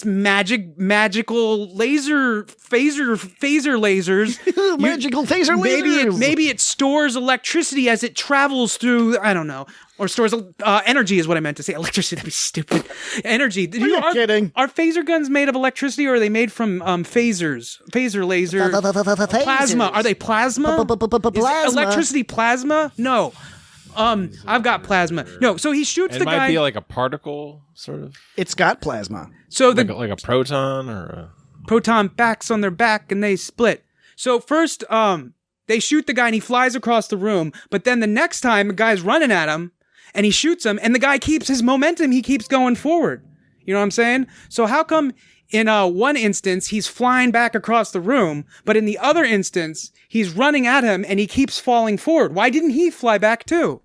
S6: magical phaser lasers.
S7: Magical phaser lasers.
S6: Maybe it stores electricity as it travels through, I don't know, or stores energy is what I meant to say. Electricity, that'd be stupid. Energy.
S7: Are you kidding?
S6: Are phaser guns made of electricity, or are they made from phasers? Phaser laser. Plasma. Are they plasma? Is electricity plasma? No. I've got plasma. No, so he shoots
S8: It
S6: the
S8: might
S6: guy.
S8: be like a particle, sort of.
S7: It's got plasma.
S6: So
S8: Like a proton or a.
S6: proton backs on their back and they split. So first, they shoot the guy and he flies across the room. But then the next time, the guy's running at him and he shoots him, and the guy keeps his momentum. He keeps going forward. You know what I'm saying? So how come in one instance he's flying back across the room, but in the other instance he's running at him and he keeps falling forward? Why didn't he fly back too?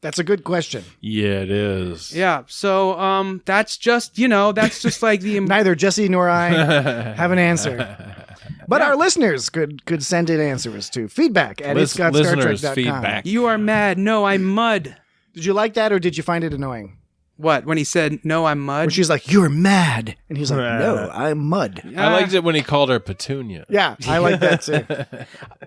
S7: That's a good question.
S8: Yeah, it is.
S6: Yeah. So that's just like the
S7: Neither Jesse nor I have an answer. But our listeners could send in answers to feedback at
S8: Listeners'
S7: itsgotstartrek.com.
S8: feedback.
S6: You are mad. No, I'm Mud.
S7: Did you like that, or did you find it annoying?
S6: What? When he said, no, I'm Mud?
S7: When she's like, "You're mad," and he's like, "No, I'm Mud."
S8: I liked it when he called her Petunia.
S7: Yeah, I like that too.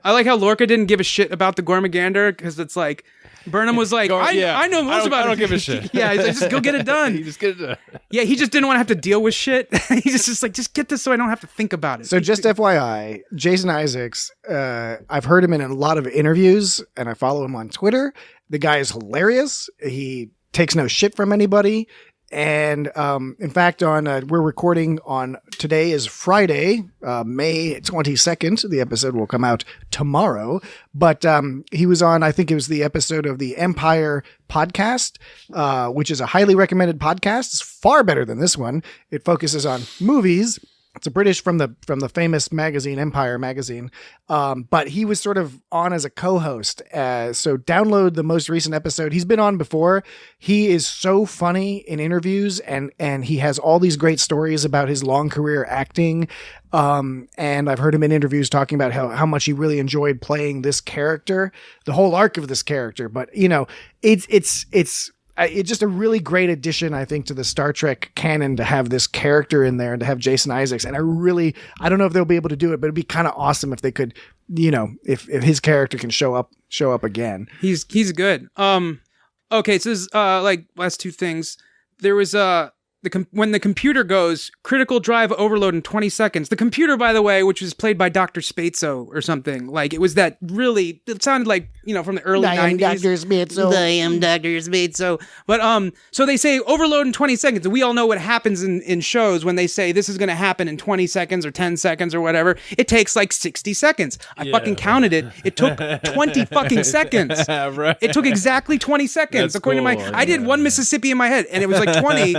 S6: I like how Lorca didn't give a shit about the Gormagander, because it's like, Burnham was like, I know most about it.
S8: I don't give a shit.
S6: Yeah, he's like, just go get it done.
S8: You just get it done.
S6: Yeah, he just didn't want to have to deal with shit. He's just like, just get this so I don't have to think about it.
S7: So just FYI, Jason Isaacs, I've heard him in a lot of interviews and I follow him on Twitter. The guy is hilarious. He takes no shit from anybody. And in fact, we're recording on today is Friday, May 22nd. The episode will come out tomorrow. But he was on, I think it was the episode of the Empire podcast, which is a highly recommended podcast. It's far better than this one. It focuses on movies. It's a British from the famous magazine, Empire magazine. But he was sort of on as a co-host. So download the most recent episode. He's been on before. He is so funny in interviews and he has all these great stories about his long career acting. And I've heard him in interviews talking about how much he really enjoyed playing this character, the whole arc of this character. But it's just a really great addition, I think, to the Star Trek canon to have this character in there and to have Jason Isaacs. And I don't know if they'll be able to do it, but it'd be kind of awesome if they could, if his character can show up again.
S6: He's good. Okay, so this is, last two things. There was when the computer goes critical drive overload in 20 seconds. The computer, by the way, which was played by Dr. Spatzo or something, like it was it sounded like, from the early 90s.
S7: I am Dr. Spatzo.
S6: I am Dr. Spatzo. But, so they say overload in 20 seconds. And we all know what happens in shows when they say this is going to happen in 20 seconds or 10 seconds or whatever. It takes like 60 seconds. I fucking counted it. It took 20 fucking seconds.
S8: Right.
S6: It took exactly 20 seconds.
S8: That's
S6: according to
S8: cool.
S6: I did one Mississippi in my head and it was like 20.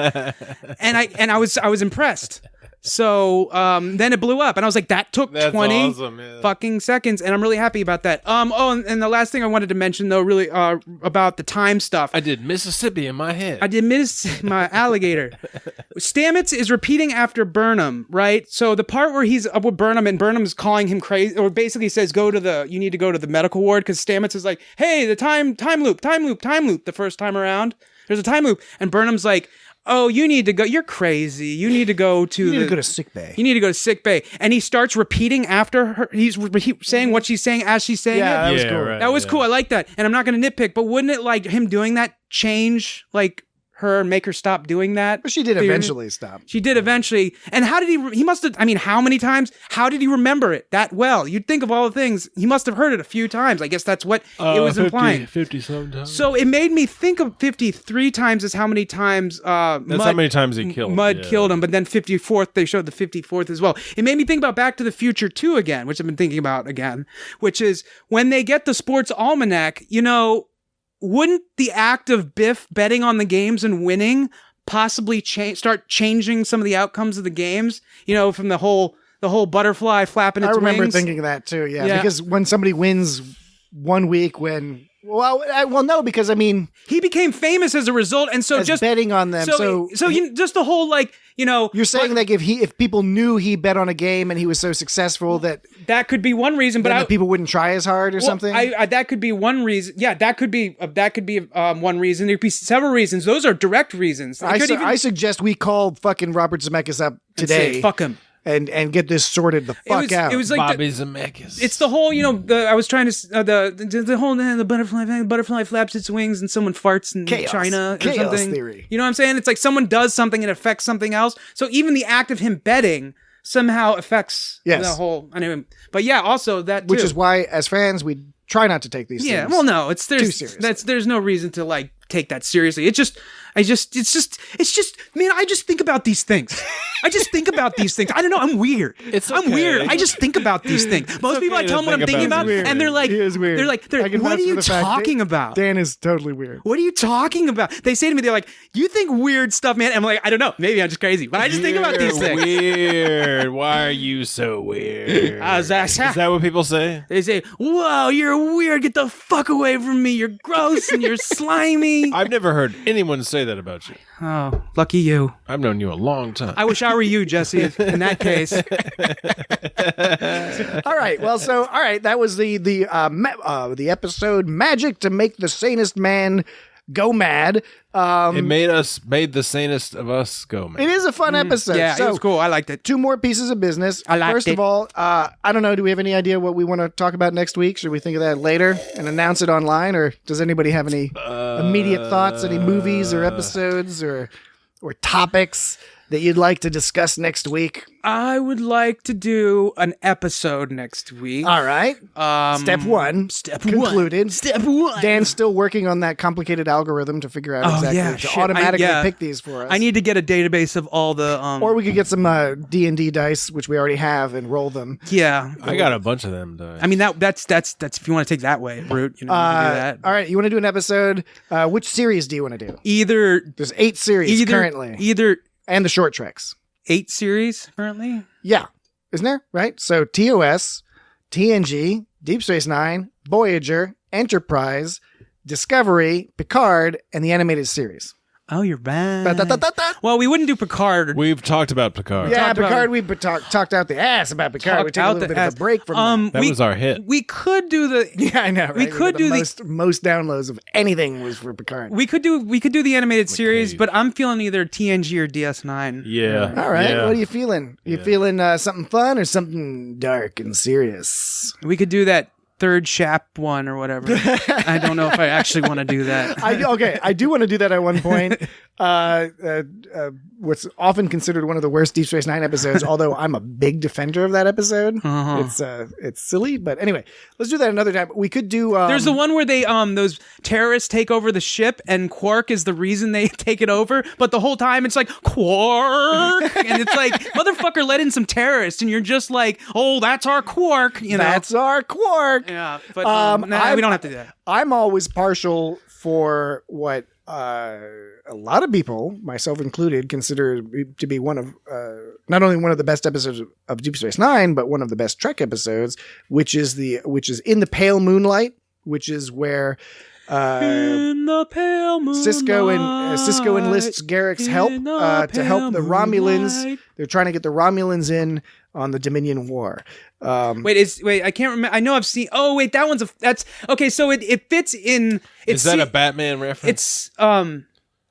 S6: And I was impressed. So then it blew up and I was like, that took 20
S8: awesome,
S6: fucking seconds, and I'm really happy about that. And the last thing I wanted to mention though, really about the time stuff.
S8: I did Mississippi in my head.
S6: I did my alligator. Stamets is repeating after Burnham, right? So the part where he's up with Burnham and Burnham's calling him crazy, or basically says, you need to go to the medical ward, because Stamets is like, hey, the time loop, the first time around. There's a time loop. And Burnham's like, oh, you need to go. You're crazy. You need to go to
S7: sick bay.
S6: You need to go to sick bay. And he starts repeating after her. He's saying what she's saying as she's saying it.
S7: That was cool.
S8: Right,
S6: that was cool. I like that. And I'm not going to nitpick, but wouldn't it, like, him doing that change, like, her and make her stop doing that?
S7: But she did eventually stop.
S6: She did eventually. And how did he must have, how many times? How did he remember it that well? You'd think of all the things. He must have heard it a few times. I guess that's what it was implying.
S8: 50 sometimes.
S6: So it made me think of 53 times as how many times
S8: That's how many times he killed him.
S6: Mud killed him, but then 54th, they showed the 54th as well. It made me think about Back to the Future 2 again, which I've been thinking about again, which is when they get the sports almanac, wouldn't the act of Biff betting on the games and winning possibly start changing some of the outcomes of the games? From the whole butterfly flapping its wings.
S7: I remember thinking that too. Yeah, because when somebody wins 1 week, no, because
S6: he became famous as a result, and so just
S7: betting on them. So
S6: just the whole
S7: you're saying that if people knew he bet on a game and he was so successful that
S6: could be one reason, but
S7: people wouldn't try as hard or something.
S6: That could be one reason. Yeah, that could be one reason. There'd be several reasons. Those are direct reasons.
S7: I suggest we call fucking Robert Zemeckis up today.
S6: Say, fuck him.
S7: And get this sorted the fuck out.
S6: It was like
S8: Bobby Zemeckis.
S6: It's the whole, I was trying to the whole the butterfly flaps its wings and someone farts in China or something.
S7: Theory.
S6: You know what I'm saying? It's like someone does something and it affects something else. So even the act of him betting somehow affects the whole. Anyway, but yeah, also that
S7: which
S6: too.
S7: is why as fans we try not to take these things.
S6: Yeah, well, no, there's
S7: too serious.
S6: There's no reason to take that seriously. It's just, man, I just think about these things. I don't know. I'm weird. I'm weird. I just think about these things. Most people, I tell them what I'm thinking about, and they're like,
S7: he is weird.
S6: They're like, what are you talking about?
S7: Dan is totally weird.
S6: What are you talking about? They say to me, they're like, you think weird stuff, man. And I'm like, I don't know. Maybe I'm just crazy, but I just think about these things.
S8: Weird. Why are you so weird? Is that what people say?
S6: They say, whoa, you're weird. Get the fuck away from me. You're gross and you're slimy.
S8: I've never heard anyone say that about you.
S6: Oh, lucky you.
S8: I've known you a long time.
S6: I wish I were you, Jesse, in that case.
S7: All right. Well, that was the episode Magic to Make the Sanest Man go mad.
S8: It made the sanest of us go, man.
S7: It is a fun episode.
S6: Yeah,
S7: so,
S6: it was cool. I liked it.
S7: 2 more pieces of business.
S6: I liked
S7: First
S6: it.
S7: of all, I don't know. Do we have any idea what we want to talk about next week? Should we think of that later and announce it online, or does anybody have any immediate thoughts? Any movies or episodes or topics that you'd like to discuss next week?
S6: I would like to do an episode next week.
S7: All right. Step 1. Concluded.
S6: Step 1.
S7: Dan's still working on that complicated algorithm to figure out to automatically pick these for us.
S6: I need to get a database of all the.
S7: Or we could get some D&D dice, which we already have, and roll them.
S6: Yeah,
S8: I got a bunch of them. Dice.
S6: I mean that's if you want to take that way, Brute. You know, you can do that.
S7: All right, you want to do an episode? Which series do you want to do?
S6: Either
S7: There's 8 series currently. And the short treks.
S6: 8 series currently.
S7: Yeah. Isn't there? Right? So TOS, TNG, Deep Space Nine, Voyager, Enterprise, Discovery, Picard, and the animated series.
S6: Oh, you're right.
S7: Da-da-da-da-da.
S6: Well, we wouldn't do Picard.
S8: We've talked about Picard.
S7: Yeah,
S6: talked about-
S7: Picard, we talked out the ass about Picard. We took a little bit of a break from
S8: That was our hit.
S6: We could do the.
S7: Yeah, I know. Right?
S6: We could do
S7: most downloads of anything was for Picard.
S6: We could do the animated series, but I'm feeling either TNG or DS9.
S8: Yeah.
S7: All right.
S8: Yeah.
S7: What are you feeling? You feeling something fun or something dark and serious?
S6: We could do that third Shap one or whatever. I don't know if I actually want to do that.
S7: I do want to do that at one point. What's often considered one of the worst Deep Space Nine episodes, although I'm a big defender of that episode. It's silly, but anyway, let's do that another time. We could do.
S6: There's the one where they those terrorists take over the ship, and Quark is the reason they take it over. But the whole time it's like Quark, and it's like motherfucker, let in some terrorists, and you're just like, oh, that's our Quark. You know,
S7: that's our Quark.
S6: Yeah, but we don't have to do that.
S7: I'm always partial for what a lot of people, myself included, consider to be one of not only one of the best episodes of Deep Space Nine, but one of the best Trek episodes, which is In the Pale Moonlight, which is where
S6: In the Pale Moonlight,
S7: Cisco enlists Garrick's help to help the Romulans.
S6: Moonlight.
S7: They're trying to get the Romulans in on the Dominion War.
S6: Wait, I can't remember. I know I've seen. Oh, wait, that's okay. So it fits in.
S8: Is that a Batman reference?
S6: It's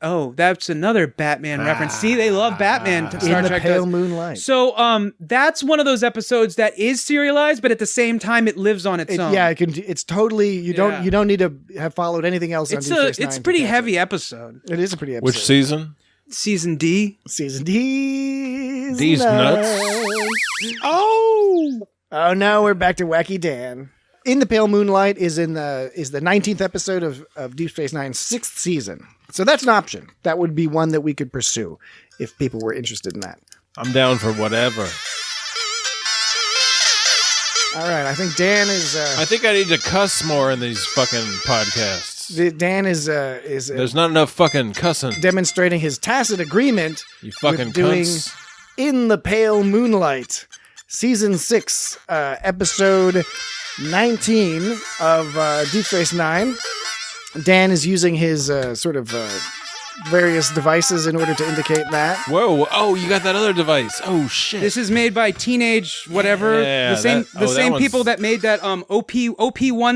S6: Oh, that's another Batman reference. See, they love Batman. Star
S7: In the
S6: Trek
S7: Pale
S6: does.
S7: Moonlight.
S6: So, that's one of those episodes that is serialized, but at the same time, it lives on its own.
S7: Yeah, it's totally. You don't need to have followed anything else.
S6: It's
S7: on Deep Space Nine
S6: it's
S7: to
S6: pretty
S7: catch
S6: heavy
S7: it.
S6: episode.
S7: It is a pretty episode.
S8: Which season?
S6: Season D.
S7: Season D's
S8: These nuts.
S7: Oh no, we're back to Wacky Dan. In the Pale Moonlight is the 19th episode of Deep Space Nine's 6th season. So that's an option. That would be one that we could pursue if people were interested in that.
S8: I'm down for whatever.
S7: All right, I think Dan is.
S8: I think I need to cuss more in these fucking podcasts.
S7: Dan is
S8: There's not enough fucking cussing.
S7: demonstrating his tacit agreement.
S8: You fucking
S7: with doing
S8: cunts.
S7: In the Pale Moonlight, season 6, episode 19 of Deep Space Nine. Dan is using his various devices in order to indicate that.
S8: Whoa! Oh, you got that other device. Oh shit!
S6: This is made by Teenage whatever.
S8: Yeah,
S6: the same
S8: that
S6: people
S8: one's-
S6: that made that OP1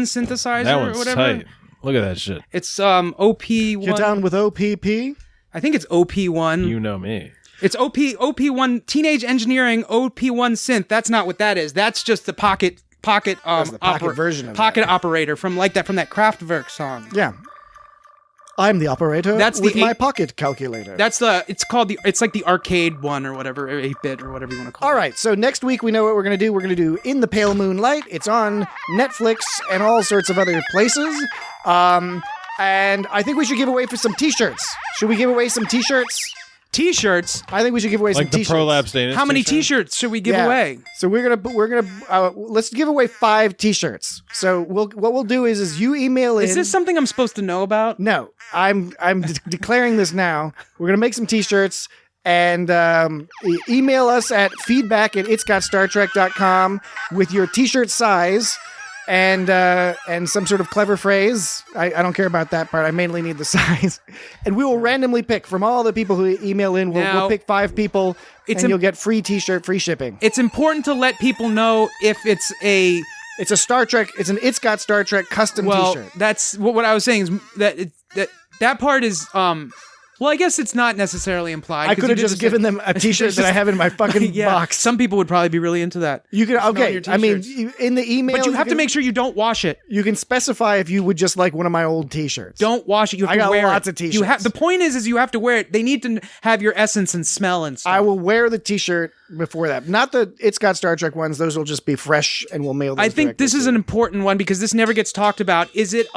S6: synthesizer
S8: that
S6: or
S8: one's
S6: whatever.
S8: tight. Look at that shit.
S6: It's OP1.
S7: You're down with OPP?
S6: I think it's OP1.
S8: You know me.
S6: It's OP1 Teenage Engineering OP1 synth. That's not what that is. That's just the pocket
S7: That's the pocket version of
S6: pocket
S7: that.
S6: operator from that Kraftwerk song.
S7: Yeah. I'm the operator
S6: That's
S7: with
S6: the
S7: my
S6: eight-
S7: pocket calculator.
S6: It's like the arcade one or whatever, or 8-bit or whatever you want to call
S7: All
S6: it.
S7: right, so next week we know what we're going to do. We're going to do In the Pale Moonlight. It's on Netflix and all sorts of other places. And I think we should give away for some t-shirts. Should we give away some t-shirts?
S6: T-shirts.
S7: I think we should give away some
S8: Like the
S7: t-shirts.
S8: Prolapse Danish.
S6: How many
S8: t-shirt?
S6: T-shirts should we give
S7: Yeah.
S6: away?
S7: So we're gonna let's give away 5 t-shirts. So what we'll do is you email in.
S6: Is this something I'm supposed to know about?
S7: No, I'm declaring this now. We're gonna make some t-shirts and email us at feedback@itsgotstartrek.com with your t-shirt size and some sort of clever phrase. I don't care about that part. I mainly need the size. And we will randomly pick from all the people who email in. We'll
S6: Now,
S7: pick 5 people and you'll get free t-shirt, free shipping.
S6: It's important to let people know if it's a
S7: It's a Star Trek. It's an It's Got Star Trek custom
S6: well.
S7: t-shirt.
S6: That's what I was saying is that that part is well, I guess it's not necessarily implied.
S7: I could have just given them a T-shirt that I have in my fucking box.
S6: Some people would probably be really into that.
S7: You can I mean, in the email,
S6: but you have to make sure you don't wash it.
S7: You can specify if you would just like one of my old T-shirts.
S6: Don't wash it. You have
S7: I
S6: to
S7: got
S6: wear
S7: lots
S6: it.
S7: of T-shirts.
S6: The point is you have to wear it. They need to have your essence and smell and stuff.
S7: I will wear the T-shirt before that. Not the It's Got Star Trek ones. Those will just be fresh, and we'll mail them.
S6: I think this is an important one because this never gets talked about. Is it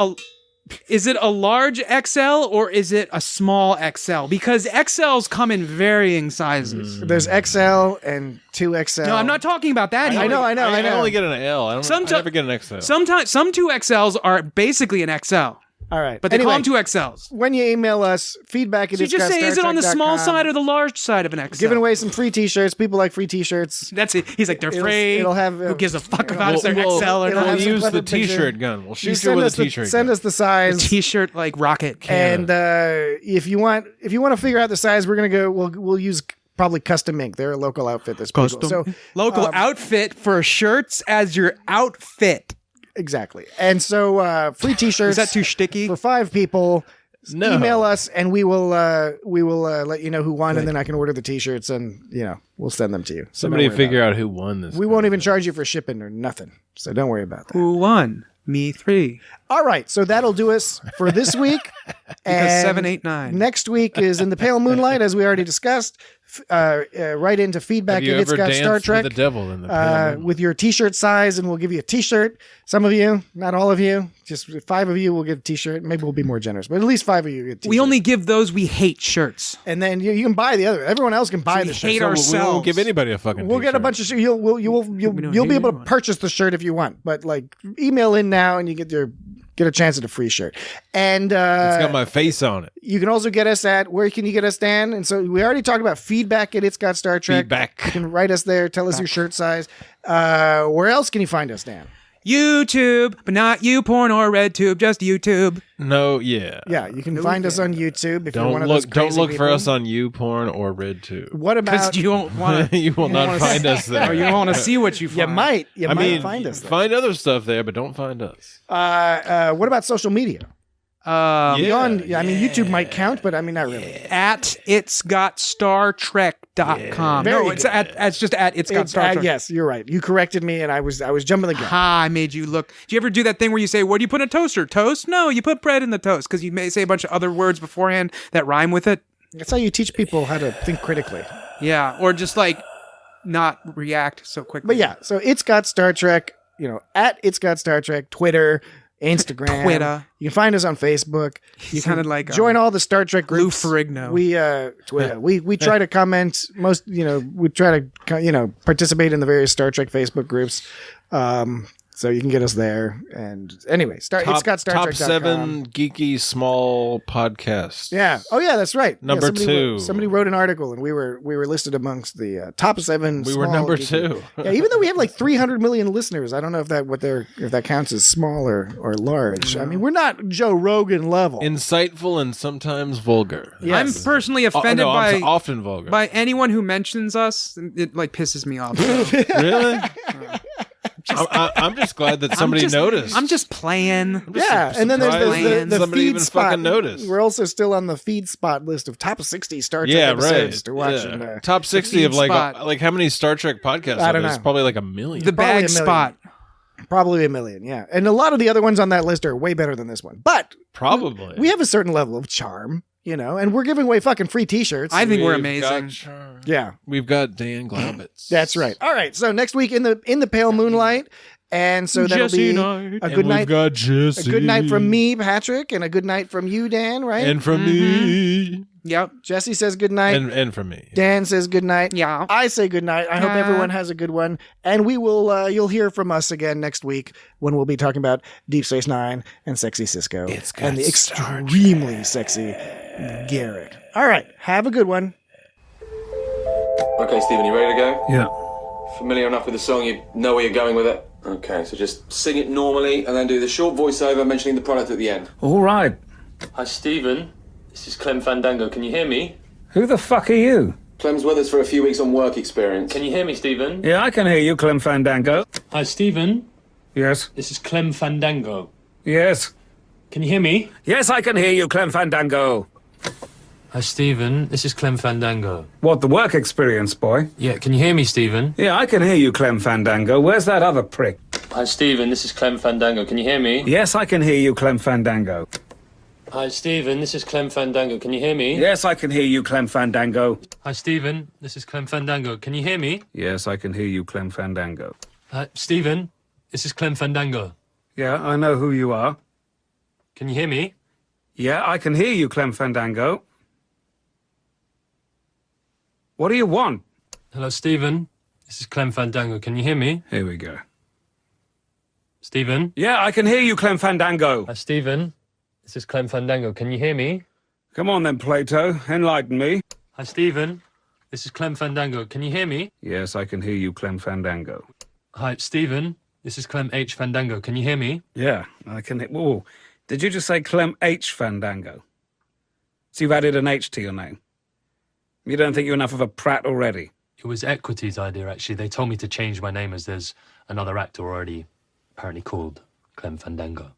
S6: a large XL or is it a small XL? Because XLs come in varying sizes.
S7: There's XL and 2XL.
S6: No, I'm not talking about that.
S7: I know.
S8: I only get an L. I never get an XL.
S6: Sometimes some 2XLs are basically an XL.
S7: All right.
S6: But they call them 2XLs.
S7: When you email us, feedback at
S6: So you just say, is it on the small side or the large side of an XL?
S7: Giving away some free T-shirts. People like free T-shirts.
S6: That's it. He's like, they're free.
S7: It'll have,
S6: who gives a fuck about if they're XL or not?
S8: We'll use the T-shirt gun. We'll shoot you with a T-shirt gun.
S7: Send us the size.
S6: A T-shirt like rocket.
S7: And if you want to figure out the size, we're gonna go. We'll use probably Custom Ink. They're a local outfit that's pretty cool. So
S6: local outfit for shirts as your outfit.
S7: Exactly. And so free T-shirts.
S6: Is that too sticky?
S7: For 5 people.
S8: No.
S7: Email us and we will let you know who won, and then I can order the T-shirts and we'll send them to you. So
S8: somebody figure out who won this.
S7: We won't even charge you for shipping or nothing. So don't worry about that.
S6: Who won? Me 3.
S7: All right, so that'll do us for this week.
S6: Because 7, 8, 9.
S7: Next week is In the Pale Moonlight, as we already discussed. Write into feedback at It's Got Star Trek
S8: with the devil in the Pale
S7: with your T-shirt size, and we'll give you a T-shirt. Some of you, not all of you, just 5 of you will get a T-shirt. Maybe we'll be more generous, but at least 5 of you get a T-shirt.
S6: We only give those we hate shirts.
S7: And then you can buy the other. Everyone else can buy the shirt.
S6: Hate ourselves.
S8: We won't give anybody a fucking
S7: We'll get a bunch of shirts. You'll be able to purchase the shirt if you want, but like email in now and you get a chance at a free shirt. And
S8: it's got my face on it.
S7: You can also get us at, where can you get us, Dan? And so we already talked about feedback at It's Got Star Trek.
S8: Feedback.
S7: You can write us there. Tell us your shirt size. Where else can you find us, Dan?
S6: YouTube, but not YouPorn or RedTube, just YouTube.
S8: No, yeah.
S7: Yeah, you can find us on YouTube if you're one
S8: Don't
S7: of those
S8: look.
S7: crazy
S8: Don't look
S7: people.
S8: for us on YouPorn or RedTube.
S7: What about...
S6: Because you don't want to...
S8: You will not find us there.
S6: Or you want to see what you
S7: You
S6: find.
S7: might. You might find us there.
S8: Find other stuff there, but don't find us.
S7: What about social media? Beyond, YouTube might count, but I mean, not really.
S6: At itsgotstartrek.com.
S7: Very
S6: No, it's just at It's Got Star Trek.
S7: Yes, you're right. You corrected me, and I was jumping the gun.
S6: Ha, I made you look. Do you ever do that thing where you say, what do you put in a toaster? Toast? No, you put bread in the toast, because you may say a bunch of other words beforehand that rhyme with it.
S7: That's how you teach people how to think critically.
S6: Yeah, or just like not react so quickly.
S7: But yeah, so It's Got Star Trek, at It's Got Star Trek, Twitter, Instagram.
S6: Twitter.
S7: You can find us on Facebook. You
S6: sounded
S7: can
S6: like
S7: join all the Star Trek groups.
S6: Lou Ferrigno.
S7: We try to comment we try to participate in the various Star Trek Facebook groups. So you can get us there. And anyway, It's Got Star
S8: Top
S7: Trek.com.
S8: 7 geeky small podcasts.
S7: Yeah. Oh yeah, that's right.
S8: Number
S7: somebody
S8: 2.
S7: Somebody wrote an article, and we were listed amongst the top 7.
S8: We were
S7: small
S8: number
S7: geeky-
S8: 2.
S7: Yeah, even though we have like 300 million listeners, I don't know if that counts as small or large. I mean, we're not Joe Rogan level.
S8: Insightful and sometimes vulgar.
S7: Yes.
S6: I'm personally offended
S8: I'm often vulgar.
S6: by anyone who mentions us. It like pisses me off.
S8: Really? I'm just glad that somebody noticed.
S6: I'm just playing.
S7: Yeah, and then there's the
S8: somebody even
S7: Feedspot.
S8: fucking noticed.
S7: We're also still on the Feedspot list of top 60 Star Trek
S8: Yeah,
S7: episodes
S8: right.
S7: to watch.
S8: Yeah.
S7: And,
S8: Top 60 of
S6: Feedspot.
S8: like how many Star Trek podcasts
S7: I
S8: are
S7: don't
S8: there? It's
S7: know.
S8: probably like 1 million.
S6: The
S7: Probably
S6: bag
S7: 1 million.
S6: spot.
S7: Probably 1 million, yeah. And a lot of the other ones on that list are way better than this one. But
S8: Probably.
S7: we have a certain level of charm, and we're giving away fucking free T-shirts.
S6: I think we're
S8: We've
S6: amazing.
S8: got charm.
S7: Yeah,
S8: We've got Dan Glaubitz.
S7: that's right. All right, so next week in the Pale Moonlight, and so that'll
S6: Jesse
S7: be
S6: night.
S7: a
S8: And
S7: good
S8: we've
S7: night.
S8: got
S7: A
S8: Jesse.
S7: good night from me, Patrick, and a good night from you, Dan. Right?
S8: And from me.
S6: Yep.
S7: Jesse says good night.
S8: And from me.
S7: Dan says good night.
S6: Yeah.
S7: I say good night. I hope
S6: Yeah.
S7: everyone has a good one. And we will you'll hear from us again next week when we'll be talking about Deep Space Nine and Sexy Cisco and the extremely sexy Garrett. All right. Have a good one.
S9: Okay, Stephen, you ready to go?
S10: Yeah.
S9: Familiar enough with the song, you know where you're going with it? Okay, so just sing it normally and then do the short voiceover mentioning the product at the end.
S10: All right.
S11: Hi, Stephen. This is Clem Fandango. Can you hear me?
S10: Who the fuck are you?
S9: Clem's with us for a few weeks on work experience.
S11: Can you hear me, Stephen?
S10: Yeah, I can hear you, Clem Fandango.
S11: Hi, Stephen.
S10: Yes.
S11: This is Clem Fandango.
S10: Yes.
S11: Can you hear me?
S10: Yes, I can hear you, Clem Fandango.
S11: Hi, Stephen. This is Clem Fandango.
S10: What, the work experience, boy?
S11: Yeah, can you hear me, Stephen?
S10: Yeah, I can hear you, Clem Fandango. Where's that other prick?
S11: Hi, Stephen. This is Clem Fandango. Can you hear me?
S10: Yes, I can hear you, Clem Fandango.
S11: Hi, Stephen. This is Clem Fandango. Can you hear me?
S10: Yes, I can hear you, Clem Fandango.
S11: Hi, Stephen. This is Clem Fandango. Can you hear me?
S10: Yes, I can hear you, Clem Fandango.
S11: Hi, Stephen. This is Clem Fandango.
S10: Yeah, I know who you are.
S11: Can you hear me?
S10: Yeah, I can hear you, Clem Fandango. What do you want?
S11: Hello, Stephen. This is Clem Fandango. Can you hear me?
S10: Here we go.
S11: Stephen?
S10: Yeah, I can hear you, Clem Fandango.
S11: Hi, Stephen. This is Clem Fandango. Can you hear me?
S10: Come on then, Plato. Enlighten me.
S11: Hi, Stephen. This is Clem Fandango. Can you hear me?
S10: Yes, I can hear you, Clem Fandango.
S11: Hi, Stephen. This is Clem H. Fandango. Can you hear me?
S10: Yeah, I can hear... Whoa, did you just say Clem H. Fandango? So you've added an H to your name? You don't think you're enough of a prat already?
S11: It was Equity's idea, actually. They told me to change my name as there's another actor already apparently called Clem Fandango.